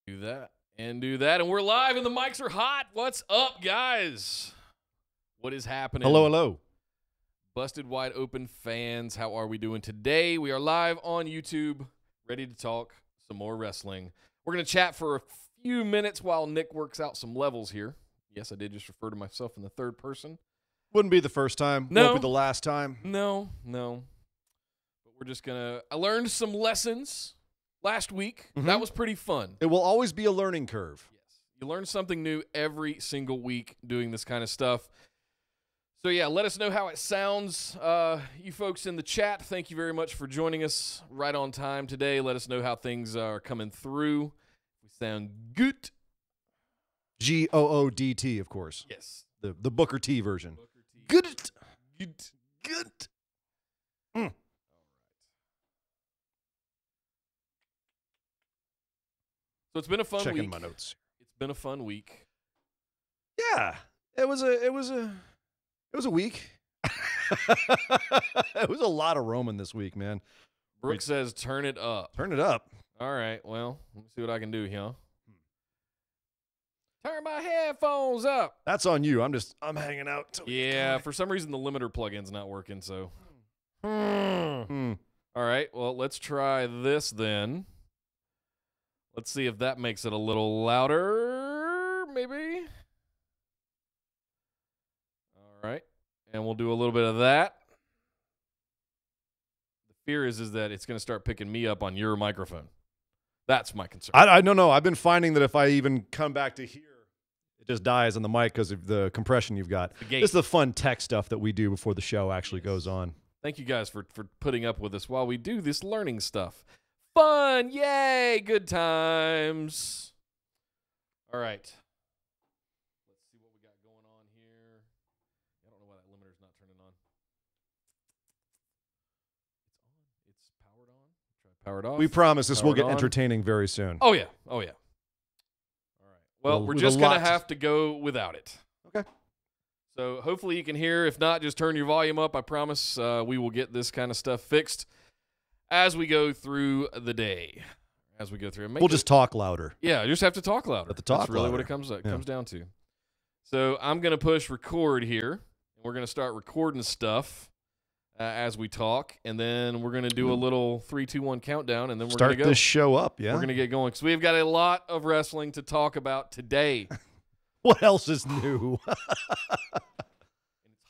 Do that and do that. And we're live and the mics are hot. What's up, guys? What is happening? Hello, hello. Busted Wide Open fans, how are we doing today? We are live on YouTube, ready to talk some more wrestling. We're going to chat for a few minutes while Nick works out some levels here. Yes, I did just refer to myself in the third person. Wouldn't be the first time. No. Won't be the last time. No. But we're just going to... I learned some lessons last week. That was pretty fun. It will always be a learning curve. Yes. You learn something new every single week doing this kind of stuff. So, yeah, let us know how it sounds. You folks in the chat, thank you very much for joining us right on time today. Let us know how things are coming through. We sound good. G-O-O-D-T, of course. Yes. The Booker T version. Booker T. Good. Good. Mm. All right. So it's been a fun Checking week. my notes. It's been a fun week. Yeah. It was a week. It was a lot of Roman this week, man. Brooke says, turn it up. Turn it up. All right, well, let me see what I can do here. Turn my headphones up. That's on you. I'm hanging out. Till Yeah, for some reason the limiter plugin's not working, so. Mm. All right, well, let's try this then. Let's see if that makes it a little louder, maybe. All right, and we'll do a little bit of that. The fear is that it's going to start picking me up on your microphone. That's my concern. I don't know. I've been finding that if I even come back to here, it just dies on the mic because of the compression you've got. This is the fun tech stuff that we do before the show actually goes on. Thank you guys for putting up with us while we do this learning stuff. Fun! Yay! Good times. All right. Let's see what we got going on here. I don't know why that limiter's not turning on. It's powered on. Try powered off. We promise this will Powered get on. entertaining very soon. Oh, yeah. All right. Well, we're with just a going to lot. have to go without it. Okay. So hopefully you can hear. If not, just turn your volume up. I promise we will get this kind of stuff fixed as we go through the day. As we go through. We'll just talk louder. Yeah, you just have to talk louder. Have to talk That's really louder. what it comes down to. So I'm going to push record here. We're going to start recording stuff as we talk. And then we're going to do a little 3, 2, 1 countdown. And then we're going to Start go. this show up, yeah? We're going to get going. So we've got a lot of wrestling to talk about today. What else is new? It's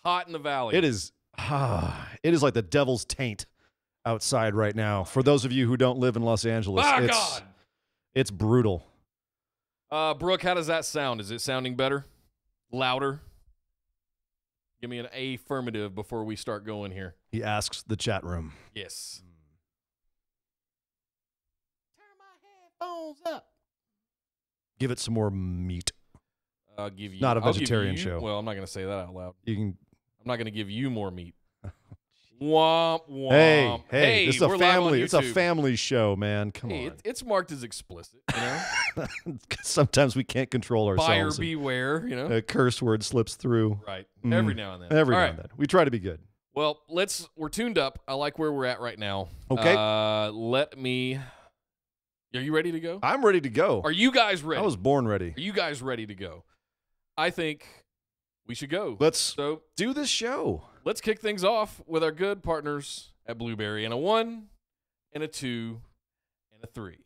hot in the valley. It is like the devil's taint outside right now. For those of you who don't live in Los Angeles, God. It's brutal. Brooke, how does that sound? Is it sounding better? Louder? Give me an affirmative before we start going here. He asks the chat room. Yes. Turn my headphones up. Give it some more meat. I'll give you. Not a I'll give vegetarian you- show. Well, I'm not going to say that out loud. You can. I'm not going to give you more meat. Womp womp. Hey, this is a we're live on family. It's a YouTube. family show, man. Come Hey, on. it's marked as explicit. You know, Sometimes we can't control buyer ourselves. beware. You know, A curse word slips through. right? Mm. Every now and then. Every All now right. and then. We try to be good. Well, we're tuned up. I like where we're at right now. Okay. Let me. Are you ready to go? I'm ready to go. Are you guys ready? I was born ready. Are you guys ready to go? I think we should go. Let's So do this show. let's kick things off with our good partners at Blueberry and a 1 and a 2 and a 3.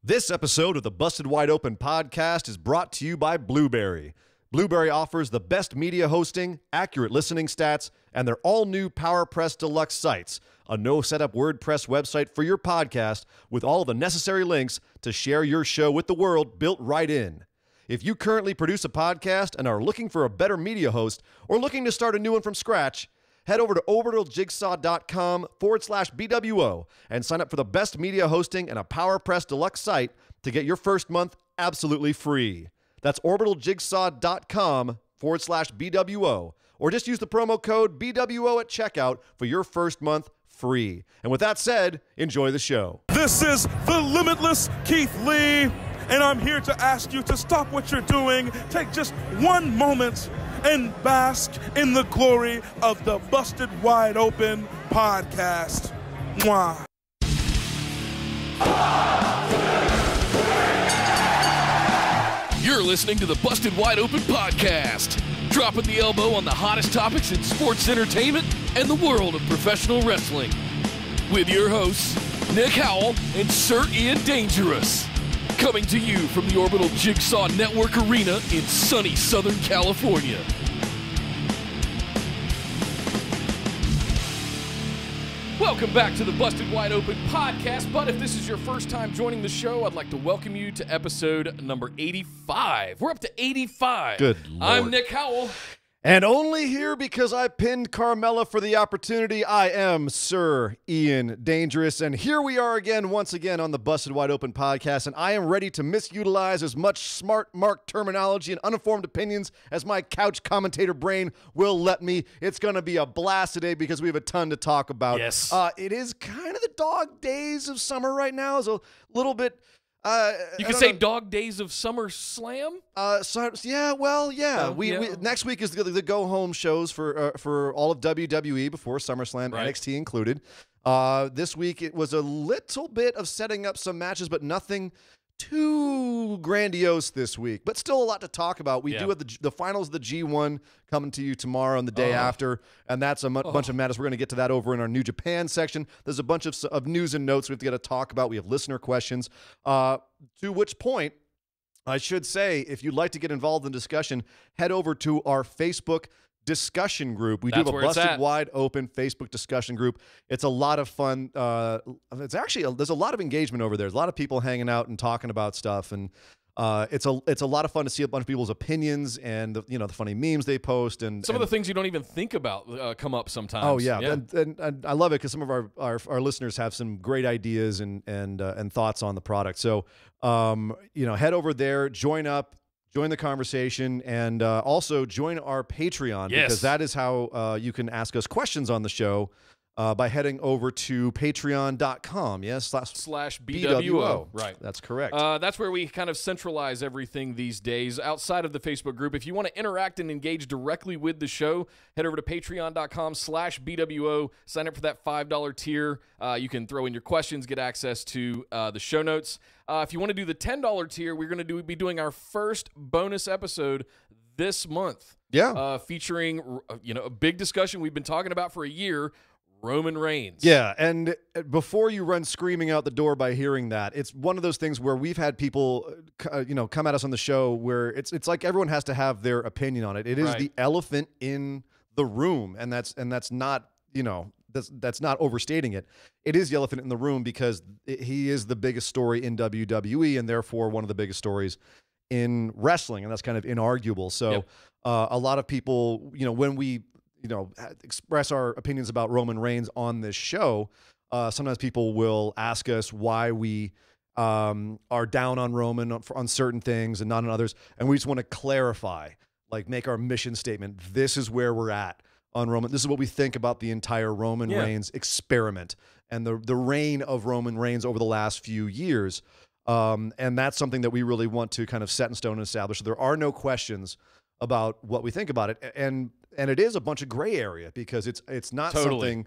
This episode of the Busted Wide Open podcast is brought to you by Blueberry. Blueberry offers the best media hosting, accurate listening stats, and their all-new PowerPress Deluxe sites, a no-setup WordPress website for your podcast with all the necessary links to share your show with the world built right in. If you currently produce a podcast and are looking for a better media host or looking to start a new one from scratch, head over to orbitaljigsaw.com/BWO and sign up for the best media hosting and a PowerPress Deluxe site to get your first month absolutely free. That's orbitaljigsaw.com/BWO, or just use the promo code BWO at checkout for your first month free. And with that said, enjoy the show. This is the Limitless Keith Lee, and I'm here to ask you to stop what you're doing, take just one moment, and bask in the glory of the Busted Wide Open podcast. Mwah. listening to the Busted Wide Open podcast, dropping the elbow on the hottest topics in sports entertainment and the world of professional wrestling. With your hosts, Nick Howell and Sir Ian Dangerous. Coming to you from the Orbital Jigsaw Network Arena in sunny Southern California. Welcome back to the Busted Wide Open podcast, but if this is your first time joining the show, I'd like to welcome you to episode number 85. We're up to 85. Good Lord. I'm Nick Howell. And only here because I pinned Carmella for the opportunity, I am Sir Ian Dangerous. And here we are again, once again, on the Busted Wide Open podcast. And I am ready to misutilize as much smart mark terminology and uninformed opinions as my couch commentator brain will let me. It's going to be a blast today because we have a ton to talk about. Yes. It is kind of the dog days of summer right now. It's a little bit... you could say dog days of Summerslam? Yeah. We next week is the go home shows for all of WWE before Summerslam, right. NXT included. This week it was a little bit of setting up some matches, but nothing too grandiose this week. But still a lot to talk about. We do have the finals of the G1 coming to you tomorrow and the day after, and that's a bunch of matters. We're going to get to that over in our New Japan section. There's a bunch of news and notes we have to get to talk about. We have listener questions. To which point, I should say, if you'd like to get involved in the discussion, head over to our Facebook discussion group. We do have a Busted Wide Open Facebook discussion group. It's a lot of fun. It's actually there's a lot of engagement over there. There's a lot of people hanging out and talking about stuff, and it's a lot of fun to see a bunch of people's opinions and the funny memes they post and some of the things you don't even think about come up sometimes. Oh yeah. And I love it because some of our listeners have some great ideas and thoughts on the product. So head over there, join the conversation, and also join our Patreon, because that is how you can ask us questions on the show by heading over to patreon.com. Yes, slash BWO. Right. That's correct. That's where we kind of centralize everything these days outside of the Facebook group. If you want to interact and engage directly with the show, head over to patreon.com/BWO. Sign up for that $5 tier. You can throw in your questions, get access to the show notes. If you want to do the $10 tier, we're going to be doing our first bonus episode this month. Yeah. Featuring a big discussion we've been talking about for a year, Roman Reigns. Yeah, and before you run screaming out the door by hearing that, it's one of those things where we've had people come at us on the show where it's like everyone has to have their opinion on it. It is the elephant in the room, and that's not, that's not overstating it. It is the elephant in the room because he is the biggest story in WWE and therefore one of the biggest stories in wrestling, and that's kind of inarguable. So a lot of people, when we express our opinions about Roman Reigns on this show, sometimes people will ask us why we are down on Roman on certain things and not on others, and we just want to clarify, make our mission statement. This is where we're at on Roman. This is what we think about the entire Roman Reigns experiment and the reign of Roman Reigns over the last few years. And that's something that we really want to kind of set in stone and establish. There are no questions about what we think about it. And it is a bunch of gray area because it's not something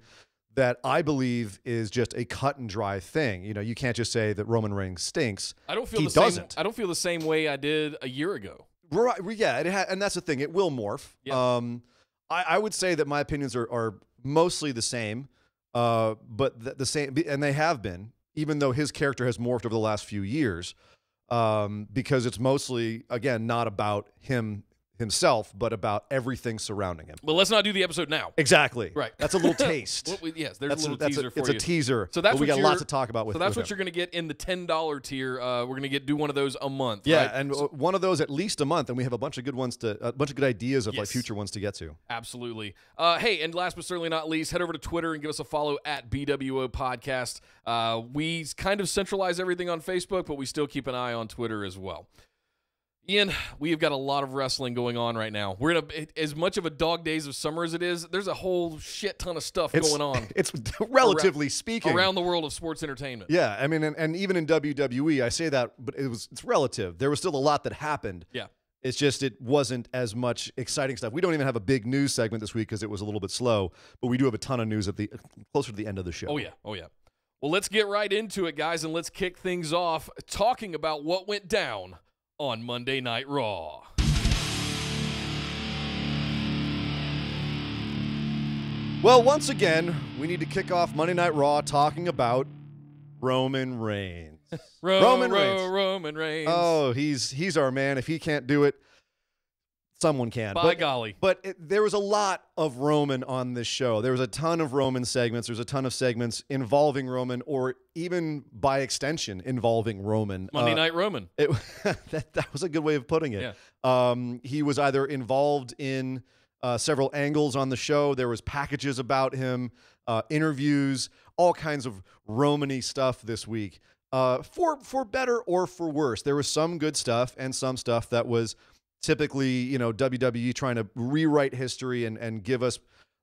that I believe is just a cut and dry thing. You can't just say that Roman Reigns stinks. I don't feel I don't feel the same way I did a year ago. Right. Yeah. And that's the thing. It will morph. Yeah. I would say that my opinions are mostly the same, but the same, and they have been, even though his character has morphed over the last few years, because it's mostly, again, not about himself, but about everything surrounding him. Well, let's not do the episode now. Exactly. Right. That's a little taste. There's a little teaser for you. It's a teaser. So that's we got lots to talk about with him. So that's what you're going to get in the $10 tier. We're going to do one of those a month. Yeah, right? and one of those at least a month, and we have a bunch of good ones a bunch of good ideas of future ones to get to. Absolutely. Hey, and last but certainly not least, head over to Twitter and give us a follow at BWO Podcast. We kind of centralize everything on Facebook, but we still keep an eye on Twitter as well. Ian, we have got a lot of wrestling going on right now. We're in as much of a dog days of summer as it is, there's a whole shit ton of stuff going on. It's relatively speaking. Around the world of sports entertainment. Yeah, I mean, and even in WWE, I say that, but it's relative. There was still a lot that happened. Yeah. It's just it wasn't as much exciting stuff. We don't even have a big news segment this week because it was a little bit slow, but we do have a ton of news closer to the end of the show. Oh, yeah. Well, let's get right into it, guys, and let's kick things off talking about what went down on Monday Night Raw. Well, once again, we need to kick off Monday Night Raw talking about Roman Reigns. Roman Reigns. Oh, he's our man. If he can't do it, someone can. By golly. But there was a lot of Roman on this show. There was a ton of Roman segments. There's a ton of segments involving Roman, or even by extension involving Roman. Monday Night Roman. That was a good way of putting it. Yeah. He was either involved in several angles on the show. There was packages about him, interviews, all kinds of Roman-y stuff this week. For better or for worse. There was some good stuff and some stuff that was typically, WWE trying to rewrite history and give us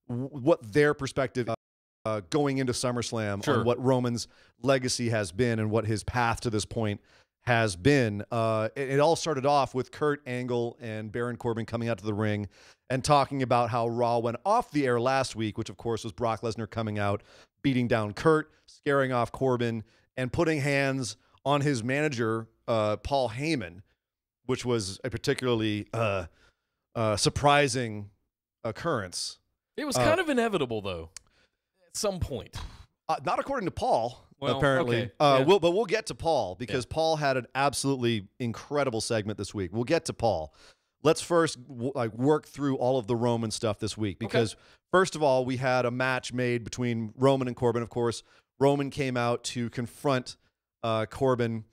what their perspective going into SummerSlam on what Roman's legacy has been and what his path to this point has been. It all started off with Kurt Angle and Baron Corbin coming out to the ring and talking about how Raw went off the air last week, which of course was Brock Lesnar coming out, beating down Kurt, scaring off Corbin, and putting hands on his manager, Paul Heyman, which was a particularly surprising occurrence. It was kind of inevitable, though, at some point. Not according to Paul, well, apparently. Okay. But we'll get to Paul, because Paul had an absolutely incredible segment this week. We'll get to Paul. Let's first work through all of the Roman stuff this week, because first of all, we had a match made between Roman and Corbin. Of course, Roman came out to confront Corbin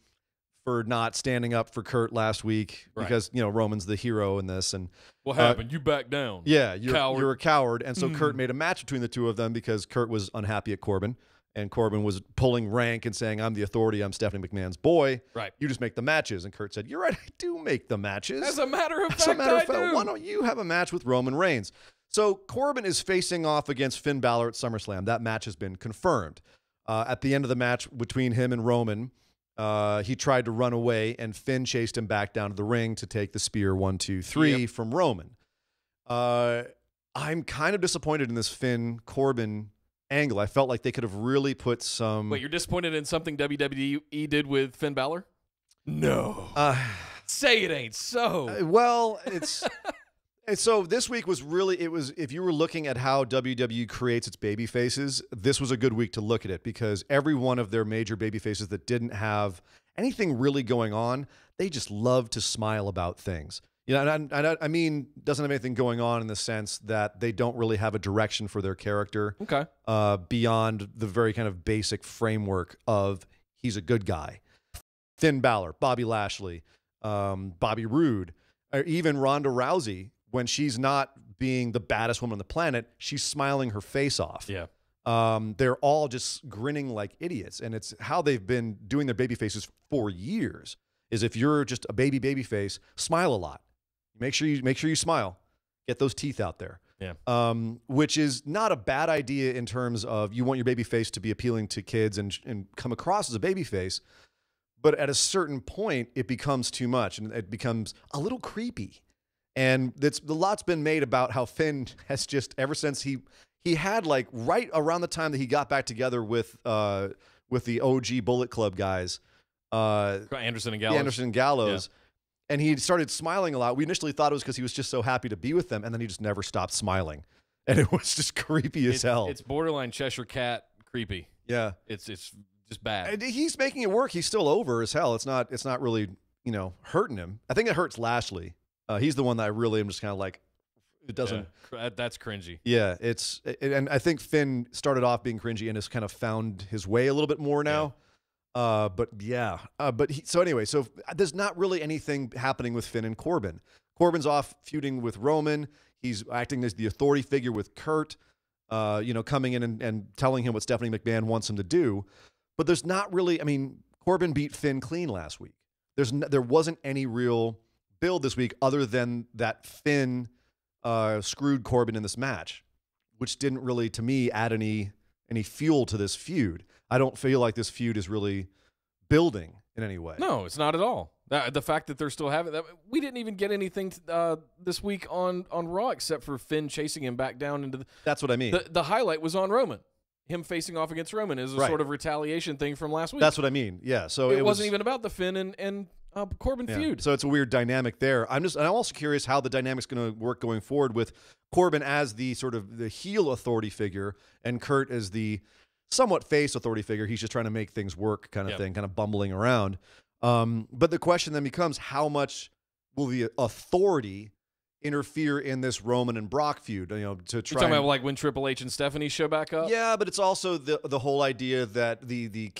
for not standing up for Kurt last week, because Roman's the hero in this. And what happened? You backed down. Yeah, you're a coward. And so Kurt made a match between the two of them because Kurt was unhappy at Corbin, and Corbin was pulling rank and saying, "I'm the authority. I'm Stephanie McMahon's boy. Right. You just make the matches." And Kurt said, "You're right. I do make the matches. As a matter of fact, I do. Why don't you have a match with Roman Reigns?" So Corbin is facing off against Finn Balor at SummerSlam. That match has been confirmed. At the end of the match between him and Roman, he tried to run away, and Finn chased him back down to the ring to take the spear 1, 2, 3 from Roman. I'm kind of disappointed in this Finn Corbin angle. I felt like they could have really put some... Wait, you're disappointed in something WWE did with Finn Balor? No. Say it ain't so. Well, it's... And so this week was really, if you were looking at how WWE creates its baby faces, this was a good week to look at it, because every one of their major baby faces that didn't have anything really going on, they just love to smile about things. I mean, doesn't have anything going on in the sense that they don't really have a direction for their character. Okay. Beyond the very kind of basic framework of he's a good guy. Finn Balor, Bobby Lashley, Bobby Roode, or even Ronda Rousey. When she's not being the baddest woman on the planet, she's smiling her face off. Yeah. They're all just grinning like idiots. And it's how they've been doing their baby faces for years, is if you're just a baby face, smile a lot. Make sure you smile. Get those teeth out there. Yeah. Which is not a bad idea in terms of you want your baby face to be appealing to kids and come across as a baby face. But at a certain point, it becomes too much, and it becomes a little creepy. And a lot's been made about how Finn has just, ever since he had, like, right around the time that he got back together with the OG Bullet Club guys, Anderson and Gallows. Anderson and Gallows, and he started smiling a lot. We initially thought it was because he was just so happy to be with them, and then he just never stopped smiling, and it was just creepy as hell. It's borderline Cheshire Cat creepy. Yeah, it's just bad. And he's making it work. He's still over as hell. It's not really hurting him. I think it hurts Lashley. He's the one that I really am just kind of like, it doesn't. Yeah, that's cringy. Yeah, and I think Finn started off being cringy and has kind of found his way a little bit more now. Yeah. So anyway, so there's not really anything happening with Finn and Corbin. Corbin's off feuding with Roman. He's acting as the authority figure with Kurt, coming in and telling him what Stephanie McMahon wants him to do. But there's not really, I mean, Corbin beat Finn clean last week. There wasn't any real build this week other than that Finn screwed Corbin in this match, which didn't really, to me, add any fuel to this feud. I don't feel like this feud is really building in any way. No, it's not at all. The fact that they're still having that, we didn't even get anything this week on Raw except for Finn chasing him back down into the. That's what I mean. The highlight was on Roman. Him facing off against Roman is a sort of retaliation thing from last week. That's what I mean. Yeah. So it wasn't even about the Finn and Corbin feud. So it's a weird dynamic there. I'm also curious how the dynamic's going to work going forward with Corbin as the sort of the heel authority figure and Kurt as the somewhat face authority figure. He's just trying to make things work kind of thing, kind of bumbling around. But the question then becomes, how much will the authority interfere in this Roman and Brock feud? To try. You're talking about like when Triple H and Stephanie show back up? Yeah, but it's also the whole idea that the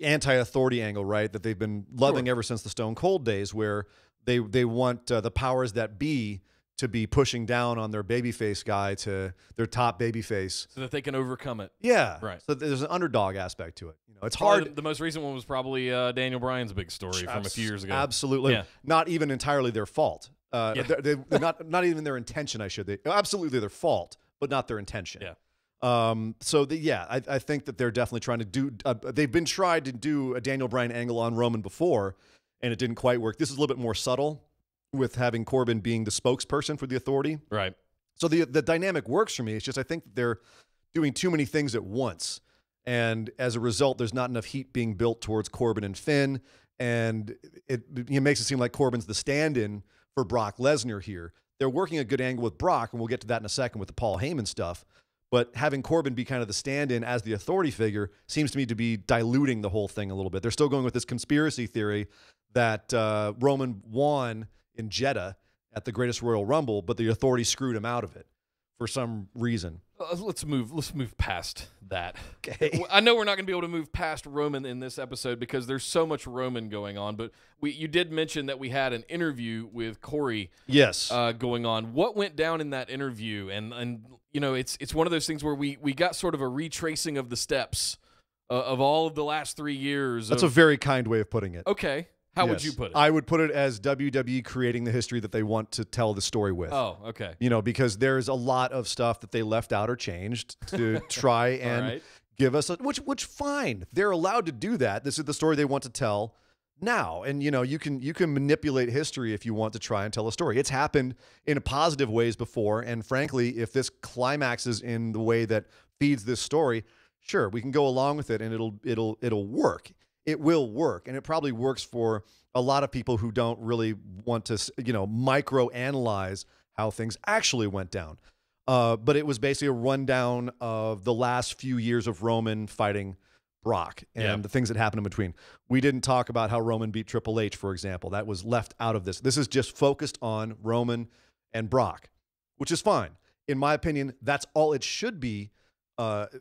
anti-authority angle, right? That they've been loving ever since the Stone Cold days, where they want the powers that be to be pushing down on their babyface guy, to their top babyface, so that they can overcome it. Yeah, right. So there's an underdog aspect to it. It's hard. The most recent one was probably Daniel Bryan's big story from a few years ago. Absolutely, not even entirely their fault. They're not even their intention. Absolutely their fault, but not their intention. Yeah. I think that they're definitely trying to do. They've been tried to do a Daniel Bryan angle on Roman before, and it didn't quite work. This is a little bit more subtle, with having Corbin being the spokesperson for the authority. Right. So the dynamic works for me. It's just I think they're doing too many things at once, and as a result, there's not enough heat being built towards Corbin and Finn, and it makes it seem like Corbin's the stand-in for Brock Lesnar here. They're working a good angle with Brock, and we'll get to that in a second with the Paul Heyman stuff. But having Corbin be kind of the stand-in as the authority figure seems to me to be diluting the whole thing a little bit. They're still going with this conspiracy theory that Roman won in Jeddah at the Greatest Royal Rumble, but the authority screwed him out of it for some reason. Let's move past that. Okay. I know we're not going to be able to move past Roman in this episode because there's so much Roman going on, but you did mention that we had an interview with Corey. Yes. Going on. What went down in that interview? And it's one of those things where we got sort of a retracing of the steps of all of the last 3 years. That's a very kind way of putting it. Okay. How would you put it? I would put it as WWE creating the history that they want to tell the story with. Oh, okay. Because there's a lot of stuff that they left out or changed to try and give us which fine. They're allowed to do that. This is the story they want to tell now. And you can manipulate history if you want to try and tell a story. It's happened in positive ways before, and frankly, if this climaxes in the way that feeds this story, sure, we can go along with it and it'll work. It will work, and it probably works for a lot of people who don't really want to, micro-analyze how things actually went down. But it was basically a rundown of the last few years of Roman fighting Brock and the things that happened in between. We didn't talk about how Roman beat Triple H, for example. That was left out of this. This is just focused on Roman and Brock, which is fine. In my opinion, that's all it should be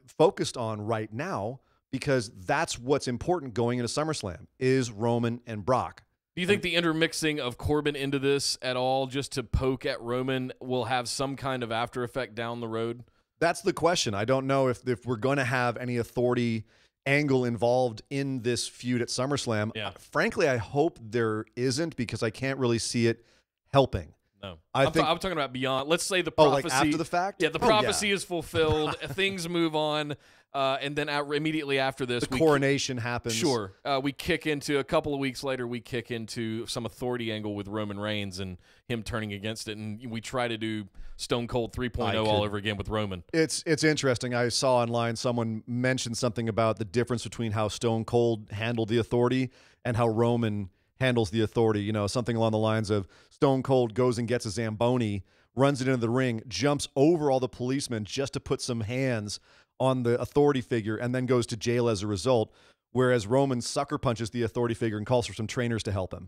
focused on right now, because that's what's important going into SummerSlam is Roman and Brock. Do you think the intermixing of Corbin into this at all, just to poke at Roman, will have some kind of after effect down the road? That's the question. I don't know if we're going to have any authority angle involved in this feud at SummerSlam. Yeah. Frankly, I hope there isn't, because I can't really see it helping. No. I'm talking about beyond. Let's say the prophecy. Like after the fact? Yeah, the prophecy is fulfilled. Things move on. And then immediately after this, the coronation happens. Sure. We kick into, a couple of weeks later, we kick into some authority angle with Roman Reigns and him turning against it. And we try to do Stone Cold 3.0 all over again with Roman. It's interesting. I saw online someone mentioned something about the difference between how Stone Cold handled the authority and how Roman handles the authority. Something along the lines of Stone Cold goes and gets a Zamboni, runs it into the ring, jumps over all the policemen just to put some hands on the authority figure, and then goes to jail as a result, whereas Roman sucker punches the authority figure and calls for some trainers to help him.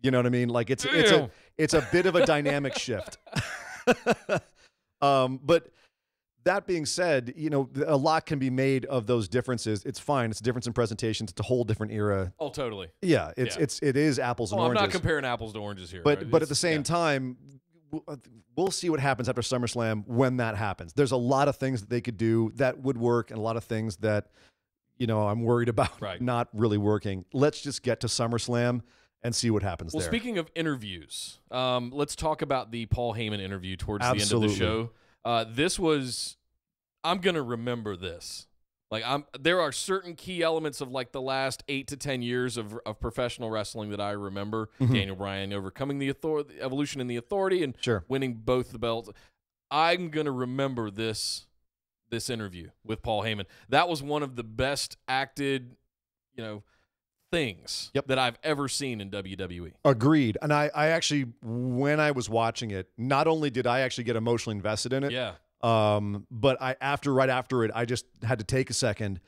You know what I mean? Like it's a bit of a dynamic shift. But that being said, a lot can be made of those differences. It's fine. It's a difference in presentations. It's a whole different era. Oh, totally. Yeah, it is apples and oranges. I'm not comparing apples to oranges here. But at the same time, we'll see what happens after SummerSlam when that happens. There's a lot of things that they could do that would work, and a lot of things that, I'm worried about not really working. Let's just get to SummerSlam and see what happens there. Well, speaking of interviews, let's talk about the Paul Heyman interview towards the end of the show. This was, I'm going to remember this. There are certain key elements of the last 8 to 10 years of professional wrestling that I remember. Daniel Bryan overcoming the evolution in the authority and winning both the belts. I'm going to remember this interview with Paul Heyman. That was one of the best acted, things Yep. that I've ever seen in WWE. Agreed. And I actually, when I was watching it, not only did I actually get emotionally invested in it, Yeah. but right after it, I just had to take a second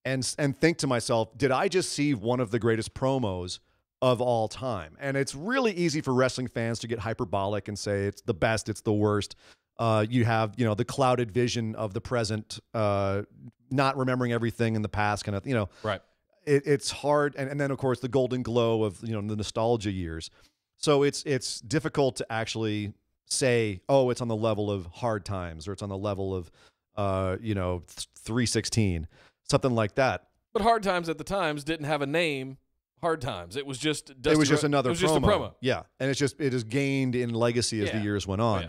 and think to myself, did I just see one of the greatest promos of all time? And it's really easy for wrestling fans to get hyperbolic and say it's the best, it's the worst. You have, the clouded vision of the present, not remembering everything in the past, kind of, Right. It's hard. And then of course the golden glow of, the nostalgia years. So it's difficult to actually say, oh, it's on the level of Hard Times, or it's on the level of, 316, something like that. But Hard Times at the times didn't have a name. Hard Times. It was just Another it was promo. just a promo. Yeah. And it has gained in legacy as the years went on. Yeah.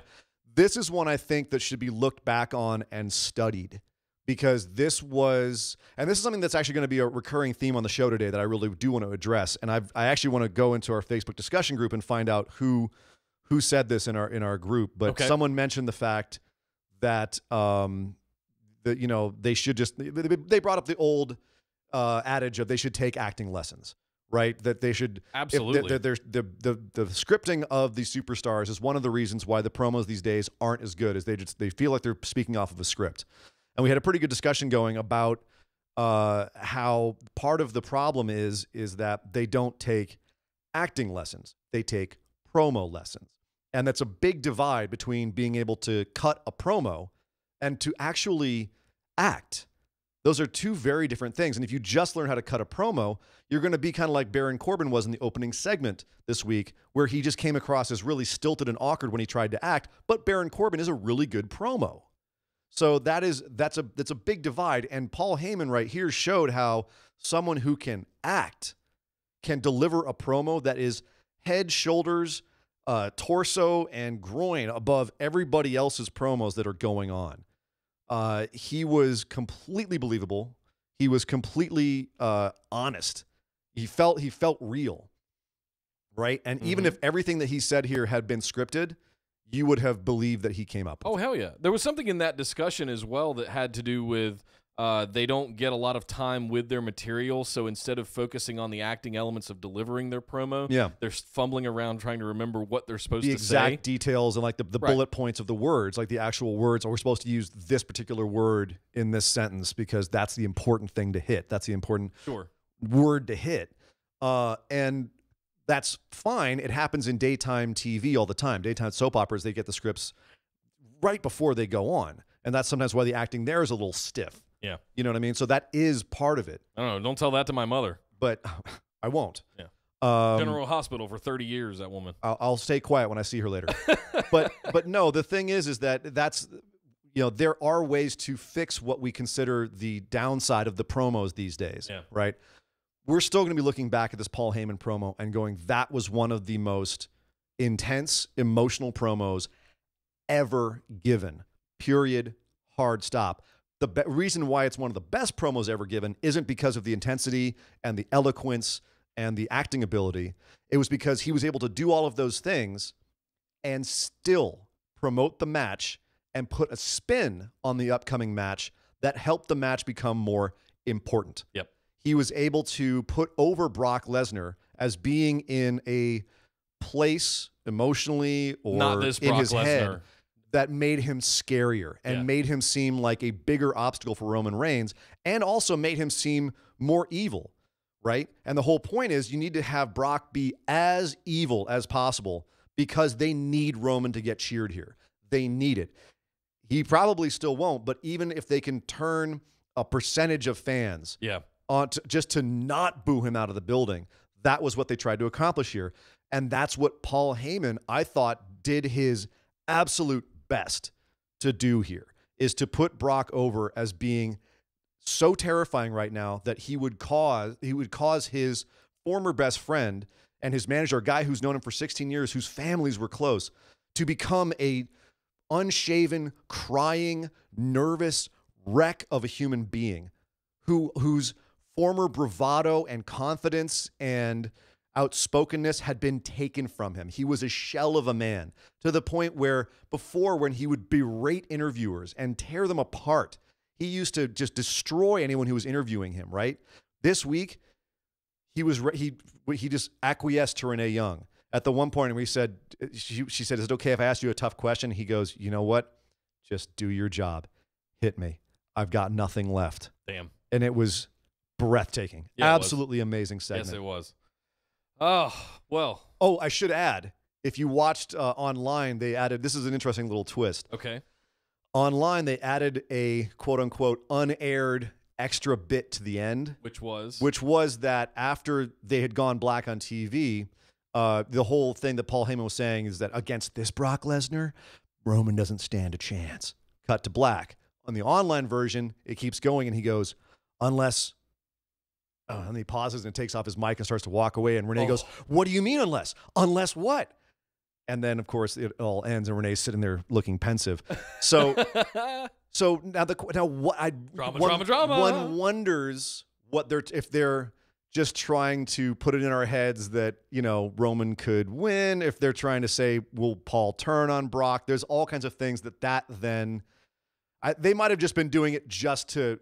This is one I think that should be looked back on and studied, because this is something that's actually going to be a recurring theme on the show today that I really do want to address. And I actually want to go into our Facebook discussion group and find out who said this in our group. But someone mentioned the fact that they should just, they brought up the old adage of they should take acting lessons. Right, that they should absolutely. The scripting of these superstars is one of the reasons why the promos these days aren't as good, as they feel like they're speaking off of a script. And we had a pretty good discussion going about how part of the problem is that they don't take acting lessons, they take promo lessons, and that's a big divide between being able to cut a promo and to actually act. Those are two very different things. And if you just learn how to cut a promo, you're going to be kind of like Baron Corbin was in the opening segment this week, where he just came across as really stilted and awkward when he tried to act. But Baron Corbin is a really good promo. So that's a big divide. And Paul Heyman right here showed how someone who can act can deliver a promo that is head, shoulders, torso, and groin above everybody else's promos that are going on. He was completely believable. He was completely honest. He felt real, right? And even if everything that he said here had been scripted, you would have believed that he came up with it. Hell yeah. There was something in that discussion as well that had to do with they don't get a lot of time with their material, so instead of focusing on the acting elements of delivering their promo, they're fumbling around trying to remember what they're supposed to say. The exact details and like the bullet points of the words, like the actual words. Or we're supposed to use this particular word in this sentence because that's the important thing to hit. That's the important word to hit. And that's fine. It happens in daytime TV all the time. Daytime soap operas, they get the scripts right before they go on. And that's sometimes why the acting there is a little stiff. Yeah. You know what I mean? So that is part of it. I don't know. Don't tell that to my mother. But I won't. Yeah. General Hospital for 30 years, that woman. I'll stay quiet when I see her later. but no, the thing is that's, there are ways to fix what we consider the downside of the promos these days. Yeah. Right? We're still going to be looking back at this Paul Heyman promo and going, that was one of the most intense, emotional promos ever given. Period. Hard stop. The reason why it's one of the best promos ever given isn't because of the intensity and the eloquence and the acting ability. It was because he was able to do all of those things and still promote the match and put a spin on the upcoming match that helped the match become more important. Yep. He was able to put over Brock Lesnar as being in a place emotionally or not this in Brock his Lesnar. head that made him scarier and made him seem like a bigger obstacle for Roman Reigns, and also made him seem more evil, right? And the whole point is you need to have Brock be as evil as possible because they need Roman to get cheered here. They need it. He probably still won't, but even if they can turn a percentage of fans on just to not boo him out of the building, that was what they tried to accomplish here. And that's what Paul Heyman, I thought, did his absolute best to do here, is to put Brock over as being so terrifying right now that he would cause his former best friend and his manager, a guy who's known him for 16 years, whose families were close, to become a unshaven, crying, nervous wreck of a human being whose former bravado and confidence and outspokenness had been taken from him. He was a shell of a man, to the point where before, when he would berate interviewers and tear them apart, he used to just destroy anyone who was interviewing him, right? This week, he just acquiesced to Renee Young at the one point where he said, she said, "Is it okay if I ask you a tough question?" He goes, "You know what? Just do your job. Hit me. I've got nothing left." Damn. And it was breathtaking. Yeah, Absolutely amazing segment. Yes, it was. Oh, well. Oh, I should add, if you watched online, they added, this is an interesting little twist. Okay. Online, they added a quote-unquote unaired extra bit to the end. Which was? Which was that after they had gone black on TV, the whole thing that Paul Heyman was saying is that against this Brock Lesnar, Roman doesn't stand a chance. Cut to black. On the online version, it keeps going, and he goes, unless... and he pauses and takes off his mic and starts to walk away, and Renee goes, "What do you mean unless? Unless what?" And then, of course, it all ends, and Renee's sitting there looking pensive. So, drama. One wonders if they're just trying to put it in our heads that, you know, Roman could win. If they're trying to say, will Paul turn on Brock? There's all kinds of things that then. They might have just been doing it just to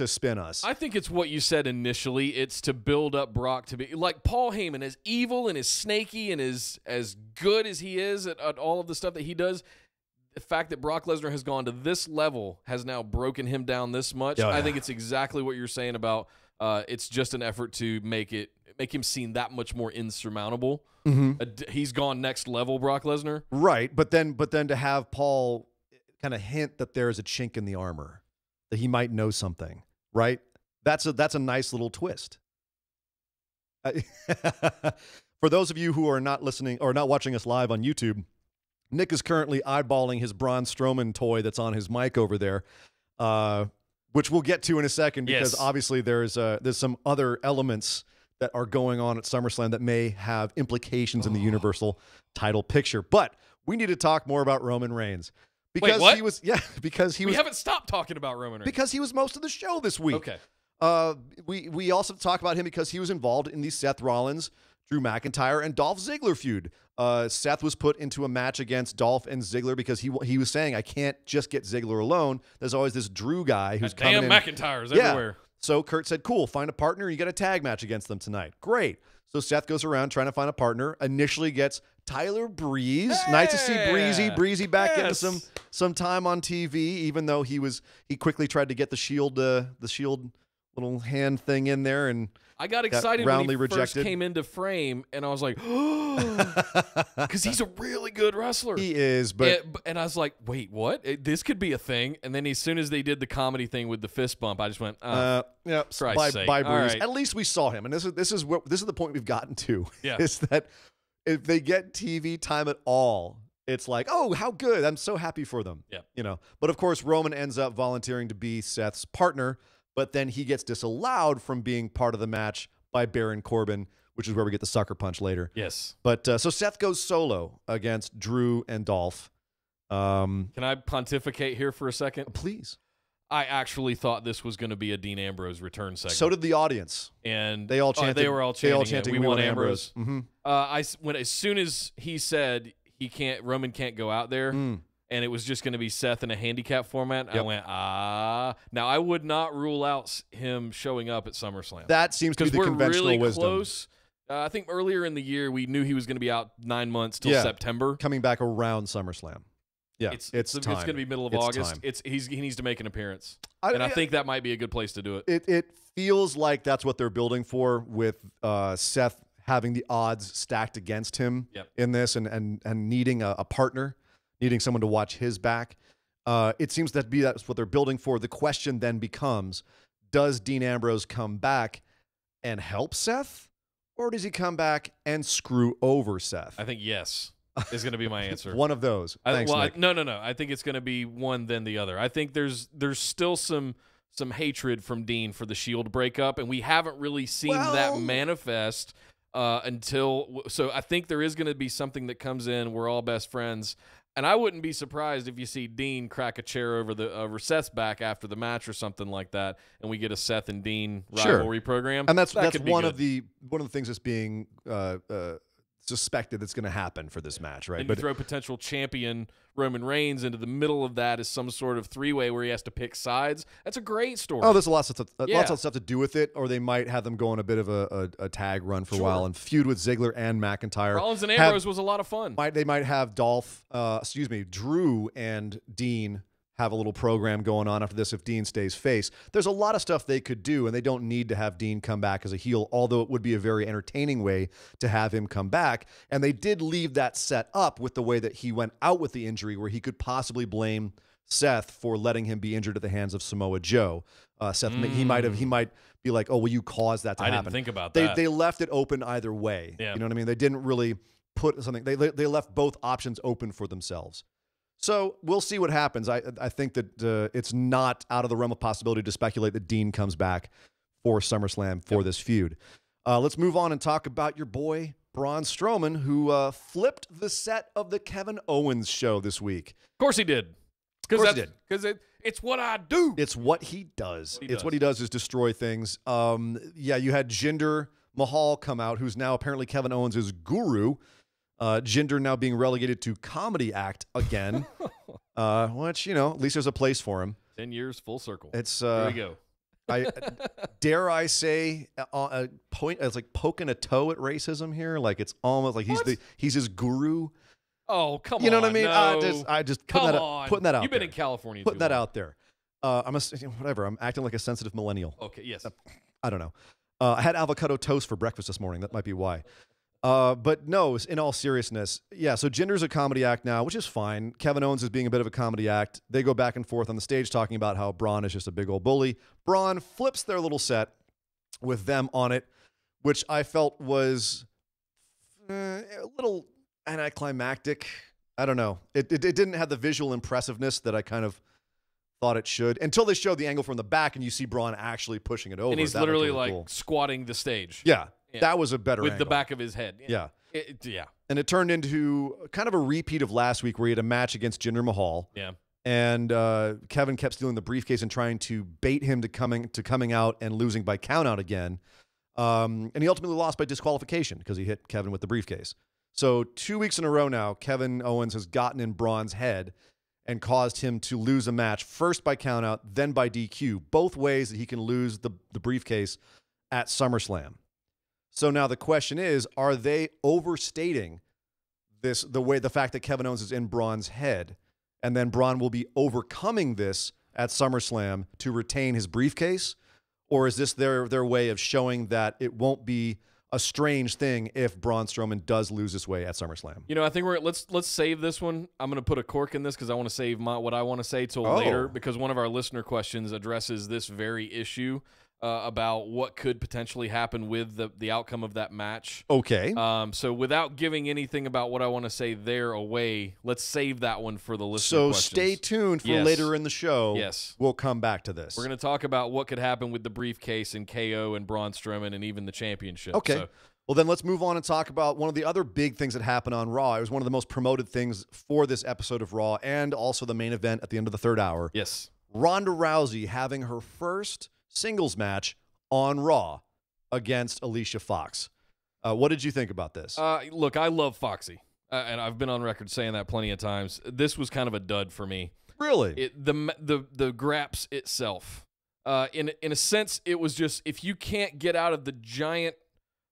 spin us. I think it's what you said initially. It's to build up Brock to be like Paul Heyman, as evil and as snaky and as good as he is at all of the stuff that he does. The fact that Brock Lesnar has gone to this level has now broken him down this much. Oh, yeah. I think it's exactly what you're saying about it's just an effort to make him seem that much more insurmountable. Mm-hmm. He's gone next level, Brock Lesnar. Right, but then to have Paul kind of hint that there is a chink in the armor, that he might know something, right? That's a nice little twist. For those of you who are not listening or not watching us live on YouTube, Nick is currently eyeballing his Braun Strowman toy that's on his mic over there, which we'll get to in a second, because obviously there's some other elements that are going on at SummerSlam that may have implications in the Universal title picture. But we need to talk more about Roman Reigns. Because Wait, what? We haven't stopped talking about Roman Reigns. Because he was most of the show this week. Okay. We also talk about him because he was involved in the Seth Rollins, Drew McIntyre, and Dolph Ziggler feud. Seth was put into a match against Dolph and Ziggler because he was saying, I can't just get Ziggler alone. There's always this Drew guy who's coming in. Damn McIntyre's everywhere. So Kurt said, cool, find a partner. You get a tag match against them tonight. Great. So Seth goes around trying to find a partner. Initially gets Tyler Breeze. Hey! Nice to see Breezy back getting some time on TV, even though he quickly tried to get the Shield little hand thing in there, and I got excited when he rejected. First came into frame, and I was like, because he's a really good wrestler. He is, but and I was like, wait, what? This could be a thing. And then as soon as they did the comedy thing with the fist bump, I just went, bye Breeze. Right. At least we saw him, and this is the point we've gotten to. Yeah, is that if they get TV time at all, it's like, oh, how good! I'm so happy for them. Yeah, you know. But of course, Roman ends up volunteering to be Seth's partner, but then he gets disallowed from being part of the match by Baron Corbin, which is where we get the sucker punch later. Yes. But so Seth goes solo against Drew and Dolph. Can I pontificate here for a second? Please. I actually thought this was going to be a Dean Ambrose return segment. So did the audience, and they all chanted. They were all chanting. We want Ambrose. Mm-hmm. As soon as he said Roman can't go out there, and it was just going to be Seth in a handicap format, I went, Now I would not rule out him showing up at SummerSlam. That seems to be the conventional really wisdom. Close. I think earlier in the year we knew he was going to be out 9 months till September, coming back around SummerSlam. Yeah, it's going to be middle of August. He needs to make an appearance, I think that might be a good place to do it. It feels like that's what they're building for, with Seth having the odds stacked against him in this, and needing a partner, needing someone to watch his back. It seems that's what they're building for. The question then becomes, does Dean Ambrose come back and help Seth, or does he come back and screw over Seth? I think yes is going to be my answer. One of those. Thanks, Nick. No. I think it's going to be one then the other. I think there's still some hatred from Dean for the Shield breakup, and we haven't really seen that manifest until. So I think there is going to be something that comes in. We're all best friends. And I wouldn't be surprised if you see Dean crack a chair over Seth's back after the match or something like that, and we get a Seth and Dean rivalry program. And that's one of the things that's being suspected that's going to happen for this match, right? And you throw potential champion Roman Reigns into the middle of that as some sort of three-way where he has to pick sides. That's a great story. Oh, there's lots of stuff to do with it, or they might have them go on a bit of a tag run for a while and feud with Ziggler and McIntyre. Rollins and Ambrose was a lot of fun. They might have Drew and Dean have a little program going on after this if Dean stays face. There's a lot of stuff they could do, and they don't need to have Dean come back as a heel, although it would be a very entertaining way to have him come back. And they did leave that set up with the way that he went out with the injury, where he could possibly blame Seth for letting him be injured at the hands of Samoa Joe. Seth, he might be like, oh, well, you caused that to happen. I didn't think about that. They left it open either way. Yeah. You know what I mean? They didn't really put something. They left both options open for themselves. So we'll see what happens. I think that it's not out of the realm of possibility to speculate that Dean comes back for SummerSlam for this feud. Let's move on and talk about your boy, Braun Strowman, who flipped the set of the Kevin Owens show this week. Of course he did. Because it's what I do. It's what he does. What he does is destroy things. You had Jinder Mahal come out, who's now apparently Kevin Owens' guru. Jinder now being relegated to comedy act again, which, at least there's a place for him. 10 years, full circle. It's there we go. Dare I say, it's like poking a toe at racism here. Like it's almost like he's his guru. Oh, come on. You know what I mean? No. I just putting that out. You've been in California. Putting that out there. I'm acting like a sensitive millennial. Okay, yes. I don't know. I had avocado toast for breakfast this morning. That might be why. But no, in all seriousness, so Jinder's a comedy act now, which is fine. Kevin Owens is being a bit of a comedy act. They go back and forth on the stage talking about how Braun is just a big old bully. Braun flips their little set with them on it, which I felt was a little anticlimactic. I don't know. It didn't have the visual impressiveness that I kind of thought it should, until they showed the angle from the back and you see Braun actually pushing it over. And he's literally like squatting the stage. Yeah. That was a better with angle. the back of his head. Yeah. Yeah. And it turned into kind of a repeat of last week where he had a match against Jinder Mahal. Yeah. And Kevin kept stealing the briefcase and trying to bait him to coming out and losing by countout again. And he ultimately lost by disqualification because he hit Kevin with the briefcase. So 2 weeks in a row now, Kevin Owens has gotten in Braun's head and caused him to lose a match, first by countout, then by DQ, both ways that he can lose the briefcase at SummerSlam. So now the question is, are they overstating the fact that Kevin Owens is in Braun's head, and then Braun will be overcoming this at SummerSlam to retain his briefcase? Or is this their way of showing that it won't be a strange thing if Braun Strowman does lose this way at SummerSlam? I think let's save this one. I'm going to put a cork in this because I want to save what I want to say till later, because one of our listener questions addresses this very issue. About what could potentially happen with the outcome of that match. Okay. So without giving anything about what I want to say there away, let's save that one for the listener So questions. Stay tuned for later in the show. Yes. We'll come back to this. We're going to talk about what could happen with the briefcase and KO and Braun Strowman and even the championship. Okay. So, well, then let's move on and talk about one of the other big things that happened on Raw. It was one of the most promoted things for this episode of Raw, and also the main event at the end of the third hour. yes. Ronda Rousey having her first singles match on Raw against Alicia Fox. What did you think about this? Look, I love Foxy, and I've been on record saying that plenty of times. This was kind of a dud for me. Really? The graps itself, in a sense, it was just, if you can't get out of the giant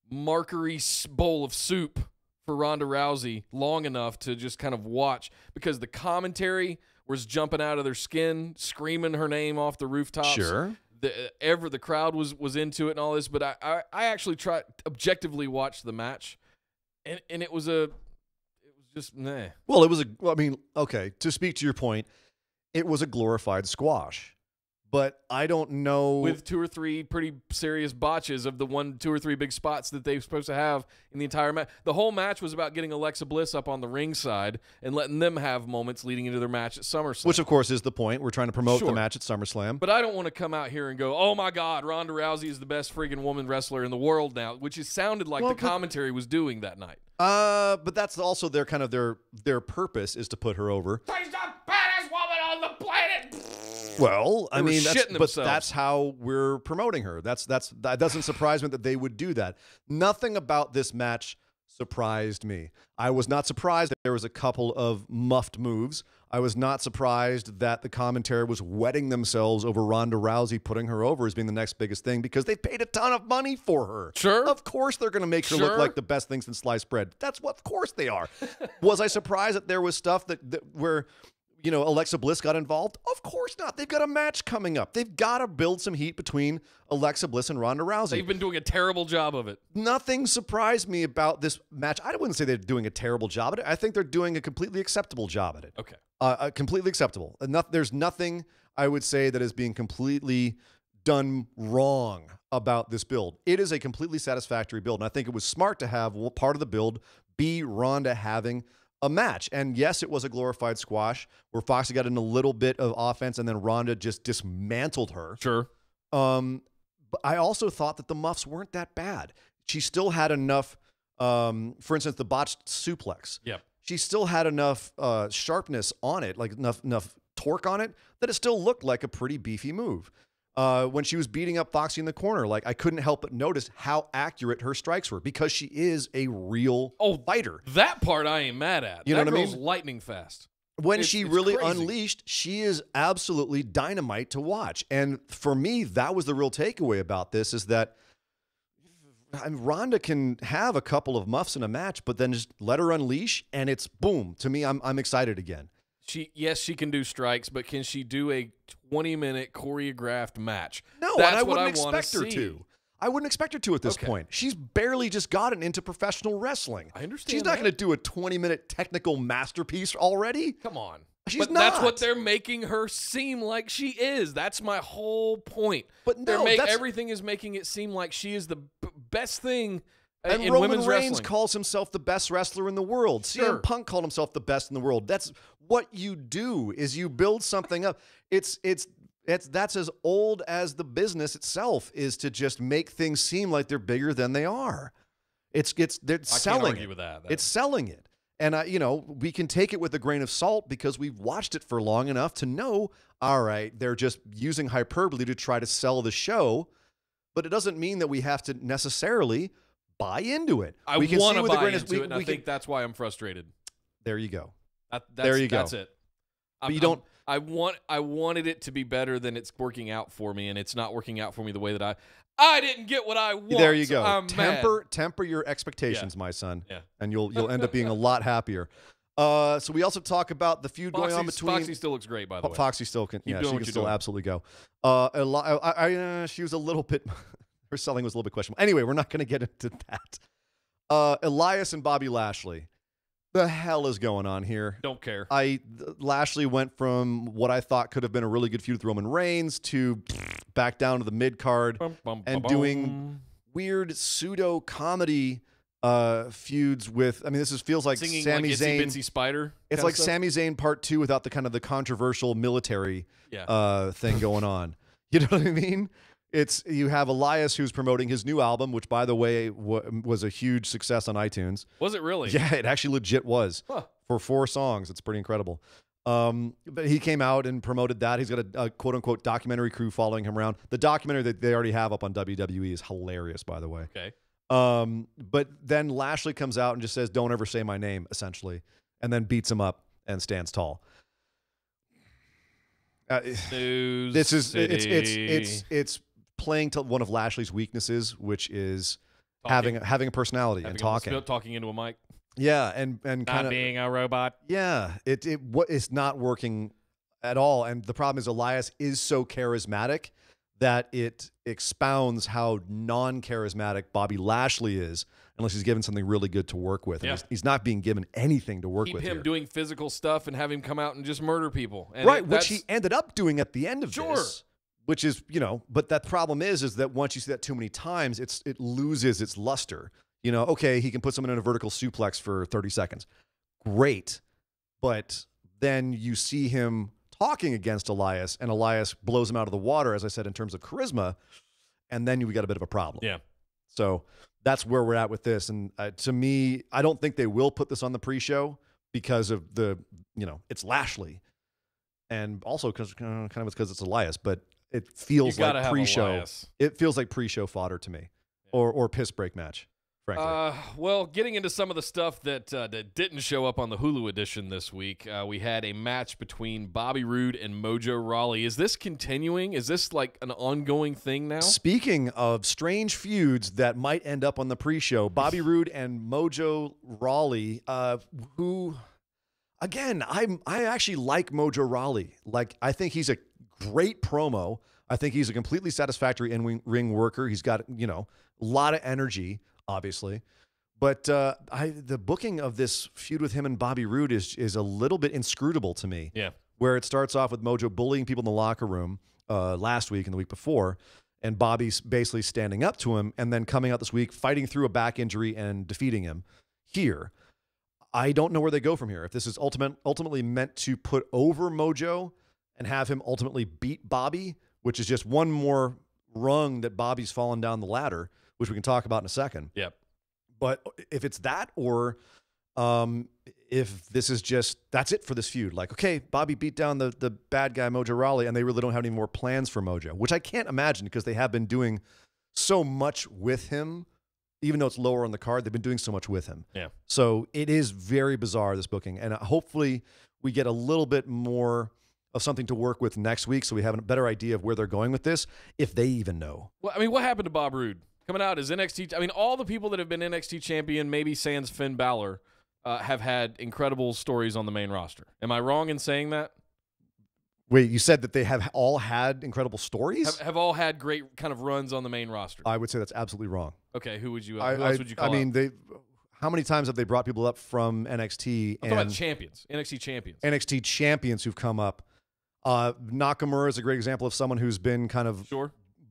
markery bowl of soup for Ronda Rousey long enough to just kind of watch, because the commentary was jumping out of their skin, screaming her name off the rooftops. Sure. The crowd was into it and all this, but I actually objectively watched the match, and it was just meh. Well, okay, to speak to your point, it was a glorified squash. But I don't know. With 2 or 3 pretty serious botches of the 2 or 3 big spots that they were supposed to have in the entire match. The whole match was about getting Alexa Bliss up on the ringside and letting them have moments leading into their match at SummerSlam. Which, of course, is the point. We're trying to promote the match at SummerSlam. But I don't want to come out here and go, oh, my God, Ronda Rousey is the best friggin' woman wrestler in the world now, which it sounded like the commentary was doing that night. But that's also their purpose, is to put her over. She's the baddest woman on the planet! Well, I mean, but that's how we're promoting her. That doesn't surprise me that they would do that. Nothing about this match surprised me. I was not surprised that there was a couple of muffed moves. I was not surprised that the commentary was wetting themselves over Ronda Rousey putting her over as being the next biggest thing because they paid a ton of money for her. Sure. Of course they're going to make her look like the best thing since sliced bread. That's what, of course they are. Was I surprised that there was stuff that where, you know, Alexa Bliss got involved? Of course not. They've got a match coming up. They've got to build some heat between Alexa Bliss and Ronda Rousey. They've been doing a terrible job of it. Nothing surprised me about this match. I wouldn't say they're doing a terrible job at it. I think they're doing a completely acceptable job at it. Okay. Completely acceptable. There's nothing I would say that is being completely done wrong about this build. It is a completely satisfactory build, and I think it was smart to have part of the build be Ronda having a match. And yes, it was a glorified squash where Foxy got in a little bit of offense and then Ronda just dismantled her. Sure. But I also thought that the muffs weren't that bad. She still had enough, for instance, the botched suplex. Yep. She still had enough sharpness on it, like enough torque on it, that it still looked like a pretty beefy move. When she was beating up Foxy in the corner, like I couldn't help but notice how accurate her strikes were because she is a real fighter. That part I ain't mad at. You know what I mean? Girl's lightning fast. When she really crazy. unleashed, she is absolutely dynamite to watch. And for me, that was the real takeaway about this is that Ronda can have a couple of muffs in a match, but then just let her unleash, and it's boom. To me, I'm excited again. Yes, she can do strikes, but can she do a 20-minute choreographed match? No, That's and I what wouldn't wanna expect her see. to. I wouldn't expect her to at this point. She's barely just gotten into professional wrestling. I understand. She's not going to do a 20-minute technical masterpiece already. Come on. She's but not. That's what they're making her seem like she is. That's my whole point. But no, everything is making it seem like she is the best thing and in Roman women's Reigns wrestling. calls himself the best wrestler in the world. Sure. CM Punk called himself the best in the world. That's what you do is you build something up. That's as old as the business itself is to just make things seem like they're bigger than they are. They're selling argue it. with that. It's selling it. And, we can take it with a grain of salt because we've watched it for long enough to know, all right, they're just using hyperbole to try to sell the show. But it doesn't mean that we have to necessarily buy into it. I want to buy into it, and I think that's why I'm frustrated. There you go. There you go. That's it. But you don't. I wanted it to be better than it's working out for me, and it's not working out for me the way that I didn't get what I want. There you go. I'm mad. Temper your expectations, my son. Yeah. And you'll end up being a lot happier. So we also talk about the feud going on between. Foxy still looks great, by the way. Foxy still can. Keep Yeah, doing she what can you're still doing. absolutely go. She was a little bit. Her selling was a little bit questionable. Anyway, we're not going to get into that. Elias and Bobby Lashley. The hell is going on here? Don't care. Lashley went from what I thought could have been a really good feud with Roman Reigns to back down to the mid card and doing weird pseudo comedy feuds with. I mean, feels like Singing Sami like Zayn. Itsy Bitsy Spider. It's like Sami Zayn Part 2 without the kind of the controversial military thing going on. You know what I mean? You have Elias who's promoting his new album, which, by the way, was a huge success on iTunes. Was it really? Yeah, it actually legit was. Huh. For 4 songs. It's pretty incredible. But he came out and promoted that. He's got a quote-unquote documentary crew following him around. The documentary that they already have up on WWE is hilarious, by the way. Okay. But then Lashley comes out and just says, "Don't ever say my name," essentially, and then beats him up and stands tall. This is it's playing to one of Lashley's weaknesses, which is having a personality and talking into a mic. Yeah, and kind of being a robot. Yeah, it's not working at all. And the problem is Elias is so charismatic that it expounds how non-charismatic Bobby Lashley is, unless he's given something really good to work with. And he's not being given anything to work with. Keep him here. doing physical stuff and have him come out and just murder people. And Right, which he ended up doing at the end of Sure. this. Which is, but that problem is that once you see that too many times, it loses its luster. Okay, he can put someone in a vertical suplex for 30 seconds. Great. But then you see him talking against Elias, and Elias blows him out of the water, as I said, in terms of charisma, and then we got a bit of a problem. Yeah. So that's where we're at with this. And to me, I don't think they will put this on the pre-show because of it's Lashley. And also because it's Elias, but it feels like pre-show. It feels like pre-show fodder to me, or piss break match. frankly. Well, getting into some of the stuff that didn't show up on the Hulu edition this week, we had a match between Bobby Roode and Mojo Rawley. Is this continuing? Is this like an ongoing thing now? Speaking of strange feuds that might end up on the pre-show, Bobby Roode and Mojo Rawley, who, again, I actually like Mojo Rawley. Like, I think he's a great promo. I think he's a completely satisfactory in-ring worker. He's got, a lot of energy, obviously. But the booking of this feud with him and Bobby Roode is a little bit inscrutable to me. Yeah. Where it starts off with Mojo bullying people in the locker room last week and the week before, and Bobby's basically standing up to him, and then coming out this week, fighting through a back injury and defeating him. Here, I don't know where they go from here. If this is ultimately meant to put over Mojo and have him ultimately beat Bobby, which is just one more rung that Bobby's fallen down the ladder, which we can talk about in a second. Yep. But if it's that, or if this is just, that's it for this feud. Like, okay, Bobby beat down the bad guy, Mojo Rawley, and they really don't have any more plans for Mojo, which I can't imagine because they have been doing so much with him. Even though it's lower on the card, they've been doing so much with him. Yeah. So it is very bizarre, this booking. And hopefully we get a little bit more of something to work with next week so we have a better idea of where they're going with this, if they even know. Well, I mean, what happened to Bob Roode? Coming out as NXT, I mean, all the people that have been NXT champion, maybe sans Finn Balor, have had incredible stories on the main roster. Am I wrong in saying that? Wait, you said that they have all had incredible stories? Have all had great kind of runs on the main roster? I would say that's absolutely wrong. Okay, who else would you call I mean, out? how many times have they brought people up from NXT? I'm talking about champions, NXT champions. NXT champions who've come up. Nakamura is a great example of someone who's been kind of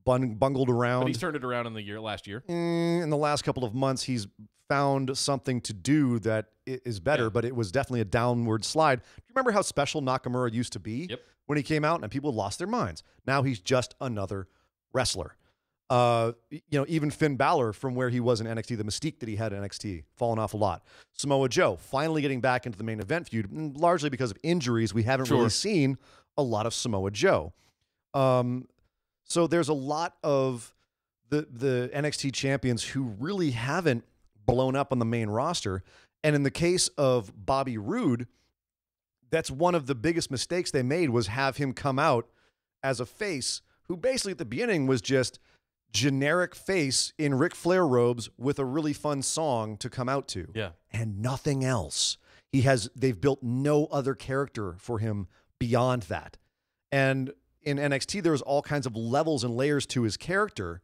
bungled around. But he's turned it around in the last year. In the last couple of months, he's found something to do that is better, but it was definitely a downward slide. Do you remember how special Nakamura used to be when he came out and people lost their minds? Now he's just another wrestler. Even Finn Balor, from where he was in NXT, the mystique that he had in NXT, fallen off a lot. Samoa Joe finally getting back into the main event feud, largely because of injuries. We haven't really seen a lot of Samoa Joe. So there's a lot of the NXT champions who really haven't blown up on the main roster. And in the case of Bobby Roode, that's one of the biggest mistakes they made, was have him come out as a face who basically at the beginning was just generic face in Ric Flair robes with a really fun song to come out to. Yeah. And nothing else. They've built no other character for him beyond that. And in NXT, there's all kinds of levels and layers to his character,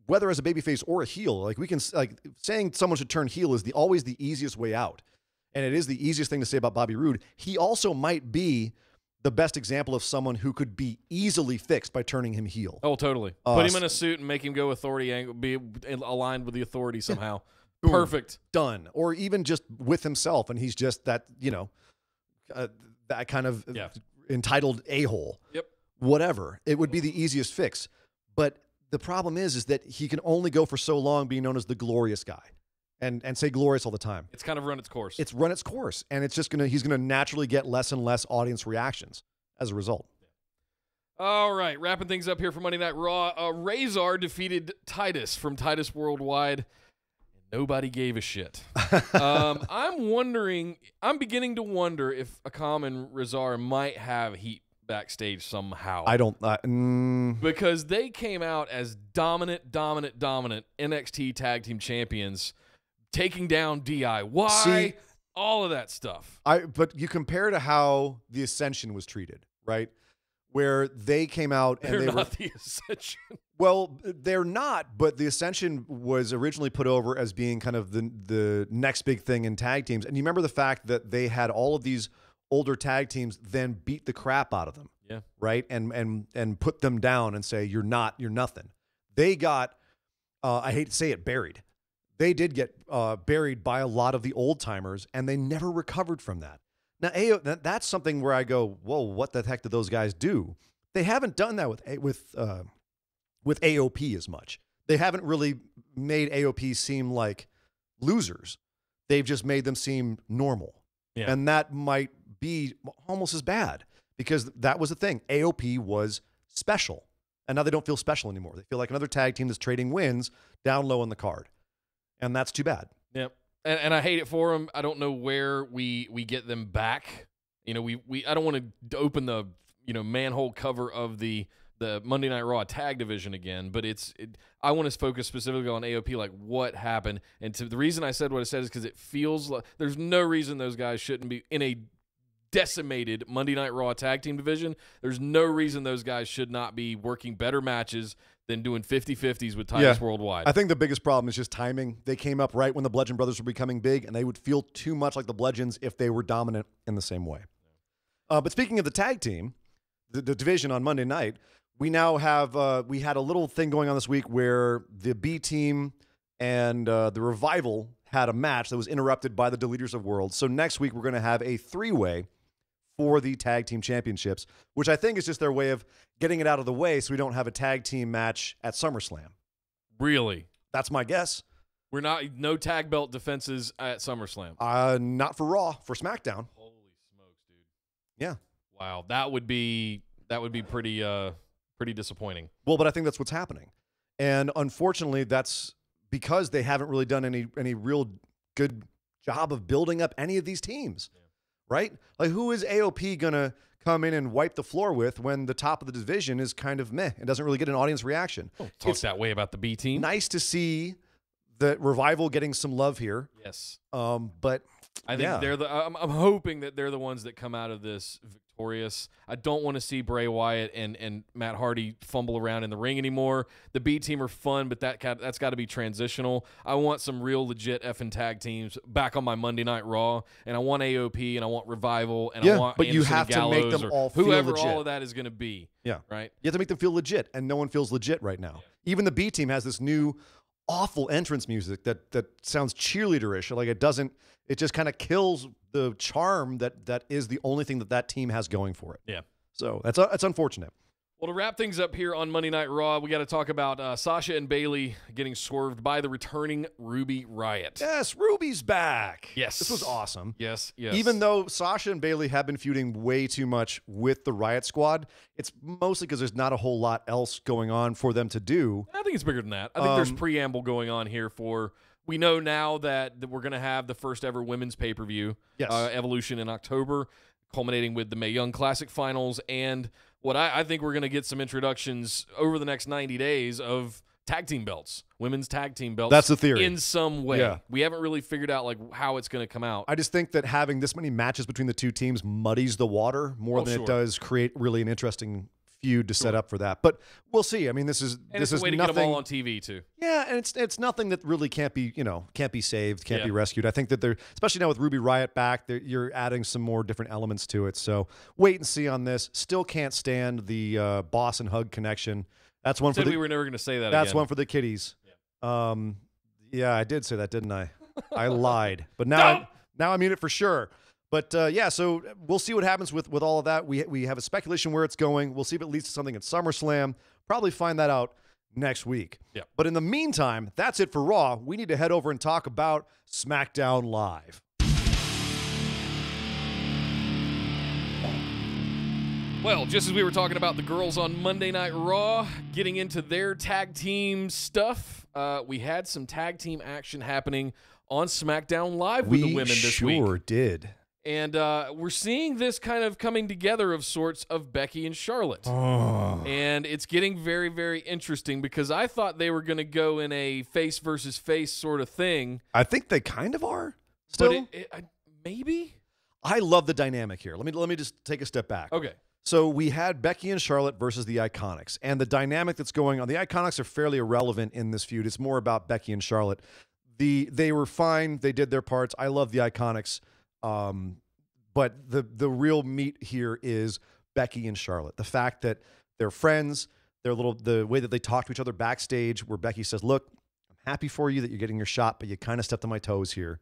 whether as a babyface or a heel. Like, we can, like, saying someone should turn heel is always the easiest way out. And it is the easiest thing to say about Bobby Roode. He also might be the best example of someone who could be easily fixed by turning him heel. Oh, totally. Put him in a suit and make him go authority angle, be aligned with the authority somehow. Boom. Perfect. Done. Or even just with himself, and he's just that, that kind of entitled a-hole. Yep. Whatever. It would be the easiest fix. But the problem is that he can only go for so long being known as the glorious guy. And say glorious all the time. It's kind of run its course. It's run its course. And it's just he's gonna naturally get less and less audience reactions as a result. All right, wrapping things up here for Monday Night Raw. Razor defeated Titus from Titus Worldwide. Nobody gave a shit. I'm beginning to wonder if Akam and Razor might have heat backstage somehow. I don't. Because they came out as dominant NXT Tag Team Champions, taking down DIY, all of that stuff. But you compare to how the Ascension was treated, right? Where they came out and they're not the Ascension. Well, they're not, but the Ascension was originally put over as being kind of the next big thing in tag teams. And you remember the fact that they had all of these older tag teams then beat the crap out of them. Yeah. Right? And put them down and say, you're nothing. They got, I hate to say it, buried. They did get buried by a lot of the old timers, and they never recovered from that. Now, that's something where I go, whoa, what the heck did those guys do? They haven't done that with AOP as much. They haven't really made AOP seem like losers. They've just made them seem normal. Yeah. And that might be almost as bad, because that was the thing. AOP was special, and now they don't feel special anymore. They feel like another tag team that's trading wins down low on the card. and that's too bad. Yep. And I hate it for them. I don't know where we get them back. You know, I don't want to open the manhole cover of the Monday Night Raw tag division again, but I want to focus specifically on AOP, like what happened. And the reason I said what I said is because it feels like there's no reason those guys shouldn't be in a decimated Monday Night Raw tag team division. There's no reason those guys should not be working better matches than doing 50-50s with Titus Worldwide. I think the biggest problem is just timing. They came up right when the Bludgeon Brothers were becoming big, and they would feel too much like the Bludgeons if they were dominant in the same way. But speaking of the tag team, the division on Monday night, we now have we had a little thing going on this week where the B team and the Revival had a match that was interrupted by the Deleters of Worlds. So next week we're going to have a 3-way for the tag team championships, which I think is just their way of getting it out of the way so we don't have a tag team match at SummerSlam. Really? That's my guess. No tag belt defenses at SummerSlam. Not for Raw, for SmackDown. Holy smokes, dude. Yeah. Wow, that would be pretty disappointing. Well, but I think that's what's happening. And unfortunately, that's because they haven't really done any real good job of building up any of these teams. Yeah. Right? Like, who is AOP going to come in and wipe the floor with when the top of the division is kind of meh? It doesn't really get an audience reaction. Don't talk that way about the B team. Nice to see the Revival getting some love here. Yes. But I think I'm hoping that they're the ones that come out of this victorious. I don't want to see Bray Wyatt and Matt Hardy fumble around in the ring anymore. The B team are fun, but that's got to be transitional. I want some real legit effing tag teams back on my Monday Night Raw, and I want AOP and I want Revival and I want but Anderson you have and Gallows, to make them all feel whoever legit. all of that is going to be. Yeah. Right? You have to make them feel legit, and no one feels legit right now. Yeah. Even the B team has this new awful entrance music that sounds cheerleaderish. Like it just kind of kills the charm that is the only thing that team has going for it. Yeah. So that's unfortunate. Well, to wrap things up here on Monday Night Raw, we got to talk about Sasha and Bayley getting swerved by the returning Ruby Riott. Yes, Ruby's back. Yes. This was awesome. Yes, yes. Even though Sasha and Bayley have been feuding way too much with the Riott Squad, it's mostly because there's not a whole lot else going on for them to do. I think it's bigger than that. I think there's preamble going on here for... We know now that we're going to have the first ever women's pay-per-view, yes. Evolution in October, culminating with the Mae Young Classic finals, and what I think we're going to get some introductions over the next 90 days of tag team belts, women's tag team belts. That's the theory. In some way. Yeah. We haven't really figured out like how it's going to come out. I just think that having this many matches between the two teams muddies the water more than it does create really an interesting feud to set up for that. But we'll see. I mean, this is a way to nothing, get them all on TV too. Yeah, and it's nothing that really can't be saved, can't be rescued. I think that they're, especially now with Ruby Riott back, you're adding some more different elements to it. So wait and see on this. Still can't stand the boss and hug connection. That's one for the. We were never going to say that. That's again. one for the kiddies. Yeah, I did say that, didn't I? I lied, but now I mean it for sure. But yeah, so we'll see what happens with all of that. We have a speculation where it's going. We'll see if it leads to something at SummerSlam. Probably find that out next week. Yeah. But in the meantime, that's it for Raw. We need to head over and talk about SmackDown Live. Well, just as we were talking about the girls on Monday Night Raw, getting into their tag team stuff, we had some tag team action happening on SmackDown Live with the women this week. We sure did. And we're seeing this kind of coming together of sorts of Becky and Charlotte. Oh. And it's getting very, very interesting because I thought they were going to go in a face versus face sort of thing. I think they kind of are still. But maybe? I love the dynamic here. Let me just take a step back. Okay. So we had Becky and Charlotte versus the Iconics. And the dynamic that's going on, the Iconics are fairly irrelevant in this feud. It's more about Becky and Charlotte. They were fine. They did their parts. I love the Iconics. But the real meat here is Becky and Charlotte. The fact that they're friends, the way that they talk to each other backstage, where Becky says, "Look, I'm happy for you that you're getting your shot, but you kind of stepped on my toes here."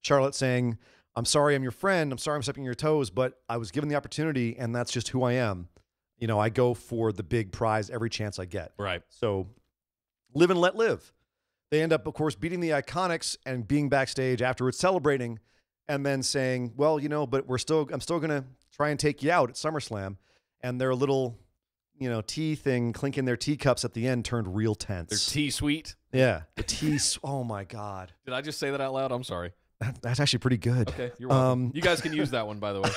Charlotte saying, "I'm sorry I'm your friend. I'm sorry I'm stepping on your toes, but I was given the opportunity, and that's just who I am. You know, I go for the big prize every chance I get." Right. So live and let live. They end up, of course, beating the Iconics and being backstage afterwards, celebrating, and then saying, "Well, but I'm still going to try and take you out at SummerSlam." And their little, tea thing, clinking their teacups at the end turned real tense. Their tea suite. Yeah, the T. Oh my God. Did I just say that out loud? I'm sorry. That's actually pretty good. Okay, you're welcome. You guys can use that one, by the way.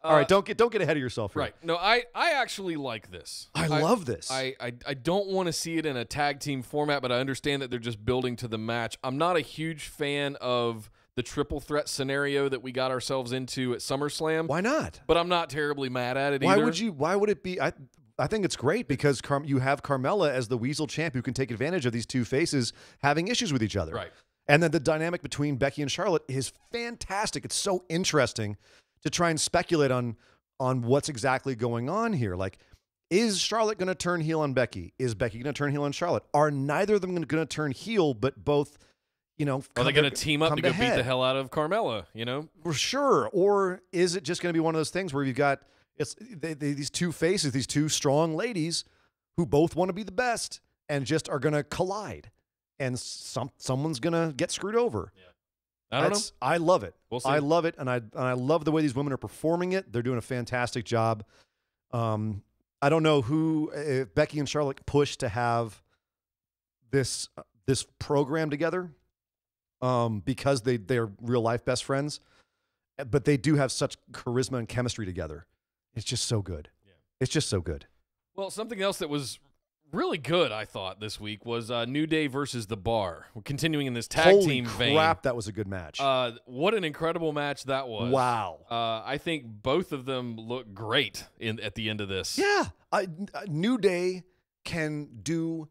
All right, don't get ahead of yourself here. Right. No, I actually like this. I love this. I don't want to see it in a tag team format, but I understand that they're just building to the match. I'm not a huge fan of the triple threat scenario that we got ourselves into at SummerSlam. Why not? But I'm not terribly mad at it either. Why would it be? I think it's great because you have Carmella as the Weasel champ who can take advantage of these two faces having issues with each other. Right. And then the dynamic between Becky and Charlotte is fantastic. It's so interesting to try and speculate on what's exactly going on here. Like, is Charlotte going to turn heel on Becky? Is Becky going to turn heel on Charlotte? Are neither of them going to turn heel, but both, are they going to team up to go beat the hell out of Carmella, For sure. Or is it just going to be one of those things where you've got these two faces, these two strong ladies who both want to be the best and just are going to collide, and someone's going to get screwed over. Yeah. I don't know. I love it. We'll see. I love it, and I love the way these women are performing it. They're doing a fantastic job. I don't know who Becky and Charlotte pushed to have this program together, because they're real life best friends, but they do have such charisma and chemistry together. It's just so good. Yeah. It's just so good. Well, something else that was really good, I thought, this week was New Day versus The Bar. We're continuing in this tag team vein. Holy crap, that was a good match. What an incredible match that was. Wow. I think both of them look great at the end of this. Yeah. New Day can do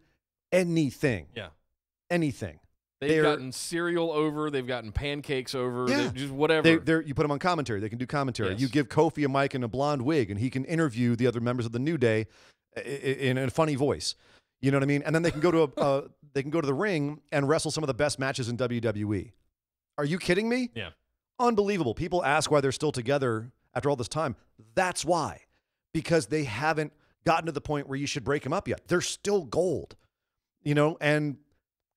anything. Yeah. Anything. They've gotten cereal over. They've gotten pancakes over. Yeah. Just whatever. You put them on commentary. They can do commentary. Yes. You give Kofi a mic and a blonde wig, and he can interview the other members of the New Day in a funny voice. You know what I mean? And then they can go to the ring and wrestle some of the best matches in WWE. Are you kidding me? Yeah. Unbelievable. People ask why they're still together after all this time. That's why. Because they haven't gotten to the point where you should break them up yet. They're still gold. And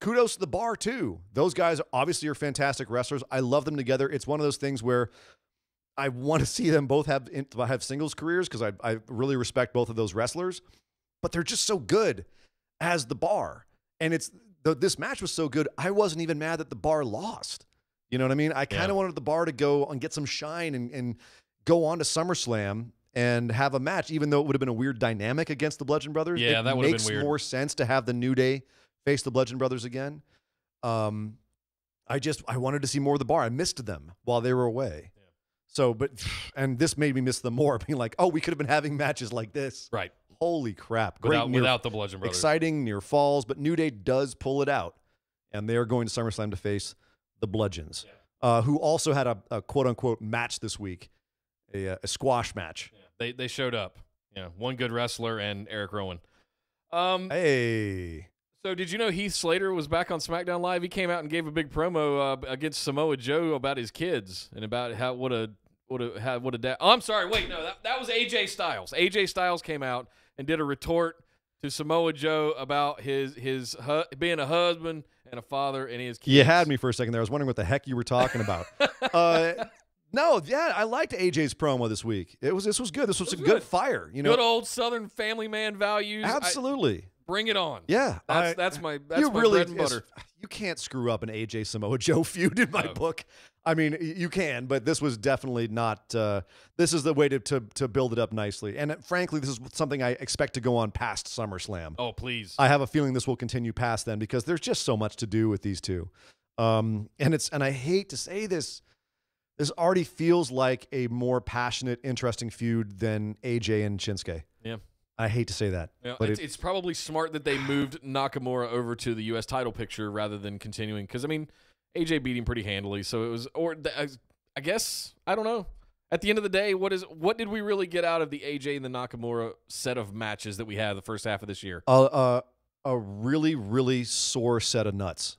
kudos to The Bar, too. Those guys obviously are fantastic wrestlers. I love them together. It's one of those things where I want to see them both have singles careers because I really respect both of those wrestlers. But they're just so good as The Bar. And this match was so good, I wasn't even mad that The Bar lost. You know what I mean? I kind of wanted The Bar to go and get some shine and go on to SummerSlam and have a match, even though it would have been a weird dynamic against the Bludgeon Brothers. Yeah, that would have been weird. It makes more sense to have the New Day face the Bludgeon Brothers again. I wanted to see more of The Bar. I missed them while they were away. Yeah. So, and this made me miss them more, being like, oh, we could have been having matches like this. Right. Holy crap. Without the Bludgeon Brothers. Exciting, near falls, but New Day does pull it out. And they're going to SummerSlam to face the Bludgeons, who also had a quote-unquote match this week, a squash match. Yeah. They showed up. Yeah, one good wrestler and Eric Rowan. Hey. So did you know Heath Slater was back on SmackDown Live? He came out and gave a big promo against Samoa Joe about his kids and about what a dad. Oh, I'm sorry. Wait, no, that was AJ Styles. AJ Styles came out and did a retort to Samoa Joe about his being a husband and a father and his kids. You had me for a second there. I was wondering what the heck you were talking about. No, yeah, I liked AJ's promo this week. This was good. This was a good fire. Good old Southern family man values. Absolutely. Bring it on. Yeah. That's my bread and butter. You can't screw up an AJ Samoa Joe feud in my book. I mean, you can, but this was definitely not. This is the way to build it up nicely. And frankly, this is something I expect to go on past SummerSlam. Oh, please. I have a feeling this will continue past then because there's just so much to do with these two. And I hate to say this. This already feels like a more passionate, interesting feud than AJ and Shinsuke. Yeah. I hate to say that. Yeah, but it's probably smart that they moved Nakamura over to the U.S. title picture rather than continuing. Because, I mean, AJ beat him pretty handily. So it was, I guess, I don't know. At the end of the day, what did we really get out of the AJ and the Nakamura set of matches that we had the first half of this year? A really, really sore set of nuts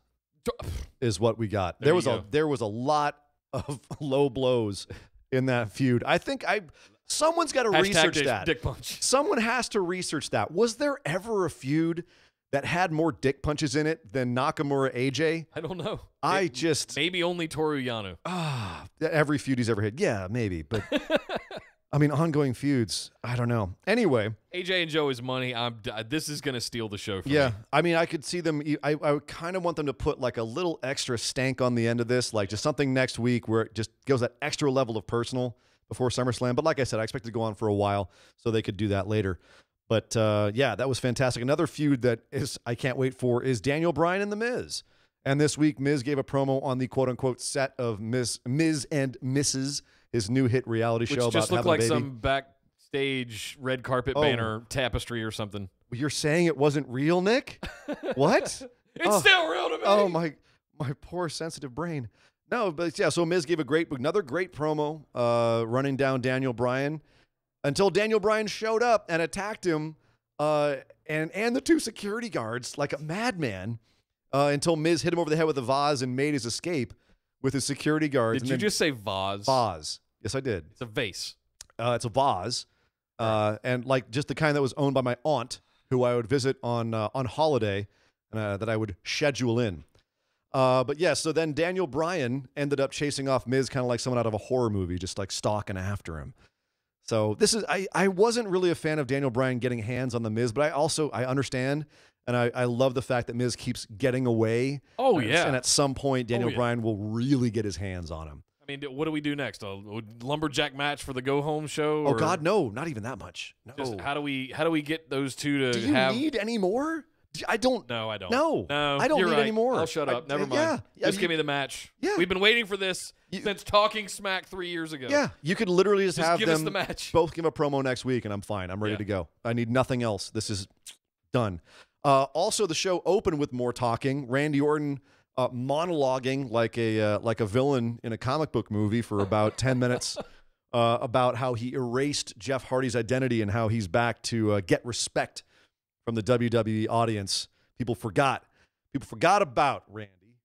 is what we got. There was a lot of low blows in that feud. I think someone's got to research that. Dick punch. Someone has to research that. Was there ever a feud that had more dick punches in it than Nakamura AJ? I don't know. Maybe only Toru Yano. Every feud he's ever had. Yeah, maybe. But I mean, ongoing feuds. I don't know. Anyway, AJ and Joey's money. This is gonna steal the show for me. yeah. I mean, I could see them. I kind of want them to put like a little extra stank on the end of this, like just something next week where it just goes that extra level of personal before SummerSlam. But like I said, I expect it to go on for a while, so they could do that later. But yeah, that was fantastic. Another feud that I can't wait for is Daniel Bryan and The Miz. And this week, Miz gave a promo on the quote-unquote set of Miz and Mrs., his new hit reality show Which about just looked having a like baby. some backstage red carpet banner tapestry or something. You're saying it wasn't real, Nick? What? It's still real to me. Oh, my poor sensitive brain. No, but yeah, so Miz gave another great promo running down Daniel Bryan until Daniel Bryan showed up and attacked him and the two security guards like a madman until Miz hit him over the head with a vase and made his escape with his security guards. Did you just say vase? Vase. Yes, I did. It's a vase. It's a vase, and like just the kind that was owned by my aunt, who I would visit on holiday, that I would schedule in. But yeah, so then Daniel Bryan ended up chasing off Miz kind of like someone out of a horror movie, just like stalking after him. So this is I wasn't really a fan of Daniel Bryan getting hands on the Miz, but I understand. And I love the fact that Miz keeps getting away. Oh, yeah. And at some point, Daniel Bryan will really get his hands on him. I mean, what do we do next? A lumberjack match for the go-home show? Oh, God, no. Not even that much. No. Just how do we get those two to do you have... need any more? I don't. No, I don't. No, I don't you're need right. any more. I'll shut up. Never mind. Yeah, Just give me the match. Yeah. We've been waiting for this since Talking Smack 3 years ago. Yeah, you could literally just have give them us the match. both give a promo next week, and I'm fine. I'm ready to go. I need nothing else. This is done. Also, the show opened with more talking. Randy Orton monologuing like a villain in a comic book movie for about 10 minutes about how he erased Jeff Hardy's identity and how he's back to get respect from the WWE audience. People forgot about Randy,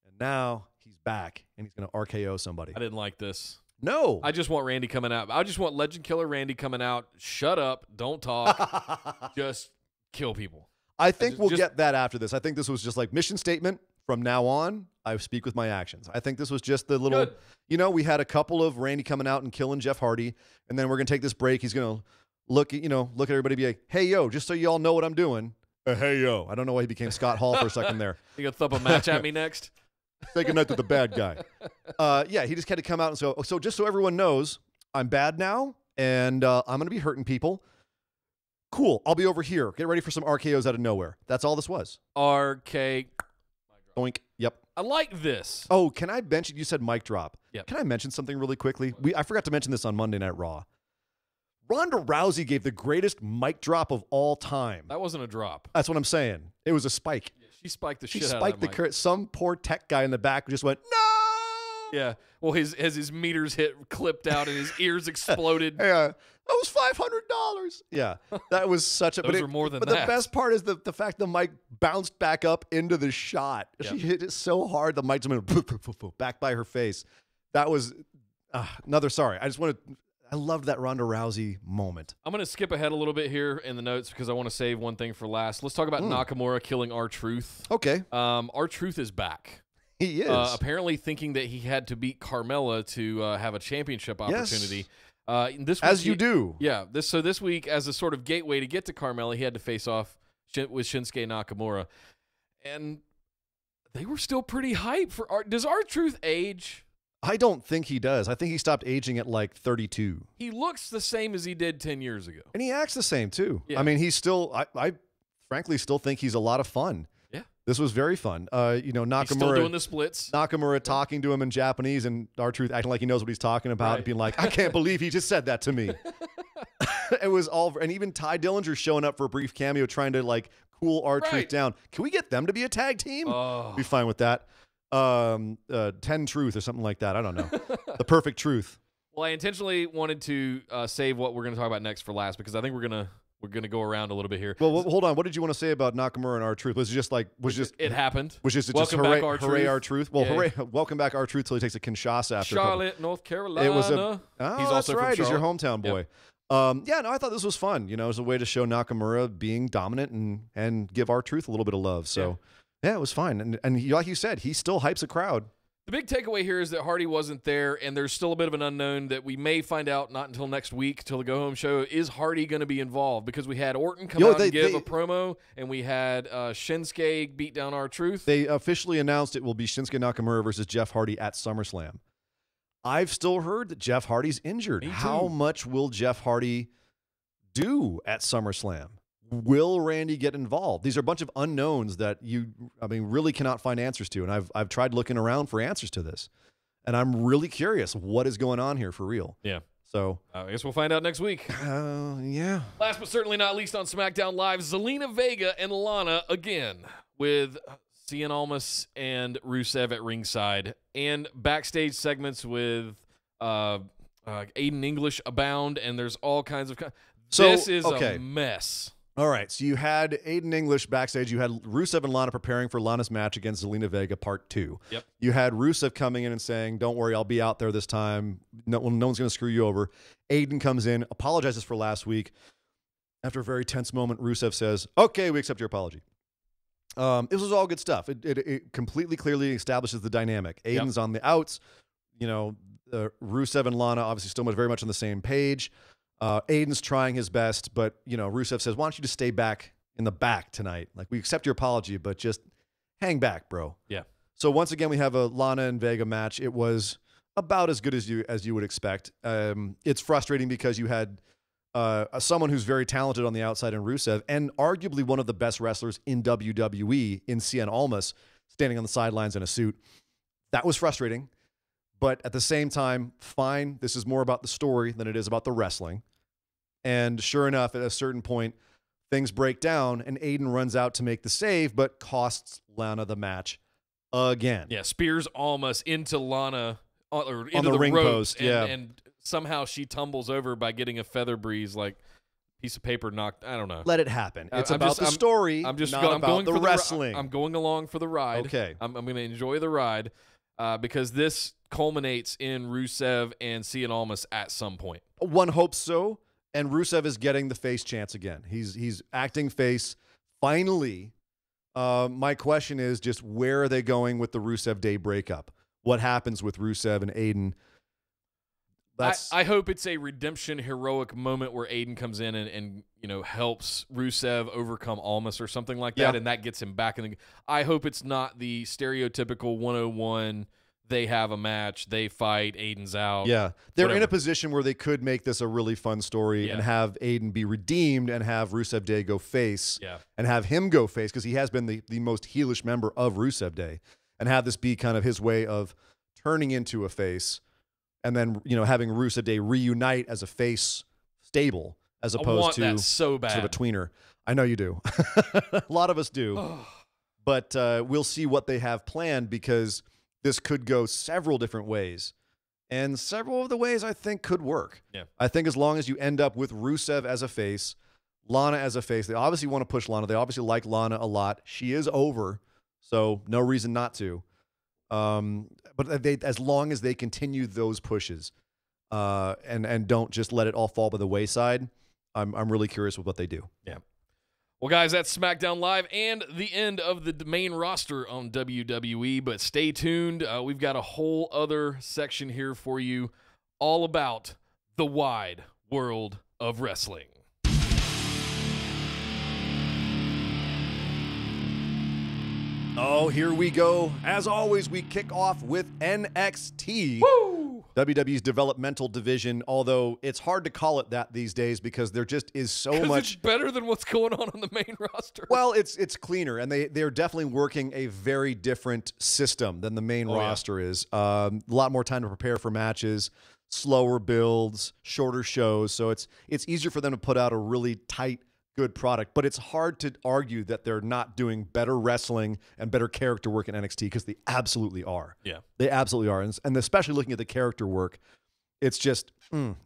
and now he's back and he's going to RKO somebody. I didn't like this. No. I just want Randy coming out. I just want Legend Killer Randy coming out. Shut up. Don't talk. Just kill people. I think we'll get that after this. I think this was just like mission statement. From now on, I speak with my actions. I think this was just the little, we had a couple of Randy coming out and killing Jeff Hardy, and then we're going to take this break. He's going to look at everybody and be like, hey, yo, just so you all know what I'm doing. Hey, yo. I don't know why he became Scott Hall for a second there. You going to thump a match at me next? Say goodnight to the bad guy. Yeah, he just had to come out and so just so everyone knows, I'm bad now, and I'm going to be hurting people. Cool. I'll be over here. Get ready for some RKOs out of nowhere. That's all this was. RK. Oink. Yep. I like this. Oh, can I mention, you said mic drop. Yep. Can I mention something really quickly? I forgot to mention this on Monday Night Raw. Ronda Rousey gave the greatest mic drop of all time. That wasn't a drop. That's what I'm saying. It was a spike. Yeah, she spiked the She shit spiked out of that mic. Some poor tech guy in the back just went, no! Yeah. Well, his meters clipped out and his ears exploded. Yeah. That was $500. Yeah. That was such a... Those are more than but that. The best part is the fact the mic bounced back up into the shot. Yep. She hit it so hard, the mic just went back by her face. That was... another sorry. I loved that Ronda Rousey moment. I'm going to skip ahead a little bit here in the notes because I want to save one thing for last. Let's talk about Nakamura killing R-Truth. Okay. R-Truth is back. He is. Apparently thinking that he had to beat Carmella to have a championship opportunity. Yes. This week As you do. Yeah. This week, as a sort of gateway to get to Carmella, he had to face off with Shinsuke Nakamura. And they were still pretty hyped for Does R-Truth age? I don't think he does. I think he stopped aging at like 32. He looks the same as he did 10 years ago. And he acts the same too. Yeah. I mean, he's still, I frankly still think he's a lot of fun. Yeah. This was very fun. Nakamura. He's still doing the splits. Nakamura talking to him in Japanese and R-Truth acting like he knows what he's talking about and being like, I can't believe he just said that to me. It was all, and even Ty Dillinger showing up for a brief cameo trying to like cool R-Truth down. Can we get them to be a tag team? Be fine with that. 10 Truth or something like that. I don't know. The Perfect Truth. Well, I intentionally wanted to save what we're going to talk about next for last because I think we're gonna go around a little bit here. Well, hold on. What did you want to say about Nakamura and R-Truth? It happened? Was just Welcome hooray, back, R-Truth. hooray R-Truth? Well, Yeah. hooray, welcome back R-Truth till he takes a Kinshasa after Charlotte, North Carolina. It was he's also that's from right. He's your Charlotte. hometown boy. Yep. Yeah, no, I thought this was fun. It was a way to show Nakamura being dominant and give R-Truth a little bit of love. So, yeah, it was fine. And like you said, he still hypes a crowd. The big takeaway here is that Hardy wasn't there, and there's still a bit of an unknown that we may find out not until next week, till the go-home show. Is Hardy going to be involved? Because we had Orton come out and give a promo, and we had Shinsuke beat down R-Truth. They officially announced it will be Shinsuke Nakamura versus Jeff Hardy at SummerSlam. I've still heard that Jeff Hardy's injured. How much will Jeff Hardy do at SummerSlam? Will Randy get involved? These are a bunch of unknowns that really cannot find answers to. And I've tried looking around for answers to this. And I'm really curious what is going on here for real. Yeah. So I guess we'll find out next week. Yeah. Last but certainly not least on SmackDown Live, Zelina Vega and Lana again with Cien Almas and Rusev at ringside, and backstage segments with Aiden English abound, and there's all kinds of... this is a mess. All right, so you had Aiden English backstage. You had Rusev and Lana preparing for Lana's match against Zelina Vega Part 2. Yep. You had Rusev coming in and saying, don't worry, I'll be out there this time. No one's going to screw you over. Aiden comes in, apologizes for last week. After a very tense moment, Rusev says, okay, we accept your apology. This was all good stuff. It completely clearly establishes the dynamic. Aiden's on the outs. Rusev and Lana obviously still very much on the same page. Aiden's trying his best, but, Rusev says, why don't you just stay back in the back tonight? Like, we accept your apology, but just hang back, bro. Yeah. So once again, we have a Lana and Vega match. It was about as good as you would expect. It's frustrating because you had someone who's very talented on the outside in Rusev, and arguably one of the best wrestlers in WWE in Cien Almas standing on the sidelines in a suit. That was frustrating. But at the same time, fine. This is more about the story than it is about the wrestling. And sure enough, at a certain point, things break down, and Aiden runs out to make the save, but costs Lana the match again. Yeah, spears Almas into Lana, or into on the ring post, and somehow she tumbles over by getting a feather breeze, like piece of paper knocked. I don't know. Let it happen. It's about the story, not about the wrestling. I'm going along for the ride. Okay. I'm going to enjoy the ride because this culminates in Rusev and Cien Almas at some point. One hopes so. And Rusev is getting the face chance again. He's acting face. Finally, my question is just where are they going with the Rusev Day breakup? What happens with Rusev and Aiden? I hope it's a redemption heroic moment where Aiden comes in and helps Rusev overcome Almas or something like that, and that gets him back in the... I hope it's not the stereotypical 101... They have a match, they fight, Aiden's out. Yeah, they're in a position where they could make this a really fun story and have Aiden be redeemed and have Rusev Day go face and have him go face because he has been the most heelish member of Rusev Day, and have this be kind of his way of turning into a face and then, having Rusev Day reunite as a face stable as opposed to so bad. Sort of a tweener. I know you do. A lot of us do. But we'll see what they have planned because this could go several different ways. And several of the ways I think could work. Yeah. I think as long as you end up with Rusev as a face, Lana as a face, they obviously want to push Lana. They obviously like Lana a lot. She is over, so no reason not to. But as long as they continue those pushes and don't just let it all fall by the wayside, I'm really curious with what they do. Yeah. Well, guys, that's SmackDown Live and the end of the main roster on WWE, but stay tuned. We've got a whole other section here for you all about the wide world of wrestling. Oh, here we go. As always, we kick off with NXT. Woo! WWE's developmental division, although it's hard to call it that these days because there just is so much... it's better than what's going on the main roster. Well, it's cleaner, and they're definitely working a very different system than the main roster is. A lot more time to prepare for matches, slower builds, shorter shows, so it's easier for them to put out a really tight, good product, but it's hard to argue that they're not doing better wrestling and better character work in NXT because they absolutely are. Yeah. They absolutely are. And especially looking at the character work, it's just,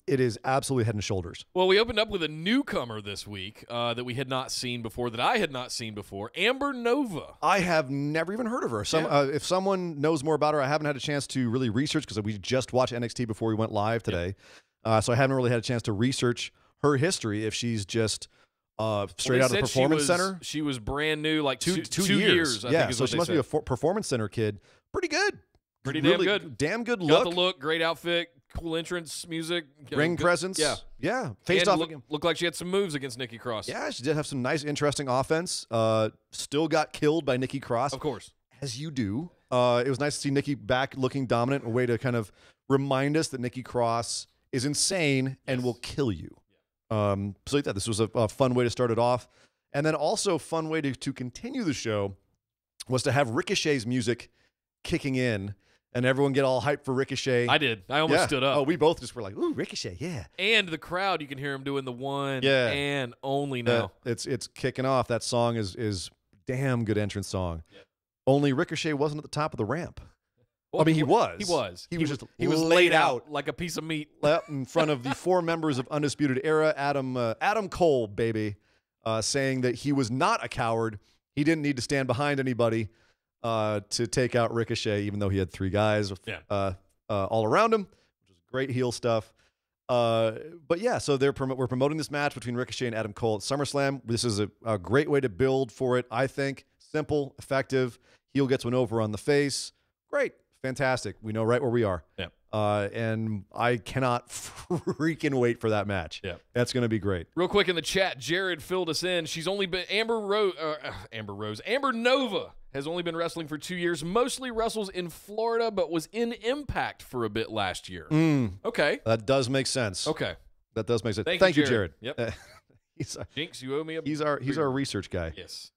it is absolutely head and shoulders. Well, we opened up with a newcomer this week that we had not seen before, that I had not seen before, Amber Nova. I have never even heard of her. If someone knows more about her, I haven't had a chance to really research because we just watched NXT before we went live today. So I haven't really had a chance to research her history if she's just... straight out of the Performance Center. She was brand new, like two years. I think is so what she must be a Performance Center kid. Pretty good. Pretty really damn good. Damn good Got look. the look, great outfit, cool entrance, music. Ring good, presence. Yeah. Faced and off. looked like she had some moves against Nikki Cross. Yeah, she did have some nice, interesting offense. Still got killed by Nikki Cross. Of course. As you do. It was nice to see Nikki back looking dominant, a way to kind of remind us that Nikki Cross is insane and will kill you. So like that, this was a fun way to start it off. And then also a fun way to continue the show was to have Ricochet's music kicking in and everyone get all hyped for Ricochet. I did. I almost stood up. Oh, we both just were like, ooh, Ricochet, yeah. And the crowd, you can hear him doing the one and only Yeah, now. it's kicking off. That song is damn good entrance song. Yeah. Only Ricochet wasn't at the top of the ramp. Well, I mean, he was. He was. He was just he was laid out like a piece of meat. in front of the 4 members of Undisputed Era. Adam Cole, baby, saying that he was not a coward. He didn't need to stand behind anybody to take out Ricochet, even though he had 3 guys all around him, which is great heel stuff. But yeah, so we're promoting this match between Ricochet and Adam Cole at SummerSlam. This is a great way to build for it, I think. Simple, effective. Heel gets one over on the face. Great. Fantastic. We know right where we are. Yeah. And I cannot freaking wait for that match. Yeah. That's going to be great. Real quick in the chat, Jared filled us in. She's only been Amber Nova has only been wrestling for 2 years. Mostly wrestles in Florida, but was in Impact for a bit last year. Okay. That does make sense. Okay. That does make sense. Thank you, Jared. Yep. Jinx, you owe me a. He's our research guy. Yes.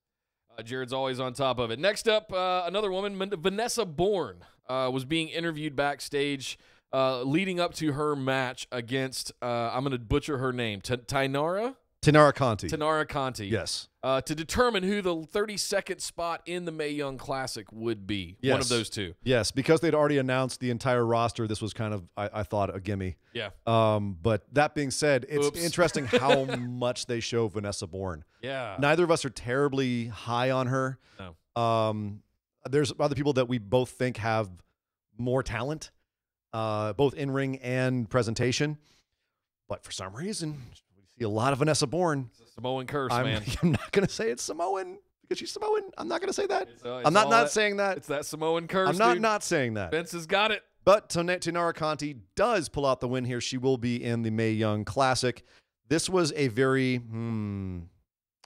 Jared's always on top of it. Next up, another woman, Vanessa Bourne, was being interviewed backstage leading up to her match against, I'm going to butcher her name, Tainara Conti. Tainara Conti. Yes. To determine who the 32nd spot in the Mae Young Classic would be. Yes. One of those two. Yes, because they'd already announced the entire roster. This was kind of, I thought, a gimme. Yeah. But that being said, it's interesting how much they show Vanessa Bourne. Yeah. Neither of us are terribly high on her. No. There's other people that we both think have more talent, both in ring and presentation. But for some reason, we see a lot of Vanessa Bourne. It's a Samoan curse, man. I'm not going to say it's Samoan because she's Samoan. I'm not going to say that. I'm not not saying that. It's that Samoan curse. I'm not saying that. Vince has got it. But Tainara Conti does pull out the win here. She will be in the Mae Young Classic. This was a very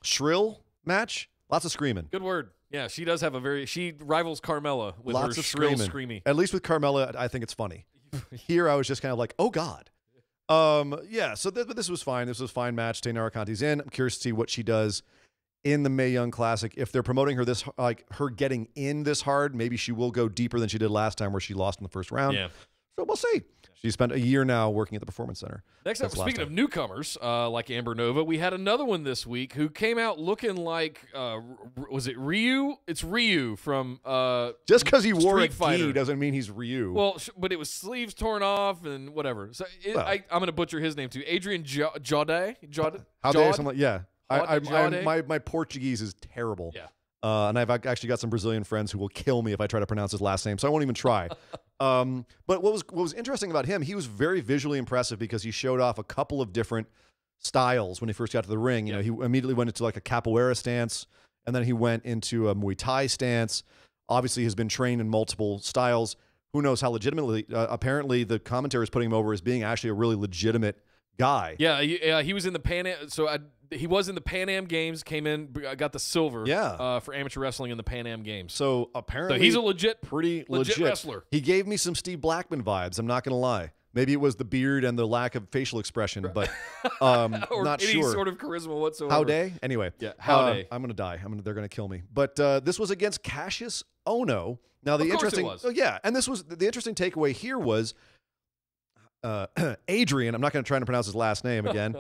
shrill match. Lots of screaming. Good word. Yeah, she does have she rivals Carmella with Lots her of shrill screaming. screamy. At least with Carmella, I think it's funny. Here, I was just kind of like, oh, God. Yeah, so but this was fine. This was a fine match. Tainara Conti's in. I'm curious to see what she does in the Mae Young Classic. If they're promoting her her getting in this hard, maybe she will go deeper than she did last time where she lost in the first round. Yeah. So we'll see. She spent a year now working at the Performance Center. Next up, speaking of newcomers, like Amber Nova, we had another one this week who came out looking like, was it Ryu? It's Ryu from just because he wore a Fighter. gi doesn't mean he's Ryu. Well, but it was sleeves torn off and whatever. So I'm going to butcher his name too. Adrian Jaude? Yeah. My Portuguese is terrible. Yeah. And I've actually got some Brazilian friends who will kill me if I try to pronounce his last name, so I won't even try. But what was interesting about him, he was very visually impressive because he showed off a couple of different styles when he first got to the ring. You know, he immediately went into like a capoeira stance, and then he went into a Muay Thai stance. Obviously, has been trained in multiple styles. Who knows how legitimately? Apparently, the commentary is putting him over as being actually a really legitimate guy. Yeah, he was in the Pan Am. So he was in the Pan Am Games. Came in, got the silver. For amateur wrestling in the Pan Am Games. So apparently, he's a pretty legit wrestler. He gave me some Steve Blackman vibes. I'm not gonna lie. Maybe it was the beard and the lack of facial expression, but or not any sure. sort of charisma whatsoever. Howday? Anyway, howday. I'm gonna die. They're gonna kill me. But this was against Cassius Ohno. Now the interesting, and this was the interesting takeaway here was. Adrian, I'm not going to try to pronounce his last name again,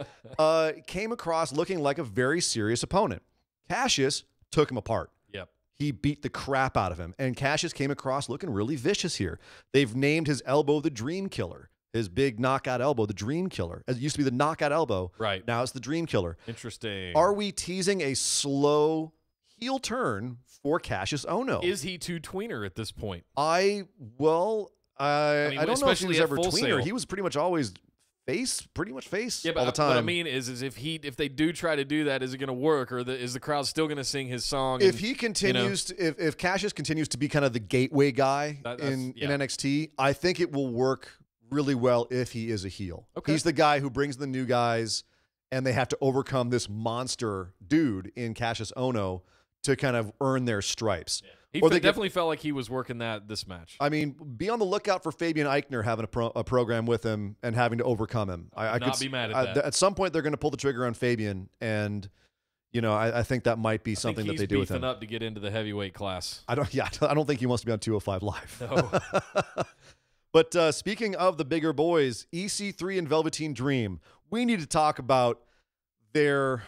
came across looking like a very serious opponent. Cassius took him apart. Yep. He beat the crap out of him. And Cassius came across looking really vicious here. They've named his elbow the Dream Killer. His big knockout elbow, the Dream Killer. It used to be the knockout elbow. Right. Now it's the Dream Killer. Interesting. Are we teasing a slow heel turn for Cassius Ohno? Is he too tweener at this point? I don't know if he was ever tweener. Sail. He was pretty much always face, pretty much face Yeah, but all the time. what I mean is if they do try to do that, is it going to work, or is the crowd still going to sing his song? If he continues, if Cassius continues to be kind of the gateway guy in NXT, I think it will work really well if he is a heel. Okay. He's the guy who brings the new guys, and they have to overcome this monster dude in Cassius Ohno to kind of earn their stripes. Yeah. He definitely felt like he was working this match. I mean, be on the lookout for Fabian Eichner having a program with him and having to overcome him. I could not be mad at that. At some point, they're going to pull the trigger on Fabian, and I think that might be something that they do with him. He's beefing up to get into the heavyweight class. I don't think he wants to be on 205 Live. No. But speaking of the bigger boys, EC3 and Velveteen Dream, we need to talk about their.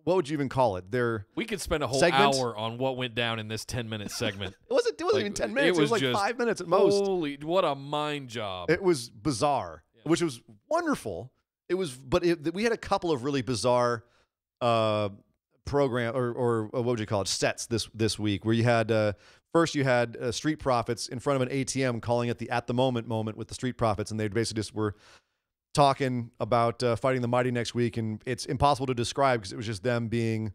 What would you even call it? We could spend a whole hour on what went down in this 10-minute segment. It wasn't even 10 minutes. It was like 5 minutes at most. Holy, what a mind job. It was bizarre, which was wonderful. We had a couple of really bizarre program or what would you call it, sets this week, where you had first you had Street Profits in front of an ATM calling it the at the moment with the Street Profits, and they basically just were talking about fighting the Mighty next week, and it's impossible to describe because it was just them being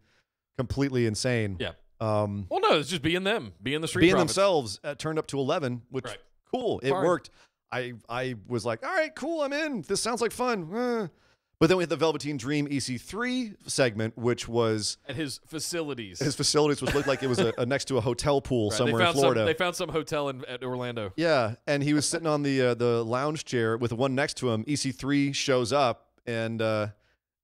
completely insane. Yeah. Well, no, it's just being them, being the Street Profits. Themselves turned up to 11, which cool. It worked. I was like, all right, cool, I'm in. This sounds like fun. But then we had the Velveteen Dream EC3 segment, which was at his facilities. Which looked like it was next to a hotel pool somewhere in Florida. They found some hotel at Orlando. Yeah, and he was sitting on the lounge chair with the one next to him. EC3 shows up, and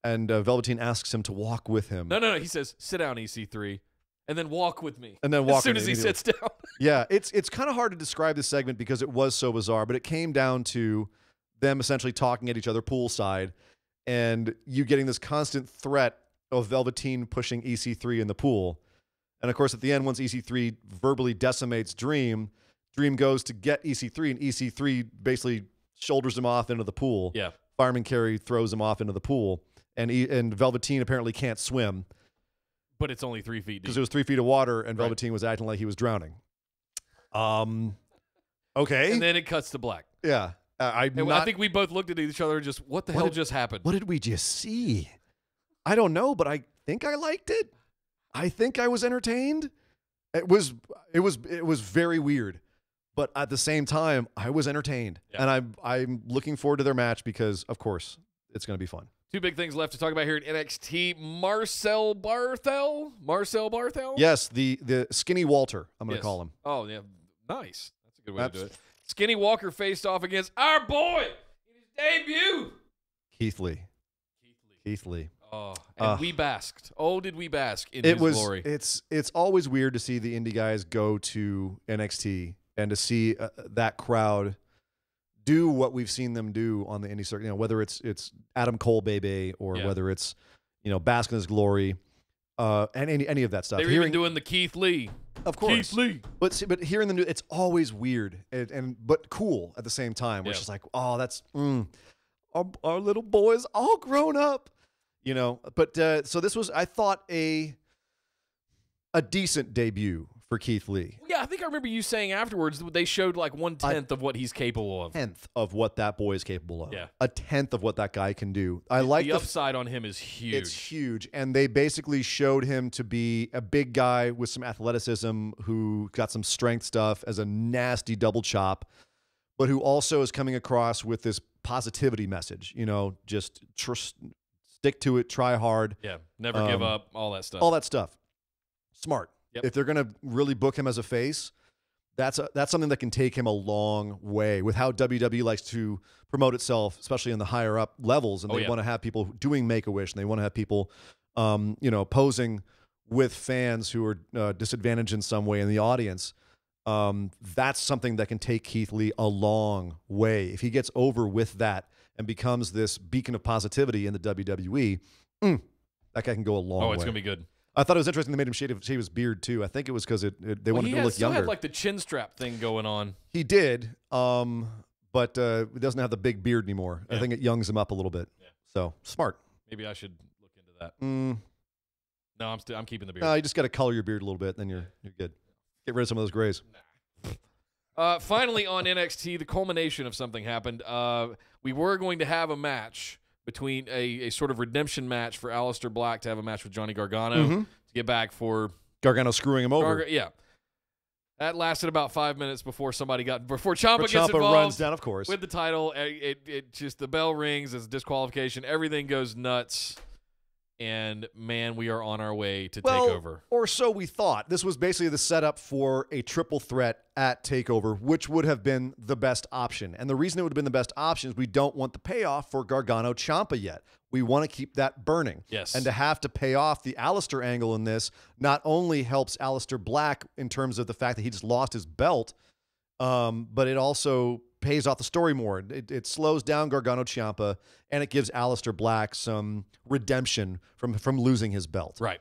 Velveteen asks him to walk with him. No. He says, "Sit down, EC3, and then walk with me." And then walk as soon as he sits down. Yeah, it's kind of hard to describe this segment because it was so bizarre, but it came down to them essentially talking at each other poolside. And you getting this constant threat of Velveteen pushing EC3 in the pool. And, of course, at the end, once EC3 verbally decimates Dream, Dream goes to get EC3, and EC3 basically shoulders him off into the pool. Yeah. Fireman Carey throws him off into the pool. And Velveteen apparently can't swim. But it's only 3 feet deep. Because it was 3 feet of water, and Velveteen was acting like he was drowning. Okay. And then it cuts to black. Yeah. I think we both looked at each other and just, what the hell just happened? What did we just see? I don't know, but I think I liked it. I think I was entertained. It was very weird, but at the same time, I was entertained, and I'm looking forward to their match because, of course, it's going to be fun. Two big things left to talk about here at NXT. Marcel Barthel. Yes, the Skinny Walter. I'm going to call him. Oh yeah, nice. That's a good way to do it. Skinny Walker faced off against our boy in his debut, Keith Lee. Oh, and we basked. Oh, did we bask in his glory? It's always weird to see the indie guys go to NXT and to see that crowd do what we've seen them do on the indie circuit. Whether it's Adam Cole, baby, or whether it's bask in his glory, and any of that stuff. They were even doing the Keith Lee. Of course, Keith Lee. But hearing the new, it's always weird but cool at the same time. Where it's just like, oh, that's our little boy's all grown up, But so this was, I thought, a decent debut for Keith Lee. Yeah, I think I remember you saying afterwards that they showed like 1/10 of what he's capable of. 1/10 of what that boy is capable of. Yeah. 1/10 of what that guy can do. I like the upside on him is huge. It's huge. And they basically showed him to be a big guy with some athleticism who got some strength stuff as a nasty double chop, but who also is coming across with this positivity message, just stick to it, try hard. Yeah, never give up, all that stuff. All that stuff. Smart. Yep. If they're going to really book him as a face, that's something that can take him a long way with how WWE likes to promote itself, especially in the higher up levels. And they want to have people doing Make-A-Wish, and they want to have people, posing with fans who are disadvantaged in some way in the audience. That's something that can take Keith Lee a long way. If he gets over with that and becomes this beacon of positivity in the WWE, that guy can go a long way. Oh, it's going to be good. I thought it was interesting they made him shave his beard too. I think it was because they wanted to look still younger. Had like the chin strap thing going on. He did, but it doesn't have the big beard anymore. Yeah. I think it youngs him up a little bit. Yeah. So smart. Maybe I should look into that. No, I'm keeping the beard. No, you just got to color your beard a little bit, then you're good. Get rid of some of those grays. Finally on NXT, the culmination of something happened. We were going to have a match between a sort of redemption match for Aleister Black to have a match with Johnny Gargano to get back for Gargano screwing him over. Yeah. That lasted about 5 minutes before Ciampa gets Ciampa involved. Runs down, of course. With the title. It just, the bell rings as disqualification. Everything goes nuts. And, man, we are on our way to TakeOver. Or so we thought. This was basically the setup for a triple threat at TakeOver, which would have been the best option. And the reason it would have been the best option is we don't want the payoff for Gargano Ciampa yet. We want to keep that burning. Yes. And to have to pay off the Aleister angle in this not only helps Aleister Black in terms of the fact that he just lost his belt, but it also pays off the story more. It slows down Gargano Ciampa, and it gives Aleister Black some redemption from losing his belt. Right.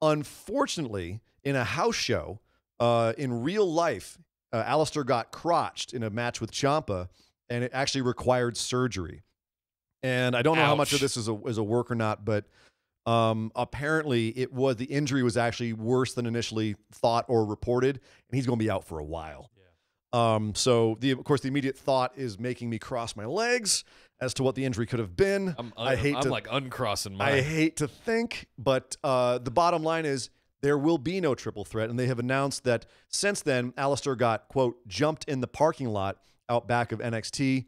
Unfortunately, in a house show, in real life, Aleister got crotched in a match with Ciampa, and it actually required surgery. And I don't know how much of this is a work or not, but apparently the injury was actually worse than initially thought or reported, and he's going to be out for a while. So of course the immediate thought is making me cross my legs as to what the injury could have been. I'm like uncrossing mine. I hate to think, but the bottom line is there will be no triple threat, and they have announced that since then Aleister got, quote, jumped in the parking lot out back of NXT,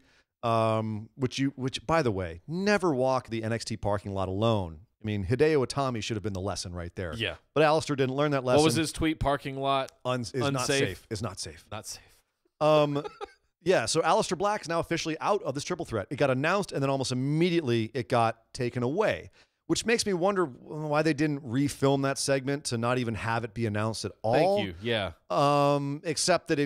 which by the way, never walk the NXT parking lot alone. I mean, Hideo Itami should have been the lesson right there. Yeah. But Aleister didn't learn that lesson. What was his tweet? Parking lot is not safe. It's not safe. Not safe. Yeah, so Aleister Black is now officially out of this triple threat. It got announced, and then almost immediately it got taken away, which makes me wonder why they didn't refilm that segment to not even have it be announced at all. Thank you. Yeah. Except that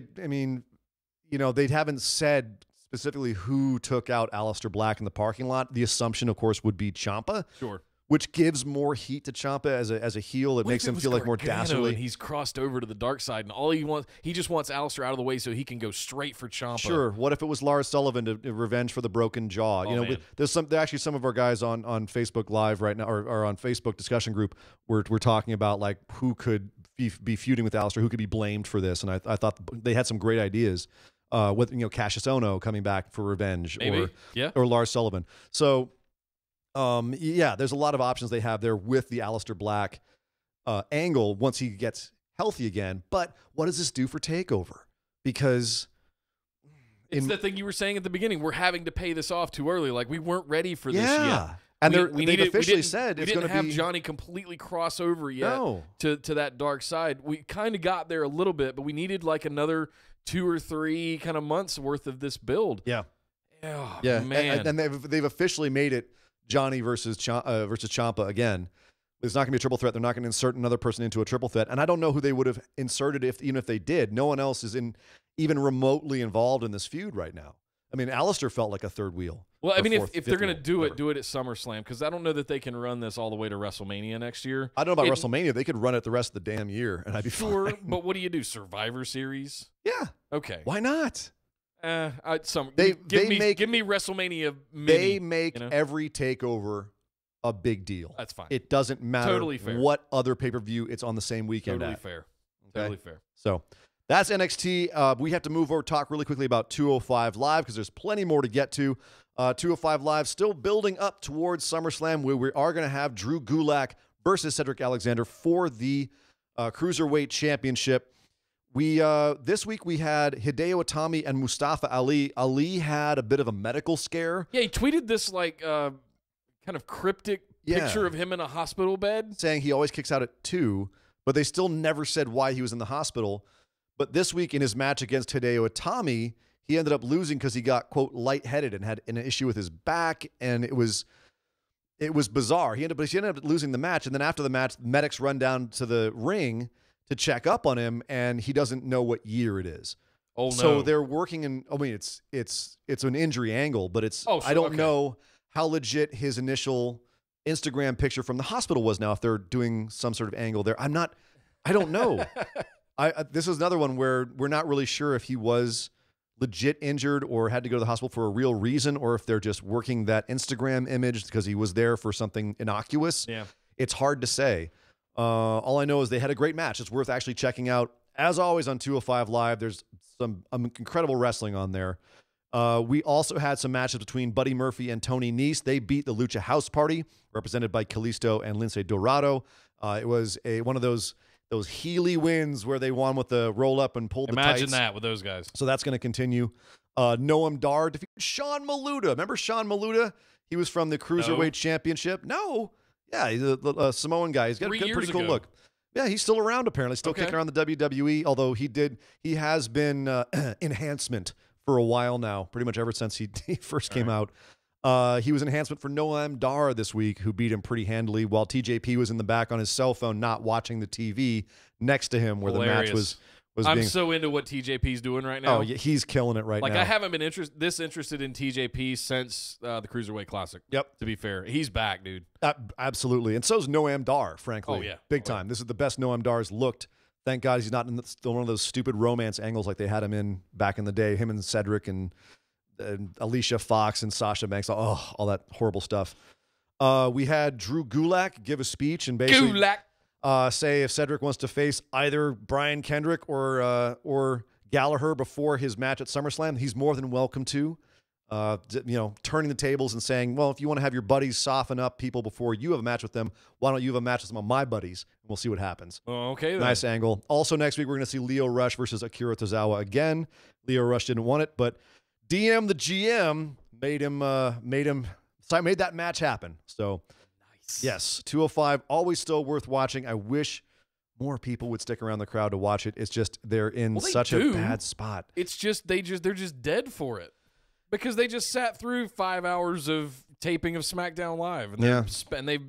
they haven't said specifically who took out Aleister Black in the parking lot. The assumption, of course, would be Ciampa. Sure. Which gives more heat to Ciampa as a heel. It makes him feel like more dastardly. And he's crossed over to the dark side, and he just wants Aleister out of the way so he can go straight for Ciampa. Sure. What if it was Lars Sullivan to revenge for the broken jaw? Man. There's actually some of our guys on Facebook Live right now, or on Facebook discussion group, we're talking about like who could be feuding with Aleister, who could be blamed for this, and I thought they had some great ideas. With Cassius Ohno coming back for revenge, or Lars Sullivan. So. There's a lot of options they have there with the Aleister Black angle once he gets healthy again. But what does this do for TakeOver? Because it's the thing you were saying at the beginning. We're having to pay this off too early. Like, we weren't ready for this yet. And they've officially said it's going to be... We didn't have Johnny completely cross over yet to that dark side. We kind of got there a little bit, but we needed like another 2 or 3 kind of months worth of this build. Yeah. Oh, yeah. Man. And they've officially made it Johnny versus Ciampa again. It's not going to be a triple threat. They're not going to insert another person into a triple threat. And I don't know who they would have inserted even if they did. No one else is even remotely involved in this feud right now. I mean, Aleister felt like a third wheel. Well, I mean, if they're going to do it at SummerSlam, because I don't know that they can run this all the way to WrestleMania next year. I don't know about WrestleMania. They could run it the rest of the damn year, and I'd be fine. But what do you do? Survivor Series? Yeah. Okay. Why not? Give me WrestleMania mini. They make every TakeOver a big deal. That's fine. It doesn't matter Totally fair. what other pay-per-view it's on the same weekend. Totally fair. Totally fair. So that's NXT. We have to move over, talk really quickly about 205 Live because there's plenty more to get to. 205 Live still building up towards SummerSlam, where we are going to have Drew Gulak versus Cedric Alexander for the Cruiserweight Championship. This week we had Hideo Itami and Mustafa Ali. Ali had a bit of a medical scare. Yeah, he tweeted this like kind of cryptic picture of him in a hospital bed, saying he always kicks out at 2, but they still never said why he was in the hospital. But this week in his match against Hideo Itami, he ended up losing because he got, quote, lightheaded and had an issue with his back, and it was bizarre. He ended up losing the match, and then after the match, medics run down to the ring to check up on him, and he doesn't know what year it is. Oh no! So they're working in. I mean, it's an injury angle, but it's. Oh, sure, I don't know how legit his initial Instagram picture from the hospital was. Now, if they're doing some sort of angle there, I don't know. This is another one where we're not really sure if he was legit injured or had to go to the hospital for a real reason, or if they're just working that Instagram image because he was there for something innocuous. Yeah, it's hard to say. All I know is they had a great match. It's worth actually checking out. As always on 205 Live, there's some incredible wrestling on there. We also had some matches between Buddy Murphy and Tony Nese. They beat the Lucha House Party, represented by Kalisto and Lince Dorado. It was one of those Healy wins where they won with the roll up and pulled the tights. Imagine that with those guys. So that's going to continue. Noam Dar defeated Sean Maluta. Remember Sean Maluta? He was from the Cruiserweight Championship. No. Yeah, he's a Samoan guy. He's got a pretty cool look. Yeah, he's still around apparently. Still kicking around the WWE, although he has been enhancement for a while now, pretty much ever since he first came out. He was enhancement for Noam Dar this week, who beat him pretty handily, while TJP was in the back on his cell phone not watching the TV next to him where the match was I'm so into what TJP's doing right now. Oh, yeah, he's killing it right now. Like, I haven't been this interested in TJP since the Cruiserweight Classic. Yep. To be fair. He's back, dude. Absolutely. And so's Noam Dar, frankly. Oh, yeah. Big time. This is the best Noam Dar's looked. Thank God he's not in one of those stupid romance angles like they had him in back in the day. Him and Cedric and Alicia Fox and Sasha Banks. All that horrible stuff. We had Drew Gulak give a speech and basically say if Cedric wants to face either Brian Kendrick or Gallagher before his match at SummerSlam, he's more than welcome to. Turning the tables and saying, well, if you want to have your buddies soften up people before you have a match with them, why don't you have a match with some of my buddies? And we'll see what happens. Oh, okay. Then. Nice angle. Also next week, we're going to see Lio Rush versus Akira Tozawa again. Lio Rush didn't want it, but DM the GM made that match happen. So nice. Yes, 205, always still worth watching. I wish more people would stick around the crowd to watch it. It's just they're in such a bad spot. It's just they're just dead for it. Because they just sat through 5 hours of taping of SmackDown Live, and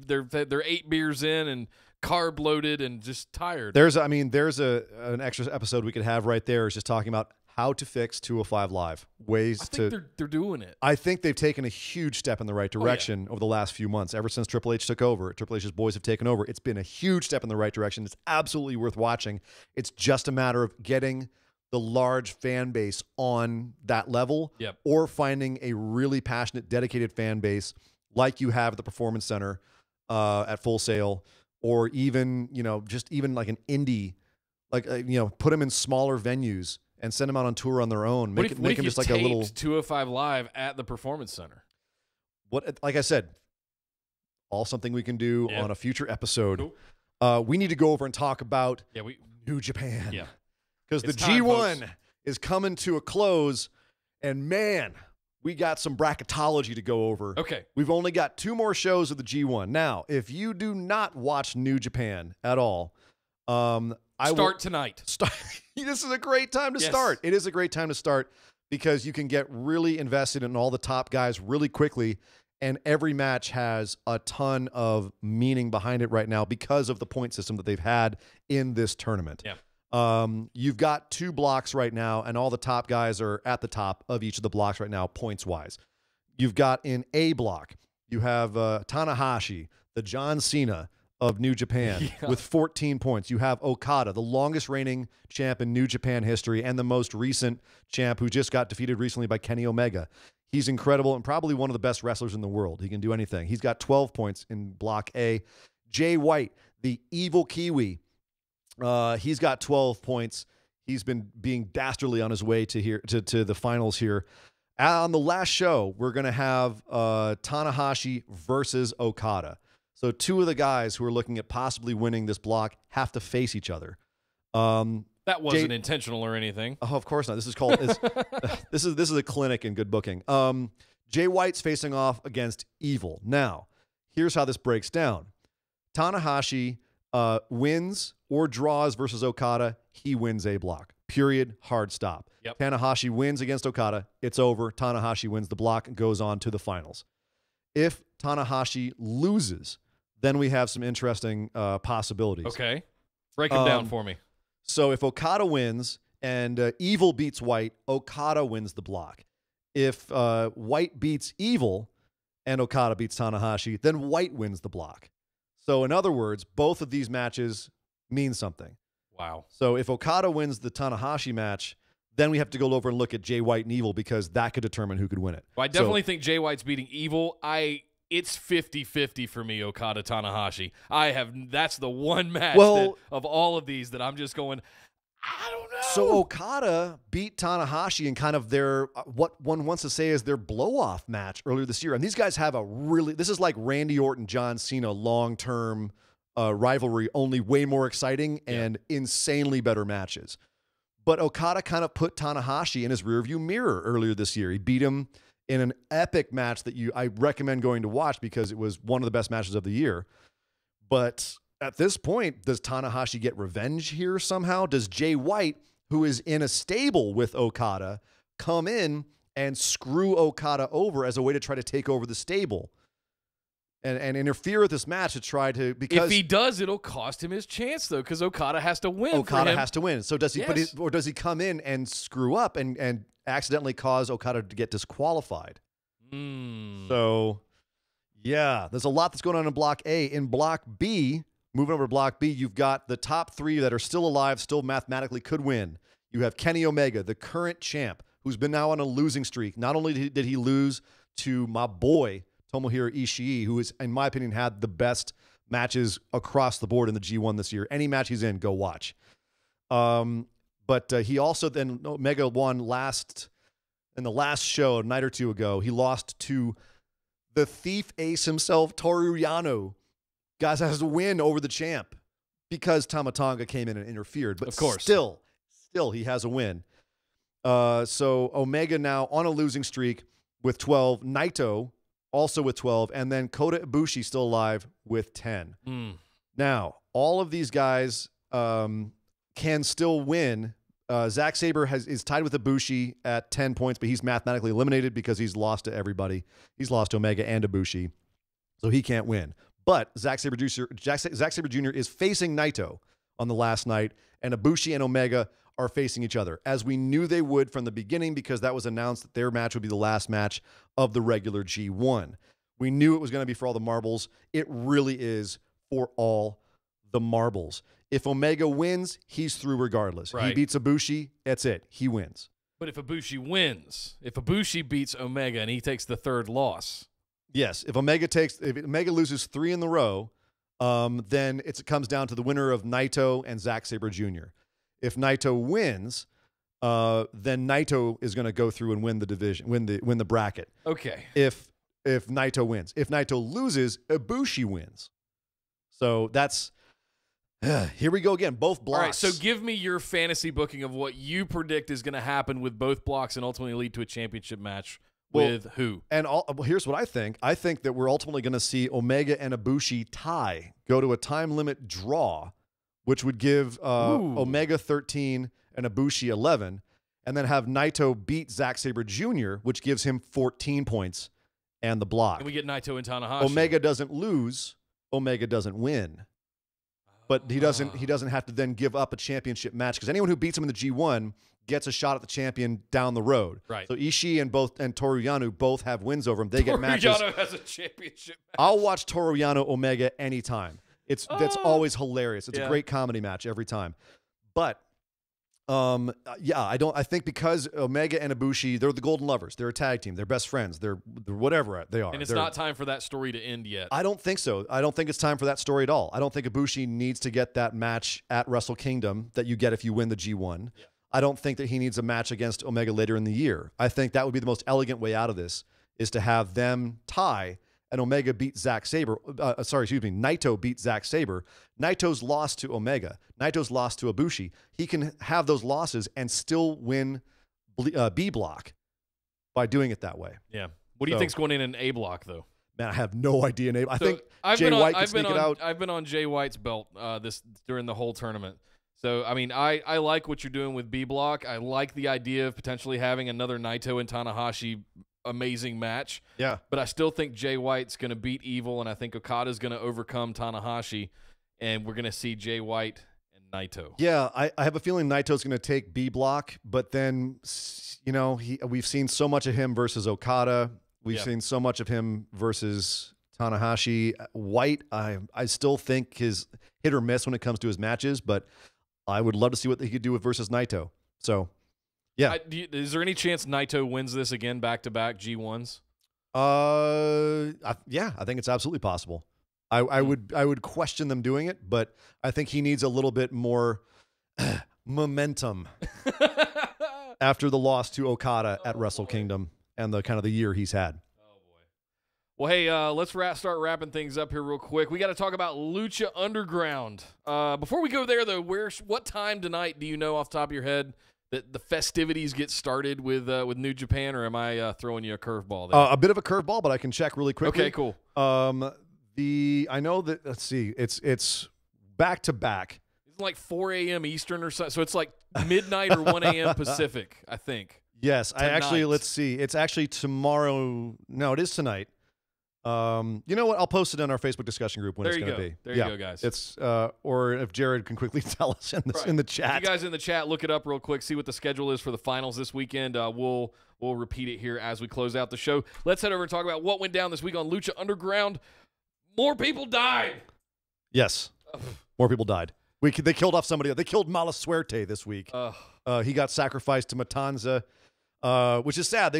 they're 8 beers in and carb loaded and just tired. There's an extra episode we could have right there is just talking about how to fix 205 Live they're doing it. I think they've taken a huge step in the right direction over the last few months. Ever since Triple H took over, Triple H's boys have taken over. It's been a huge step in the right direction. It's absolutely worth watching. It's just a matter of getting the large fan base on that level, or finding a really passionate, dedicated fan base like you have at the Performance Center at Full Sail, or even even like an indie, put them in smaller venues and send them out on tour on their own. Make them just like a little 205 Live at the Performance Center. Like I said, all something we can do on a future episode. We need to go over and talk about New Japan. Yeah. Because the G1 is coming to a close, and man, we got some bracketology to go over. Okay. We've only got 2 more shows of the G1. Now, if you do not watch New Japan at all, start tonight. This is a great time to start. It is a great time to start because you can get really invested in all the top guys really quickly, and every match has a ton of meaning behind it right now because of the point system that they've had in this tournament. Yeah. You've got 2 blocks right now, and all the top guys are at the top of each of the blocks right now, points-wise. You've got in A block, you have Tanahashi, the John Cena of New Japan, with 14 points. You have Okada, the longest reigning champ in New Japan history and the most recent champ who just got defeated recently by Kenny Omega. He's incredible and probably one of the best wrestlers in the world. He can do anything. He's got 12 points in block A. Jay White, the evil Kiwi, he's got 12 points. He's been being dastardly on his way to the finals here. On the last show, we're going to have Tanahashi versus Okada. So 2 of the guys who are looking at possibly winning this block have to face each other. That wasn't intentional or anything. Oh, of course not. This is called this is a clinic in good booking. Jay White's facing off against Evil. Now, here's how this breaks down. Tanahashi wins or draws versus Okada, he wins A block. Period. Hard stop. Yep. Tanahashi wins against Okada, it's over. Tanahashi wins the block and goes on to the finals. If Tanahashi loses, then we have some interesting possibilities. Okay. Break them down for me. So if Okada wins and Evil beats White, Okada wins the block. If White beats Evil and Okada beats Tanahashi, then White wins the block. So in other words, both of these matches mean something. Wow. So if Okada wins the Tanahashi match, then we have to go over and look at Jay White and Evil because that could determine who could win it. Well, I definitely think Jay White's beating Evil. It's 50-50 for me, Okada Tanahashi. That's the one match of all of these that I'm just going, I don't know. So Okada beat Tanahashi in kind of their, what one wants to say is their blow-off match earlier this year. And these guys have this is like Randy Orton, John Cena long-term rivalry, only way more exciting and insanely better matches. But Okada kind of put Tanahashi in his rearview mirror earlier this year. He beat him in an epic match that I recommend going to watch because it was one of the best matches of the year. But at this point, does Tanahashi get revenge here somehow? Does Jay White, who is in a stable with Okada, come in and screw Okada over as a way to try to take over the stable and interfere with this match to try to, because if he does, it'll cost him his chance though, because Okada has to win. Okada has to win. So does he? Yes. Or does he come in and screw up and accidentally cause Okada to get disqualified? So yeah, there's a lot that's going on in Block A. In Block B, moving over to Block B, you've got the top three that are still alive, still mathematically could win. You have Kenny Omega, the current champ, who's been now on a losing streak. Not only did he lose to my boy Tomohiro Ishii, who is, in my opinion, had the best matches across the board in the G1 this year. Any match he's in, go watch. But he also then, Omega won in the last show a night or two ago. He lost to the thief ace himself, Toru Yano. Guys, has a win over the champ because Tama Tonga came in and interfered. But of course, still he has a win. So Omega now on a losing streak with 12. Naito also with 12. And then Kota Ibushi still alive with 10. Now, all of these guys can still win. Zack Sabre is tied with Ibushi at 10 points, but he's mathematically eliminated because he's lost to everybody. He's lost to Omega and Ibushi, so he can't win. But Zack Sabre Jr. is facing Naito on the last night, and Ibushi and Omega are facing each other, as we knew they would from the beginning because that was announced that their match would be the last match of the regular G1. We knew it was going to be for all the marbles. It really is for all the marbles. If Omega wins, he's through regardless. Right. He beats Ibushi, that's it. He wins. But if Ibushi beats Omega and he takes the third loss. Yes, if Omega loses 3 in the row, then it comes down to the winner of Naito and Zack Sabre Jr. If Naito wins, then Naito is going to go through and win the division, win the bracket. Okay. If Naito wins, if Naito loses, Ibushi wins. So that's here we go again. Both blocks. All right. So give me your fantasy booking of what you predict is going to happen with both blocks and ultimately lead to a championship match. With who? And here's what I think. I think that we're ultimately going to see Omega and Ibushi tie, go to a time limit draw, which would give Omega 13 and Ibushi 11, and then have Naito beat Zack Sabre Jr., which gives him 14 points and the block. And we get Naito and Tanahashi. Omega doesn't lose. Omega doesn't win. But he doesn't have to then give up a championship match because anyone who beats him in the G1 gets a shot at the champion down the road. Right. So Ishii and Toru Yano both have wins over him. They get matches. Toru Yano has a championship match. I'll watch Toru Yano Omega anytime. That's always hilarious. It's a great comedy match every time. But I think because Omega and Ibushi, they're the Golden Lovers. They're a tag team. They're best friends. They're whatever they are. And it's not time for that story to end yet. I don't think so. I don't think it's time for that story at all. I don't think Ibushi needs to get that match at Wrestle Kingdom that you get if you win the G1. Yeah. I don't think that he needs a match against Omega later in the year. I think that would be the most elegant way out of this, is to have them tie and Omega beat Zack Sabre. Naito beat Zack Sabre. Naito's lost to Omega. Naito's lost to Ibushi. He can have those losses and still win B block by doing it that way. Yeah. What do you think's going in A block, though? Man, I have no idea. I think Jay White can sneak it out. I've been on Jay White's belt during the whole tournament. So, I mean, I like what you're doing with B block. I like the idea of potentially having another Naito and Tanahashi amazing match. Yeah. But I still think Jay White's going to beat Evil, and I think Okada's going to overcome Tanahashi, and we're going to see Jay White and Naito. Yeah, I have a feeling Naito's going to take B block, but then, we've seen so much of him versus Okada. We've seen so much of him versus Tanahashi. White, I still think his hit or miss when it comes to his matches, but I would love to see what he could do with versus Naito. So, yeah. Is there any chance Naito wins this again back-to-back G1s? I think it's absolutely possible. I would question them doing it, but I think he needs a little bit more. momentum after the loss to Okada at Wrestle Kingdom and the kind of the year he's had. Well, hey, let's start wrapping things up here real quick. We got to talk about Lucha Underground. Before we go there, though, what time tonight do you know off the top of your head that the festivities get started with New Japan, or am I throwing you a curveball there? A bit of a curveball, but I can check really quickly. Okay, cool. I know that. Let's see. It's back to back. It's like 4 a.m. Eastern or something, so it's like midnight or 1 a.m. Pacific, I think. Yes, Tonight. let's see. It's actually tomorrow. No, it is tonight. You know what? I'll post it in our Facebook discussion group when it's going to be. There you go, guys. It's or if Jared can quickly tell us in the chat. If you guys in the chat, look it up real quick. See what the schedule is for the finals this weekend. We'll repeat it here as we close out the show. Let's head over and talk about what went down this week on Lucha Underground. More people died. Yes, more people died. They killed off somebody. They killed Mala Suerte this week. He got sacrificed to Matanza. Which is sad.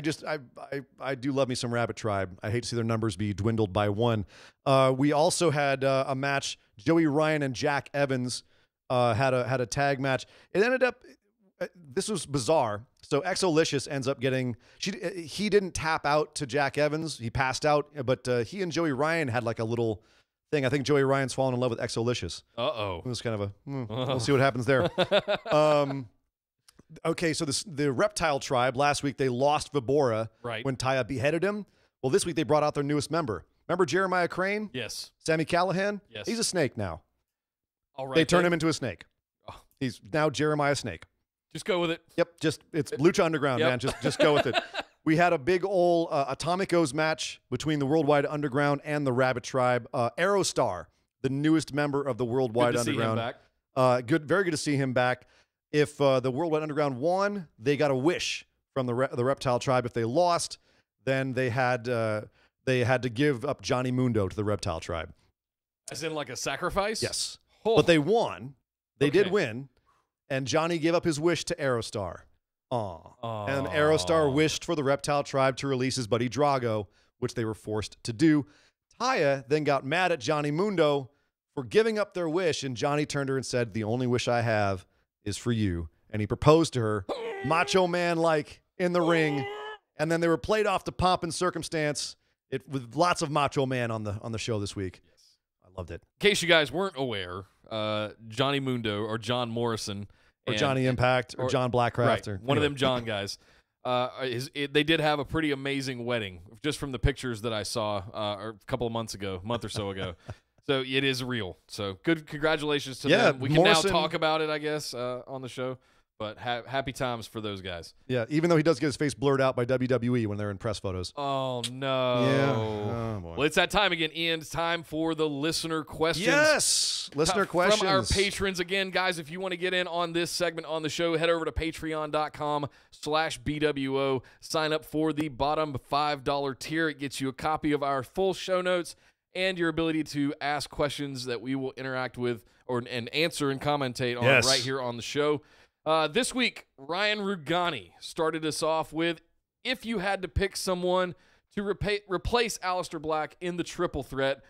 I do love me some Rabbit Tribe. I hate to see their numbers be dwindled by one. We also had a match. Joey Ryan and Jack Evans had a tag match. It ended up. This was bizarre. So Exolicious ends up getting. He didn't tap out to Jack Evans. He passed out, but he and Joey Ryan had like a little thing. I think Joey Ryan's fallen in love with Exolicious. It was kind of we'll see what happens there. Okay, so the Reptile Tribe, last week they lost Vibora when Taya beheaded him. Well, this week they brought out their newest member. Remember Jeremiah Crane? Yes. Sammy Callahan? Yes. He's a snake now. All right. They turned him into a snake. Oh. He's now Jeremiah Snake. Just go with it. Yep, it's Lucha Underground, man. Just go with it. We had a big old Atomicos match between the Worldwide Underground and the Rabbit Tribe. Aerostar, the newest member of the Worldwide Underground. See him back. Very good to see him back. If the Worldwide Underground won, they got a wish from the Reptile Tribe. If they lost, then they had to give up Johnny Mundo to the Reptile Tribe. As in like a sacrifice? Yes. Oh. But they won. They did win. And Johnny gave up his wish to Aerostar. And Aerostar wished for the Reptile Tribe to release his buddy Drago, which they were forced to do. Taya then got mad at Johnny Mundo for giving up their wish, and Johnny turned to her and said, "The only wish I have is for you." And he proposed to her, Macho Man-like, in the ring. And then they were played off to pomp and circumstance with lots of Macho Man on the show this week. Yes. I loved it. In case you guys weren't aware, Johnny Mundo or John Morrison or Johnny Impact or John Blackcraft. Or one of them John guys. They did have a pretty amazing wedding, just from the pictures that I saw a couple of months ago, month or so ago. So it is real. So good, congratulations to them. We can Morrison, now talk about it, I guess, on the show. But happy times for those guys. Yeah, even though he does get his face blurred out by WWE when they're in press photos. Oh, no. Yeah. Oh, boy. Well, it's that time again, Ian. It's time for the listener questions. Yes, listener questions. From our patrons. Again, guys, if you want to get in on this segment on the show, head over to patreon.com/BWO. Sign up for the bottom $5 tier. It gets you a copy of our full show notes and your ability to ask questions that we will interact with and answer and commentate on right here on the show. This week, Ryan Rugani started us off with, if you had to pick someone to replace Aleister Black in the triple threat,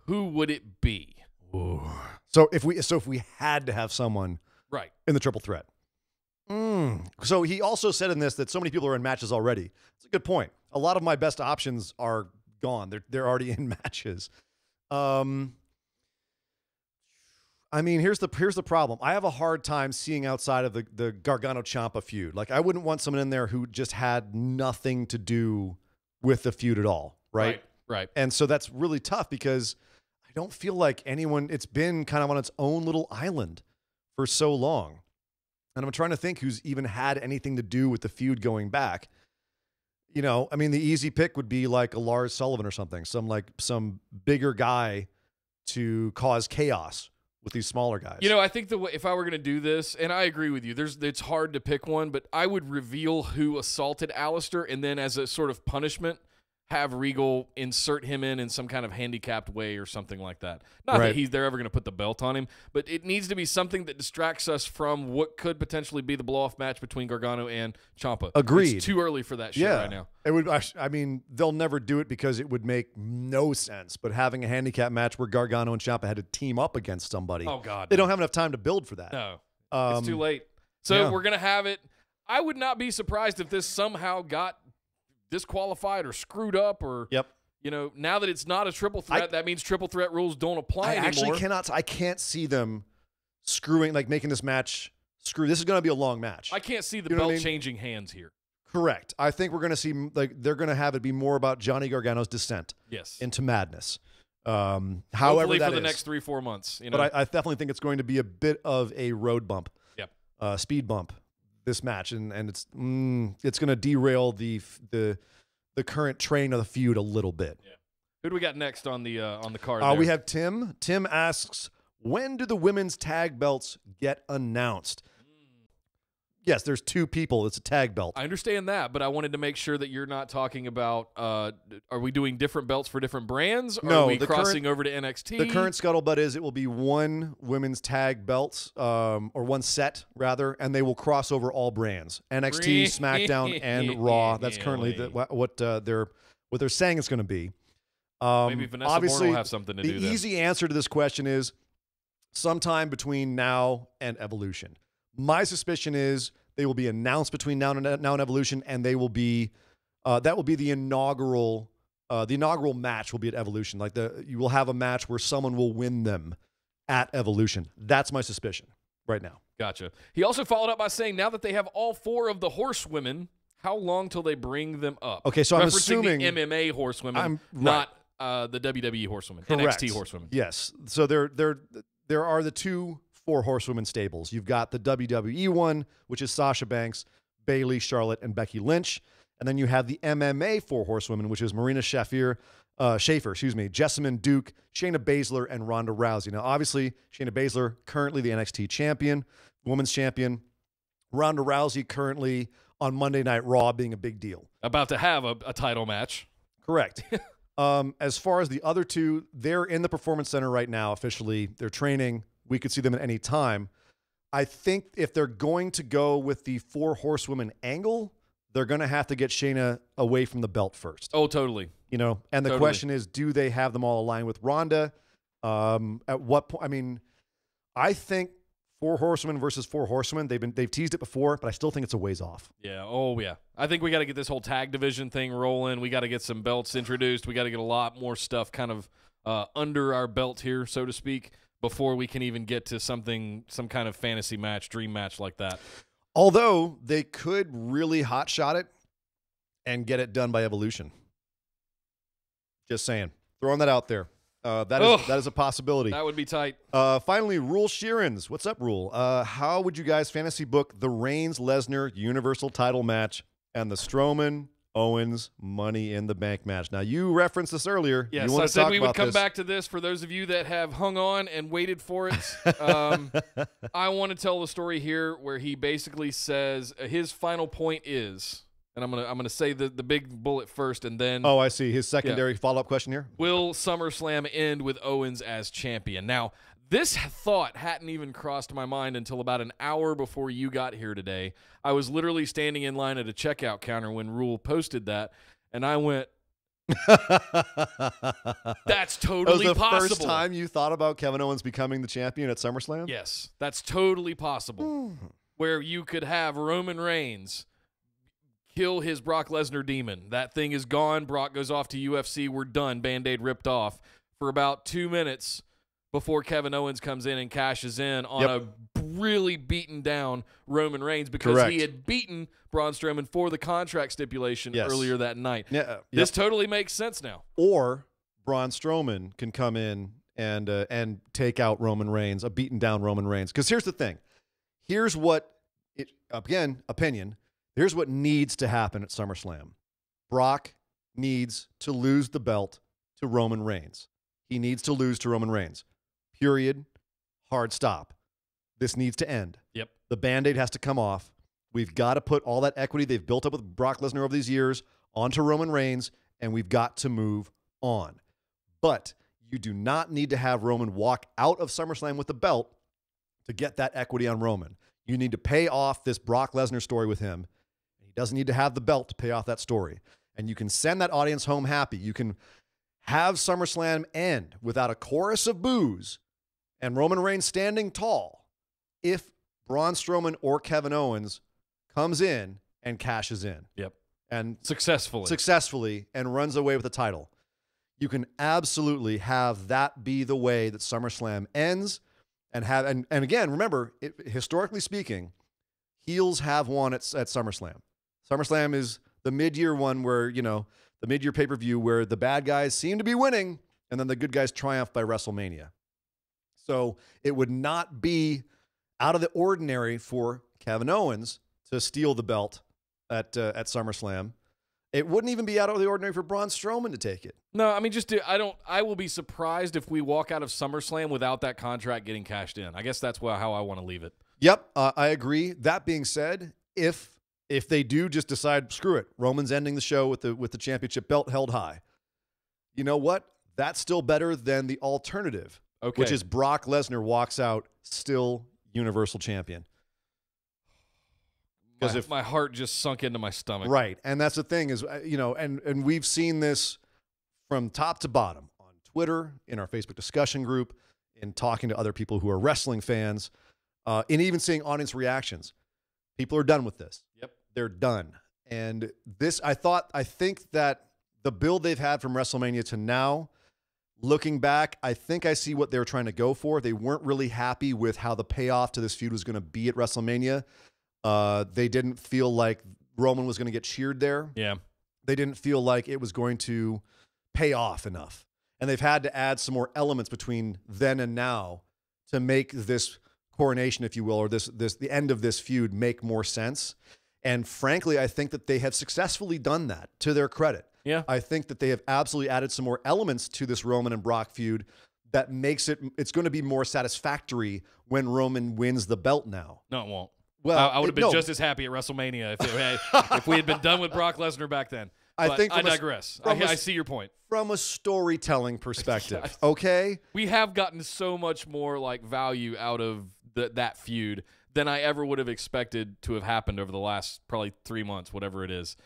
who would it be? Ooh. So if we had to have someone in the triple threat. So he also said in this that so many people are in matches already. It's a good point. A lot of my best options are gone. They're already in matches. I mean, here's the problem. I have a hard time seeing outside of the Gargano-Ciampa feud. Like, I wouldn't want someone in there who just had nothing to do with the feud at all, right? Right. And so that's really tough because I don't feel like it's been kind of on its own little island for so long. And I'm trying to think who's even had anything to do with the feud going back. You know, I mean, the easy pick would be like a Lars Sullivan or something, some bigger guy to cause chaos with these smaller guys. You know, I think if I were going to do this, and I agree with you, it's hard to pick one, but I would reveal who assaulted Aleister, and then as a sort of punishment, have Regal insert him in some kind of handicapped way or something like that. Not that they're ever going to put the belt on him, but it needs to be something that distracts us from what could potentially be the blow-off match between Gargano and Ciampa. Agreed. It's too early for that shit right now. It would. I mean, they'll never do it because it would make no sense. But having a handicap match where Gargano and Ciampa had to team up against somebody, oh god, they don't have enough time to build for that. No, it's too late. So we're going to have it. I would not be surprised if this somehow got disqualified or screwed up or, now that it's not a triple threat, that means triple threat rules don't apply anymore. I can't see them screwing, like making this match screw. This is going to be a long match. I can't see the belt changing hands here. Correct. I think we're going to see, like, they're going to have it be more about Johnny Gargano's descent into madness. However, hopefully that for the is. next 3-4 months. But I definitely think it's going to be a bit of a road bump, speed bump, this match, and it's going to derail the current train of the feud a little bit. Yeah. Who do we got next on the card? We have Tim. Tim asks, when do the women's tag belts get announced? Yes, there's 2 people. It's a tag belt. I understand that, but I wanted to make sure that you're not talking about, are we doing different belts for different brands? Or No, are we crossing over to NXT? The current scuttlebutt is it will be 1 women's tag belts, or 1 set, rather, and they will cross over all brands. NXT, SmackDown, and Raw. That's currently what they're saying it's going to be. Maybe Vanessa obviously, Bourne will have something to do The then. easy answer to this question is sometime between now and Evolution. My suspicion is they will be announced between now and Evolution, and they will be that will be the inaugural match will be at Evolution. Like you will have a match where someone will win them at Evolution. That's my suspicion right now. Gotcha. He also followed up by saying, now that they have all 4 of the horsewomen, how long till they bring them up? Okay, so I'm assuming the MMA horsewomen, not the WWE horsewomen, Correct. NXT horsewomen. Yes. So there are the 2 4 horsewomen stables. You've got the WWE one, which is Sasha Banks, Bayley, Charlotte, and Becky Lynch. And then you have the MMA 4 horsewomen, which is Marina Shafir, Jessamyn Duke, Shayna Baszler, and Ronda Rousey. Now, obviously, Shayna Baszler, currently the NXT champion, women's champion. Ronda Rousey, currently on Monday Night Raw, being a big deal. About to have a title match. Correct. As far as the other 2, they're in the Performance Center right now, officially. They're training. We could see them at any time. I think if they're going to go with the 4 horsewomen angle, they're going to have to get Shayna away from the belt first. Oh, totally. And the question is, do they have them all aligned with Ronda? At what point? I mean, I think 4 horsewomen versus 4 horsewomen. They've teased it before, but I still think it's a ways off. Yeah. Oh, yeah. I think we got to get this whole tag division thing rolling. We got to get some belts introduced. We got to get a lot more stuff kind of under our belt here, so to speak, before we can even get to some kind of fantasy match, dream match like that. Although they could really hotshot it and get it done by Evolution. Just saying. Throwing that out there. That is a possibility. That would be tight. Finally, Rule Sheerans. What's up, Rule? How would you guys fantasy book the Reigns-Lesnar Universal title match and the Strowman-Owens Money in the Bank match? Now, you referenced this earlier. Yes, I said we would come back to this for those of you that have hung on and waited for it. I want to tell the story here where he basically says his final point is, and I'm gonna say the big bullet first, and then I see his secondary follow-up question here. Will SummerSlam end with Owens as champion? Now, this thought hadn't even crossed my mind until about an hour before you got here today. I was literally standing in line at a checkout counter when Rule posted that, and I went, that's totally possible. possible. First time you thought about Kevin Owens becoming the champion at SummerSlam? Yes, that's totally possible. Where you could have Roman Reigns kill his Brock Lesnar demon. That thing is gone. Brock goes off to UFC. We're done. Band-Aid ripped off for about 2 minutes before Kevin Owens comes in and cashes in on a really beaten down Roman Reigns because he had beaten Braun Strowman for the contract stipulation earlier that night. This totally makes sense now. Or Braun Strowman can come in and take out Roman Reigns, a beaten down Roman Reigns. Because here's the thing. Here's what, opinion. Here's what needs to happen at SummerSlam. Brock needs to lose the belt to Roman Reigns. He needs to lose to Roman Reigns. Period. Hard stop. This needs to end. Yep. The Band-Aid has to come off. We've got to put all that equity they've built up with Brock Lesnar over these years onto Roman Reigns, and we've got to move on. But you do not need to have Roman walk out of SummerSlam with the belt to get that equity on Roman. You need to pay off this Brock Lesnar story with him. He doesn't need to have the belt to pay off that story. And you can send that audience home happy. You can have SummerSlam end without a chorus of boos and Roman Reigns standing tall if Braun Strowman or Kevin Owens comes in and cashes in. Yep. And successfully and runs away with the title. You can absolutely have that be the way that SummerSlam ends and again, remember, historically speaking, heels have won at SummerSlam. SummerSlam is the mid-year one where, the mid-year pay-per-view where the bad guys seem to be winning and then the good guys triumph by WrestleMania. So it would not be out of the ordinary for Kevin Owens to steal the belt at SummerSlam. It wouldn't even be out of the ordinary for Braun Strowman to take it. No, I mean, I will be surprised if we walk out of SummerSlam without that contract getting cashed in. I guess that's how I want to leave it. Yep, I agree. That being said, if they do just decide, screw it, Roman's ending the show with the championship belt held high, you know what? That's still better than the alternative, which is Brock Lesnar walks out still Universal Champion. Because if my heart just sunk into my stomach. Right. And that's the thing is, and we've seen this from top to bottom on Twitter, in our Facebook discussion group, in talking to other people who are wrestling fans, and even seeing audience reactions. People are done with this. Yep. They're done. And this, I think that the build they've had from WrestleMania to now, looking back, I think I see what they were trying to go for. They weren't really happy with how the payoff to this feud was going to be at WrestleMania. They didn't feel like Roman was going to get cheered there. Yeah. They didn't feel like it was going to pay off enough. And they've had to add some more elements between then and now to make this coronation, if you will, or the end of this feud make more sense. And frankly, I think that they have successfully done that, to their credit. Yeah. I think that they have absolutely added some more elements to this Roman and Brock feud that makes it's going to be more satisfactory when Roman wins the belt now. No, it won't. Well, I would have been just as happy at WrestleMania if we had been done with Brock Lesnar back then. But I digress. I see your point. From a storytelling perspective, okay? We have gotten so much more value out of that feud than I ever would have expected to have happened over the last probably 3 months, whatever it is.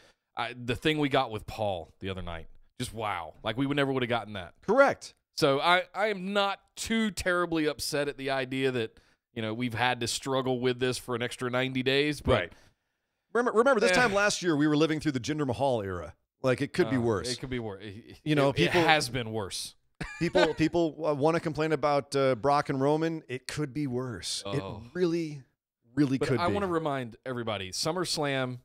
The thing we got with Paul the other night, just wow. We never would have gotten that. Correct. So I am not too terribly upset at the idea that we've had to struggle with this for an extra 90 days. But right. Remember this time last year, we were living through the Jinder Mahal era. It could be worse. It could be worse. It has been worse. People want to complain about Brock and Roman. It could be worse. It really, really could be. I want to remind everybody, SummerSlam,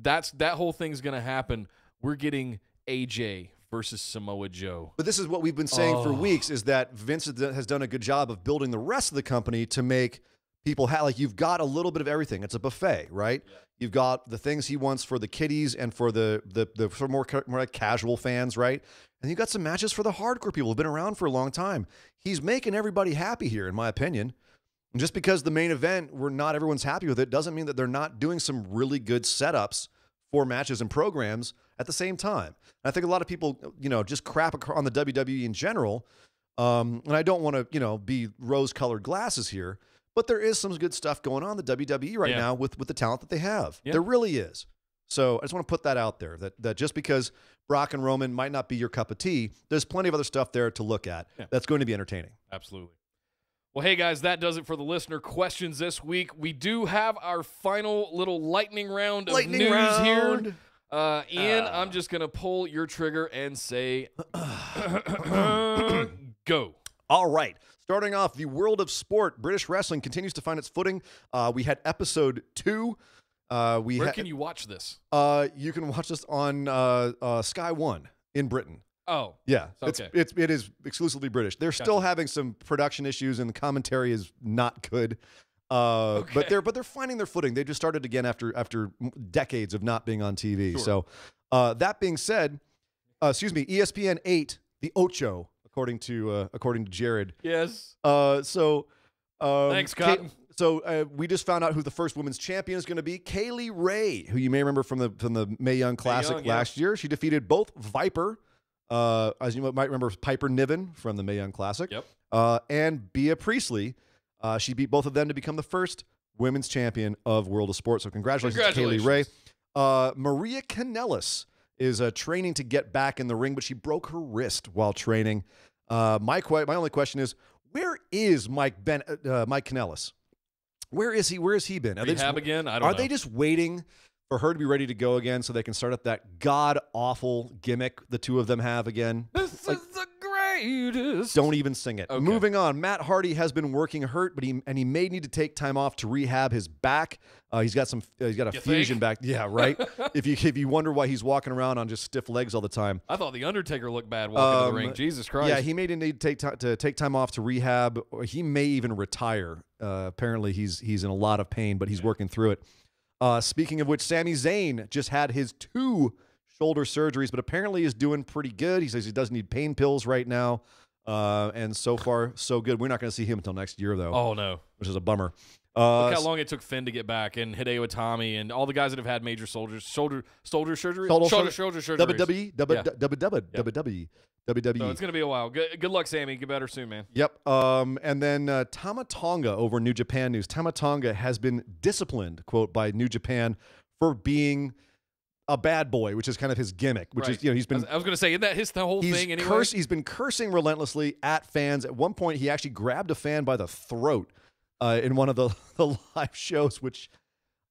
that whole thing's going to happen. We're getting AJ versus Samoa Joe. But this is what we've been saying for weeks, is that Vince has done a good job of building the rest of the company to make people you've got a little bit of everything. It's a buffet, right? Yeah. You've got the things he wants for the kiddies and for the sort of more casual fans, right? And you've got some matches for the hardcore people who've been around for a long time. He's making everybody happy here, in my opinion. And just because the main event, not everyone's happy with it, doesn't mean that they're not doing some really good setups for matches and programs at the same time. And I think a lot of people, just crap on the WWE in general. And I don't want to, be rose-colored glasses here, but there is some good stuff going on in the WWE right now with the talent that they have. Yeah. There really is. So I just want to put that out there, that just because Brock and Roman might not be your cup of tea, there's plenty of other stuff there to look at that's going to be entertaining. Absolutely. Well, hey, guys, that does it for the listener questions this week. We do have our final little lightning round of news here. Ian, I'm just going to pull your trigger and say, go. All right. Starting off, the world of sport, British wrestling continues to find its footing. We had episode 2. Where can you watch this? You can watch this on Sky One in Britain. Oh, yeah, okay. It is exclusively British. They're still having some production issues, and the commentary is not good. But they're finding their footing. They just started again after decades of not being on TV. Sure. So that being said, ESPN 8, the Ocho, according to Jared. Yes. Thanks, Cotton. We just found out who the first women's champion is going to be. Kaylee Ray, who you may remember from the Mae Young Classic last year. She defeated both Viper, as you might remember, Piper Niven from the Mae Young Classic. Yep. And Bea Priestley. She beat both of them to become the first women's champion of World of Sport. So congratulations. To Kaylee Ray. Maria Kanellis is training to get back in the ring, but she broke her wrist while training. My only question is, where is Mike Kanellis? Where is he? Where has he been? Rehab again? I don't know. Are they just waiting for her to be ready to go again so they can start up that god-awful gimmick the two of them have again? This is the greatest. Don't even sing it. Okay. Moving on, Matt Hardy has been working hurt, but he may need to take time off to rehab his back. He's got a fusion back. Yeah, right. if you wonder why he's walking around on just stiff legs all the time. I thought the Undertaker looked bad walking to the ring. Jesus Christ. Yeah, he may need to take time off to rehab, or he may even retire. Apparently, he's in a lot of pain, but he's working through it. Speaking of which, Sami Zayn just had his 2 shoulder surgeries, but apparently is doing pretty good. He says he doesn't need pain pills right now, and so far, so good. We're not going to see him until next year, though. Oh, no. Which is a bummer. Look how long it took Finn to get back, and Hideo Itami, and all the guys that have had major shoulder surgery. Shoulder surgery. WWE. So it's going to be a while. Good luck, Sammy. Get better soon, man. Yep. And then Tama Tonga over New Japan News. Tama Tonga has been disciplined, quote, by New Japan for being a bad boy, which is kind of his gimmick, which is, he's been... I was going to say, isn't that the whole thing anyway? He's been cursing relentlessly at fans. At one point, he actually grabbed a fan by the throat in one of the live shows, which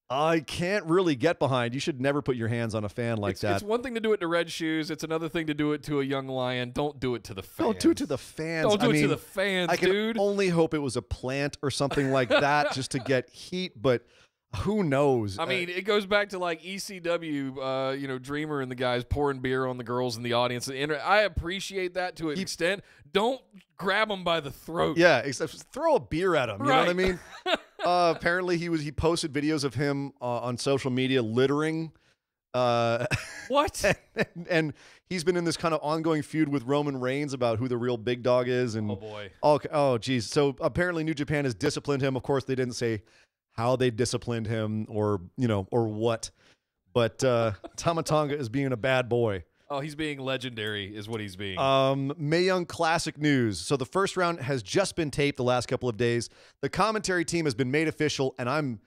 I can't really get behind. You should never put your hands on a fan like that. It's one thing to do it to Red Shoes. It's another thing to do it to a young lion. Don't do it to the fans. Don't do it to the fans. Don't do it to the fans, I can dude. only hope it was a plant or something like that just to get heat, but who knows? I mean, it goes back to like ECW, Dreamer and the guys pouring beer on the girls in the audience. I appreciate that to an extent. Don't grab them by the throat. Yeah, except throw a beer at him. You know what I mean? Right. Apparently, he posted videos of him on social media littering. What? and he's been in this kind of ongoing feud with Roman Reigns about who the real big dog is. And oh boy. Oh geez. So apparently, New Japan has disciplined him. Of course, they didn't say how they disciplined him or what. But Tama Tonga is being a bad boy. Oh, he's being legendary is what he's being. Mae Young Classic news. So the first round has just been taped the last couple of days. The commentary team has been made official, and I'm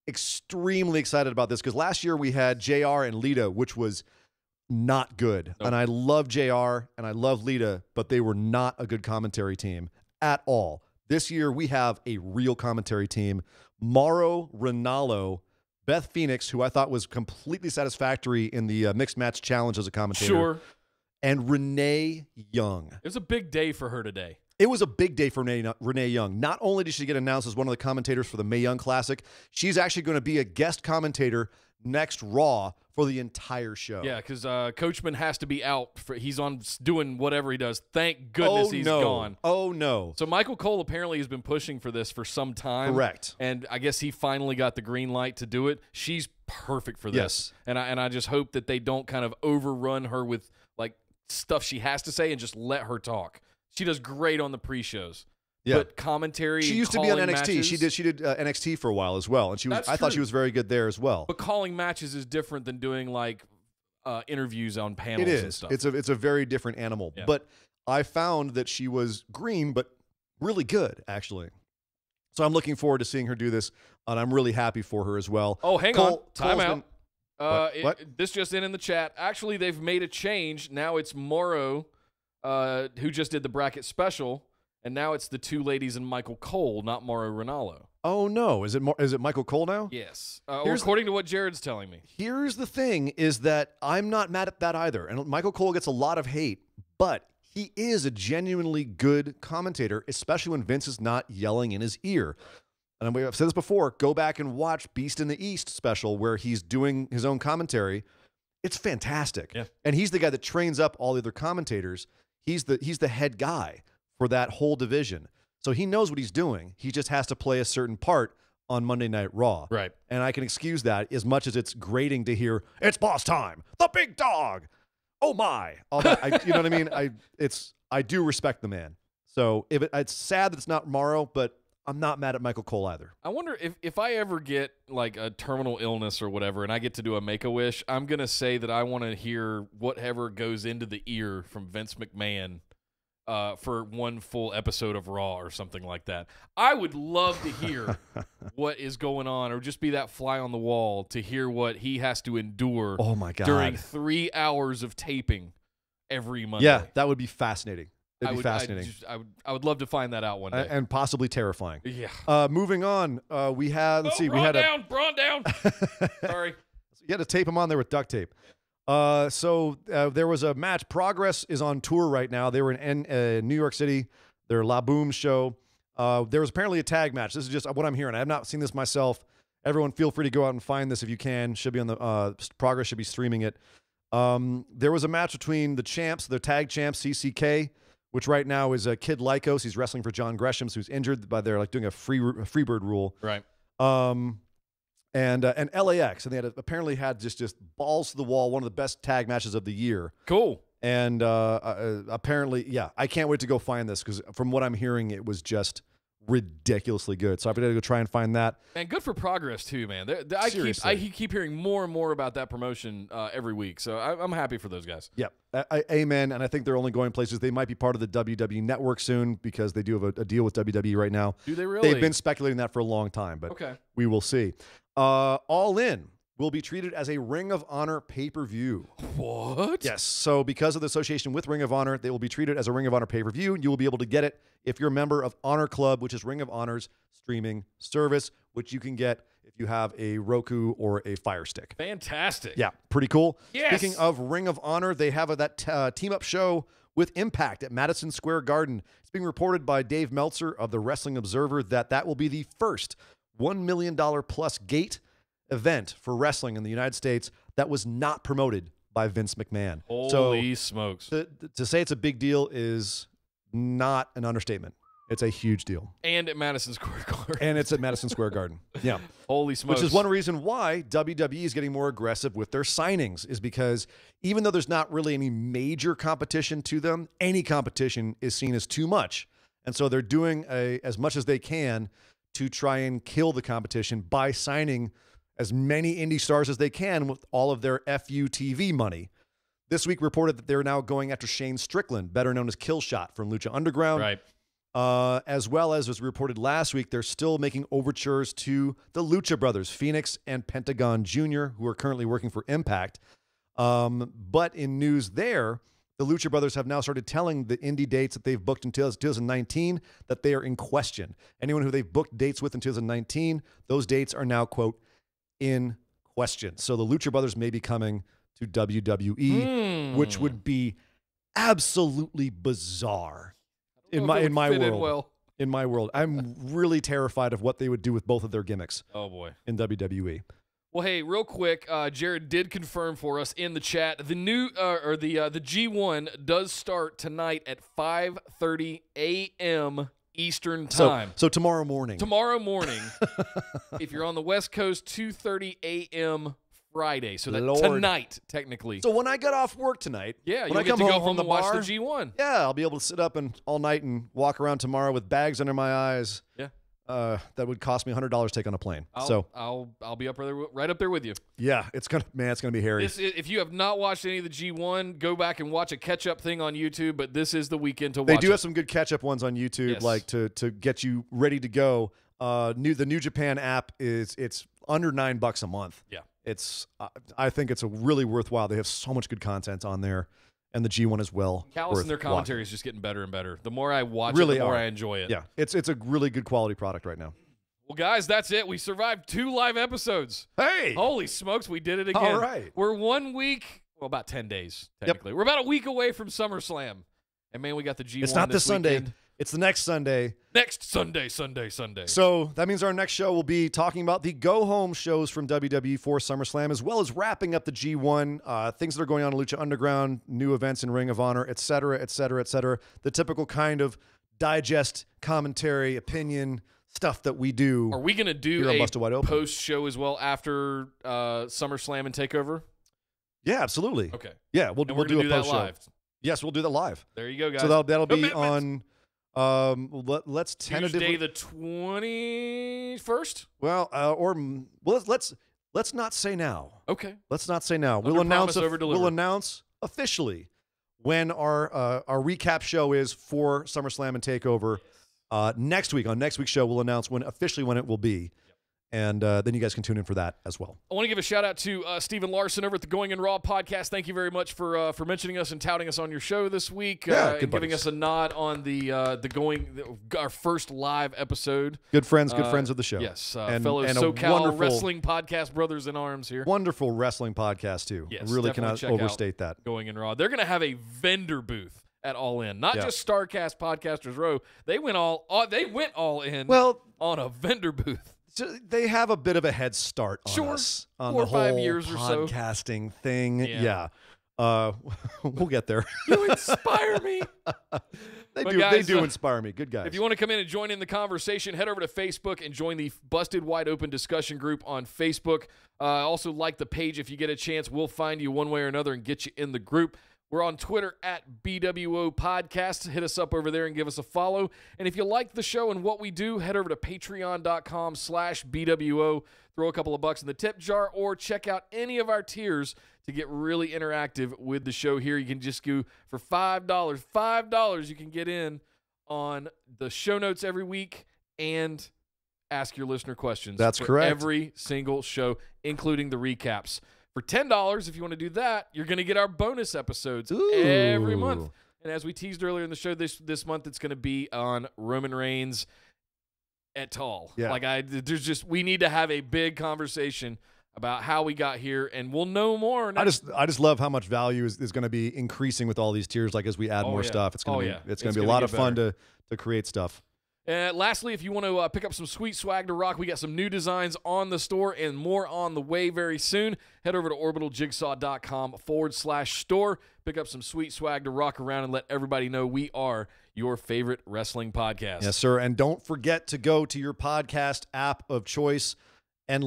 extremely excited about this because last year we had JR and Lita, which was not good. Nope. And I love JR and I love Lita, but they were not a good commentary team at all. This year we have a real commentary team. Mauro Ranallo, Beth Phoenix, who I thought was completely satisfactory in the mixed match challenge as a commentator. Sure. And Renee Young. It was a big day for her today. It was a big day for Renee Young. Not only did she get announced as one of the commentators for the Mae Young Classic, she's actually going to be a guest commentator next Raw for the entire show. Yeah, because Coachman has to be out. He's on doing whatever he does. Thank goodness he's gone. Oh, no. So Michael Cole apparently has been pushing for this for some time. Correct. And I guess he finally got the green light to do it. She's perfect for this. Yes. And I just hope that they don't kind of overrun her with like stuff she has to say and just let her talk. She does great on the pre-shows. Yeah. But commentary. She used to be on NXT. Matches, She did NXT for a while as well, and I thought she was very good there as well. But calling matches is different than doing like interviews on panels. It is. And stuff. It's a very different animal. Yeah. But I found that she was green, but really good actually. So I'm looking forward to seeing her do this, and I'm really happy for her as well. Oh, hang on, time out. What? This just in the chat. Actually, they've made a change. Now it's Morrow, who just did the bracket special. And now it's the two ladies and Michael Cole, not Mauro Ranallo. Oh, no. Is it Michael Cole now? Yes. According to what Jared's telling me. Here's the thing, is that I'm not mad at that either. And Michael Cole gets a lot of hate, but he is a genuinely good commentator, especially when Vince is not yelling in his ear. And I've said this before, go back and watch Beast in the East special where he's doing his own commentary. It's fantastic. Yeah. And he's the guy that trains up all the other commentators. He's the head guy for that whole division. So he knows what he's doing. He just has to play a certain part on Monday Night Raw. Right. And I can excuse that as much as it's grating to hear, it's boss time, the big dog, oh my. All that, you know what I mean? I do respect the man. So it's sad that it's not Morrow, but I'm not mad at Michael Cole either. I wonder if I ever get like a terminal illness or whatever and I get to do a Make-A-Wish, I'm going to say that I want to hear whatever goes into the ear from Vince McMahon for one full episode of Raw or something like that. I would love to hear what is going on, or just be that fly on the wall to hear what he has to endure. Oh my God. During 3 hours of taping every Monday. Yeah, that would be fascinating. It'd be fascinating. I would love to find that out one day. And possibly terrifying. Yeah. Moving on, we had, let's see, we had Braun down. Sorry. You had to tape him on there with duct tape. So there was a match. Progress is on tour right now. They were in New York City, their La Boom show. There was apparently a tag match. This is just what I'm hearing. I have not seen this myself. Everyone feel free to go out and find this if you can. Should be on the Progress should be streaming it. There was a match between the champs, the tag champs, CCK, which right now is Kid Lycos. He's wrestling for John Gresham, who's injured, but they're like doing a freebird rule. Right. And LAX, and they apparently had just balls to the wall, one of the best tag matches of the year. Cool. And apparently, yeah, I can't wait to go find this because from what I'm hearing, it was just ridiculously good. So I've got to go try and find that. And good for Progress too, man. I keep hearing more and more about that promotion every week. So I'm happy for those guys. Yep. Amen. And I think they're only going places. They might be part of the WWE network soon because they do have a deal with WWE right now. Do they really? They've been speculating that for a long time, but we will see. All In will be treated as a Ring of Honor pay-per-view. What? Yes. So because of the association with Ring of Honor, they will be treated as a Ring of Honor pay-per-view. You will be able to get it if you're a member of Honor Club, which is Ring of Honor's streaming service, which you can get if you have a Roku or a Fire Stick. Fantastic. Yeah, pretty cool. Yes. Speaking of Ring of Honor, they have that team-up show with Impact at Madison Square Garden. It's being reported by Dave Meltzer of the Wrestling Observer that will be the first $1 million plus gate event for wrestling in the United States that was not promoted by Vince McMahon. Holy smokes. To say it's a big deal is not an understatement. It's a huge deal. And at Madison Square Garden. And it's at Madison Square Garden. Yeah. Holy smokes. Which is one reason why WWE is getting more aggressive with their signings, is because even though there's not really any major competition to them, any competition is seen as too much. And so they're doing as much as they can to try and kill the competition by signing as many indie stars as they can with all of their FUTV money. This week reported that they're now going after Shane Strickland, better known as Killshot from Lucha Underground. Right. As well as was reported last week, they're still making overtures to the Lucha Brothers, Phoenix and Pentagon Jr., who are currently working for Impact. But in news there, the Lucha Brothers have now started telling the indie dates that they've booked in 2019 that they are in question. Anyone who they've booked dates with in 2019, those dates are now, quote, in question. So the Lucha Brothers may be coming to WWE, which would be absolutely bizarre in my world. In my world, I'm really terrified of what they would do with both of their gimmicks. Oh boy, in WWE. Well, hey, real quick, Jared did confirm for us in the chat the new the G1 does start tonight at 5:30 a.m. Eastern time. So tomorrow morning. Tomorrow morning, if you're on the West Coast, 2:30 a.m. Friday. So that's tonight, technically. So when I get off work tonight, when I come home from the bar, watch the G1. Yeah, I'll be able to sit up all night and walk around tomorrow with bags under my eyes. Yeah. That would cost me $100 to take on a plane. I'll be right up there with you. Yeah, it's gonna be hairy. If you have not watched any of the G1, go back and watch a catch up thing on YouTube. But this is the weekend to watch. They do have some good catch up ones on YouTube, like to get you ready to go. The New Japan app it's under $9 a month. Yeah, I think it's a really worthwhile. They have so much good content on there. And the G1 as well. Callis and their commentary is just getting better and better. The more I watch it, the more I enjoy it. Yeah, it's a really good quality product right now. Well, guys, that's it. We survived 2 live episodes. Hey! Holy smokes, we did it again. All right. We're 1 week, about 10 days, technically. Yep. We're about a week away from SummerSlam. And, man, we got the G1 It's not this Sunday. Weekend. It's the next Sunday. Next Sunday. So that means our next show will be talking about the go-home shows from WWE for SummerSlam, as well as wrapping up the G1, things that are going on in Lucha Underground, new events in Ring of Honor, et cetera, et cetera, et cetera. The typical kind of digest, commentary, opinion stuff that we do. Are we going to do a post-show as well after SummerSlam and TakeOver? Yeah, absolutely. Okay. Yeah, we'll do a post-show. Live. Yes, we'll do that live. There you go, guys. So that'll be on... let's tentatively Tuesday the 21st. Let's not say now. Okay. Let's not say now. We'll announce officially when our recap show is for SummerSlam and TakeOver. Next week on next week's show, we'll announce when it will be. And then you guys can tune in for that as well. I want to give a shout out to Steven Larson over at the Going in Raw podcast. Thank you very much for mentioning us and touting us on your show this week, and giving us a nod on our first live episode. Good friends of the show. Yes, and fellow SoCal wrestling podcast brothers in arms here. Wonderful wrestling podcast too. Yes, I really cannot overstate that. Going in Raw. They're going to have a vendor booth at All In, not just Starcast Podcasters Row. They went all in. Well, on a vendor booth. They have a bit of a head start on us on 4 or the 5 whole years or so podcasting thing. Yeah. We'll get there. You inspire me. They do inspire me. Good guys. If you want to come in and join in the conversation, head over to Facebook and join the Busted Wide Open discussion group on Facebook. Also like the page if you get a chance. We'll find you one way or another and get you in the group. We're on Twitter at BWO Podcast. Hit us up over there and give us a follow. And if you like the show and what we do, head over to patreon.com/BWO. Throw a couple of bucks in the tip jar or check out any of our tiers to get really interactive with the show here. You can just go for $5. $5 you can get in on the show notes every week and ask your listener questions. That's correct. Every single show, including the recaps. For $10, if you want to do that, you're going to get our bonus episodes every month. And as we teased earlier in the show, this month it's going to be on Roman Reigns et al. Yeah. We need to have a big conversation about how we got here, and we'll know more. I just love how much value is going to be increasing with all these tiers. Like as we add more stuff, it's going to be a lot of fun to create stuff. Lastly, if you want to pick up some sweet swag to rock, we got some new designs on the store and more on the way very soon. Head over to orbitaljigsaw.com/store. Pick up some sweet swag to rock around and let everybody know we are your favorite wrestling podcast. Yes, sir. And don't forget to go to your podcast app of choice and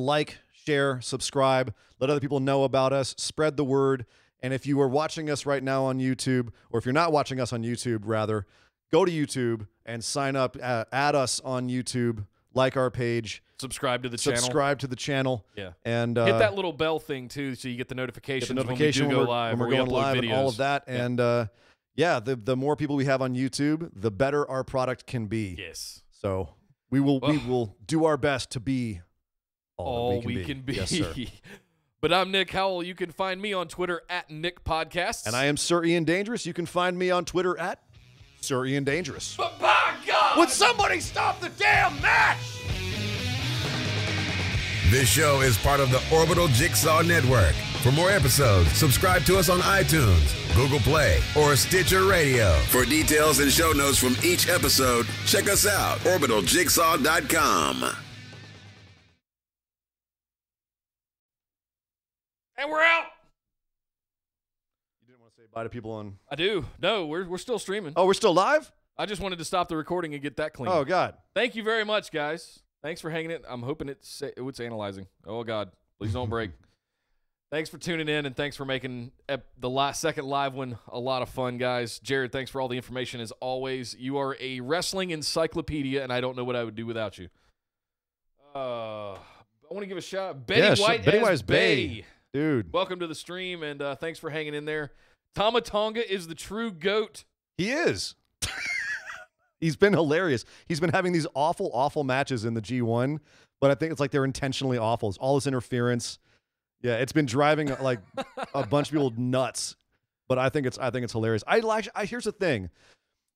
share, subscribe, let other people know about us, spread the word. And if you are watching us right now on YouTube, or if you're not watching us on YouTube, rather, go to YouTube and sign up, add us on YouTube, like our page. Subscribe to the channel. Yeah. And hit that little bell thing, too, so you get the notifications when we do go live. When we're going live videos. And all of that. Yeah. And, the more people we have on YouTube, the better our product can be. Yes. So we will do our best to be all we can be. Yes, sir. But I'm Nick Howell. You can find me on Twitter at Nick Podcasts. And I am Sir Ian Dangerous. You can find me on Twitter at Sir Ian Dangerous. But by God! Would somebody stop the damn match? This show is part of the Orbital Jigsaw Network. For more episodes, subscribe to us on iTunes, Google Play, or Stitcher Radio. For details and show notes from each episode, check us out, orbitaljigsaw.com. And we're out. You didn't want to say bye to people on... I do. No, we're still streaming. Oh, we're still live? I just wanted to stop the recording and get that clean. Oh, God. Thank you very much, guys. Thanks for hanging it. I'm hoping it's analyzing. Oh, God. Please don't break. Thanks for tuning in, and thanks for making the second live one a lot of fun, guys. Jared, thanks for all the information as always. You are a wrestling encyclopedia, and I don't know what I would do without you. I want to give a shout out. Betty White as Bay. Dude. Welcome to the stream, and thanks for hanging in there. Tama Tonga is the true GOAT. He is. He's been hilarious. He's been having these awful, awful matches in the G1, but I think it's like they're intentionally awful. It's all this interference. Yeah, it's been driving like a bunch of people nuts, but I think it's hilarious. Here's the thing.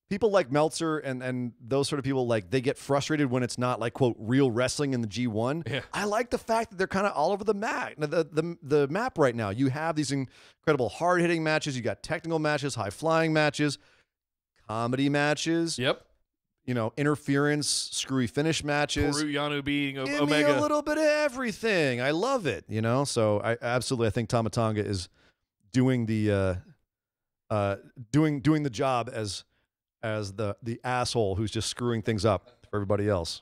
People like Meltzer and those sort of people, like, they get frustrated when it's not like, quote, real wrestling in the G1. Yeah. I like the fact that they're kind of all over the map. The map right now. You have these incredible hard-hitting matches. You got technical matches, high-flying matches, comedy matches. Yep. You know, interference, screwy finish matches. Toru Yano beating Give Omega. me a little bit of everything. I love it, you know? So I think Tama Tonga is doing the doing the job as the asshole who's just screwing things up for everybody else.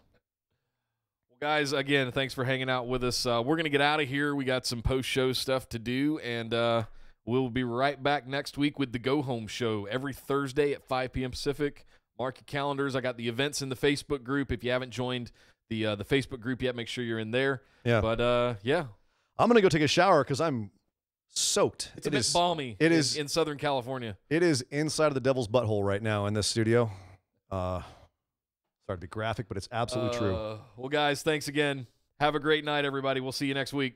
Well, guys, again, thanks for hanging out with us. We're going to get out of here. We got some post-show stuff to do, and we'll be right back next week with the Go Home Show every Thursday at 5 p.m. Pacific. Mark your calendars. I got the events in the Facebook group. If you haven't joined the Facebook group yet, make sure you're in there. Yeah. But, yeah. I'm going to go take a shower because I'm soaked. It's a bit balmy in Southern California. It is inside of the devil's butthole right now in this studio. Sorry to be graphic, but it's absolutely true. Well, guys, thanks again. Have a great night, everybody. We'll see you next week.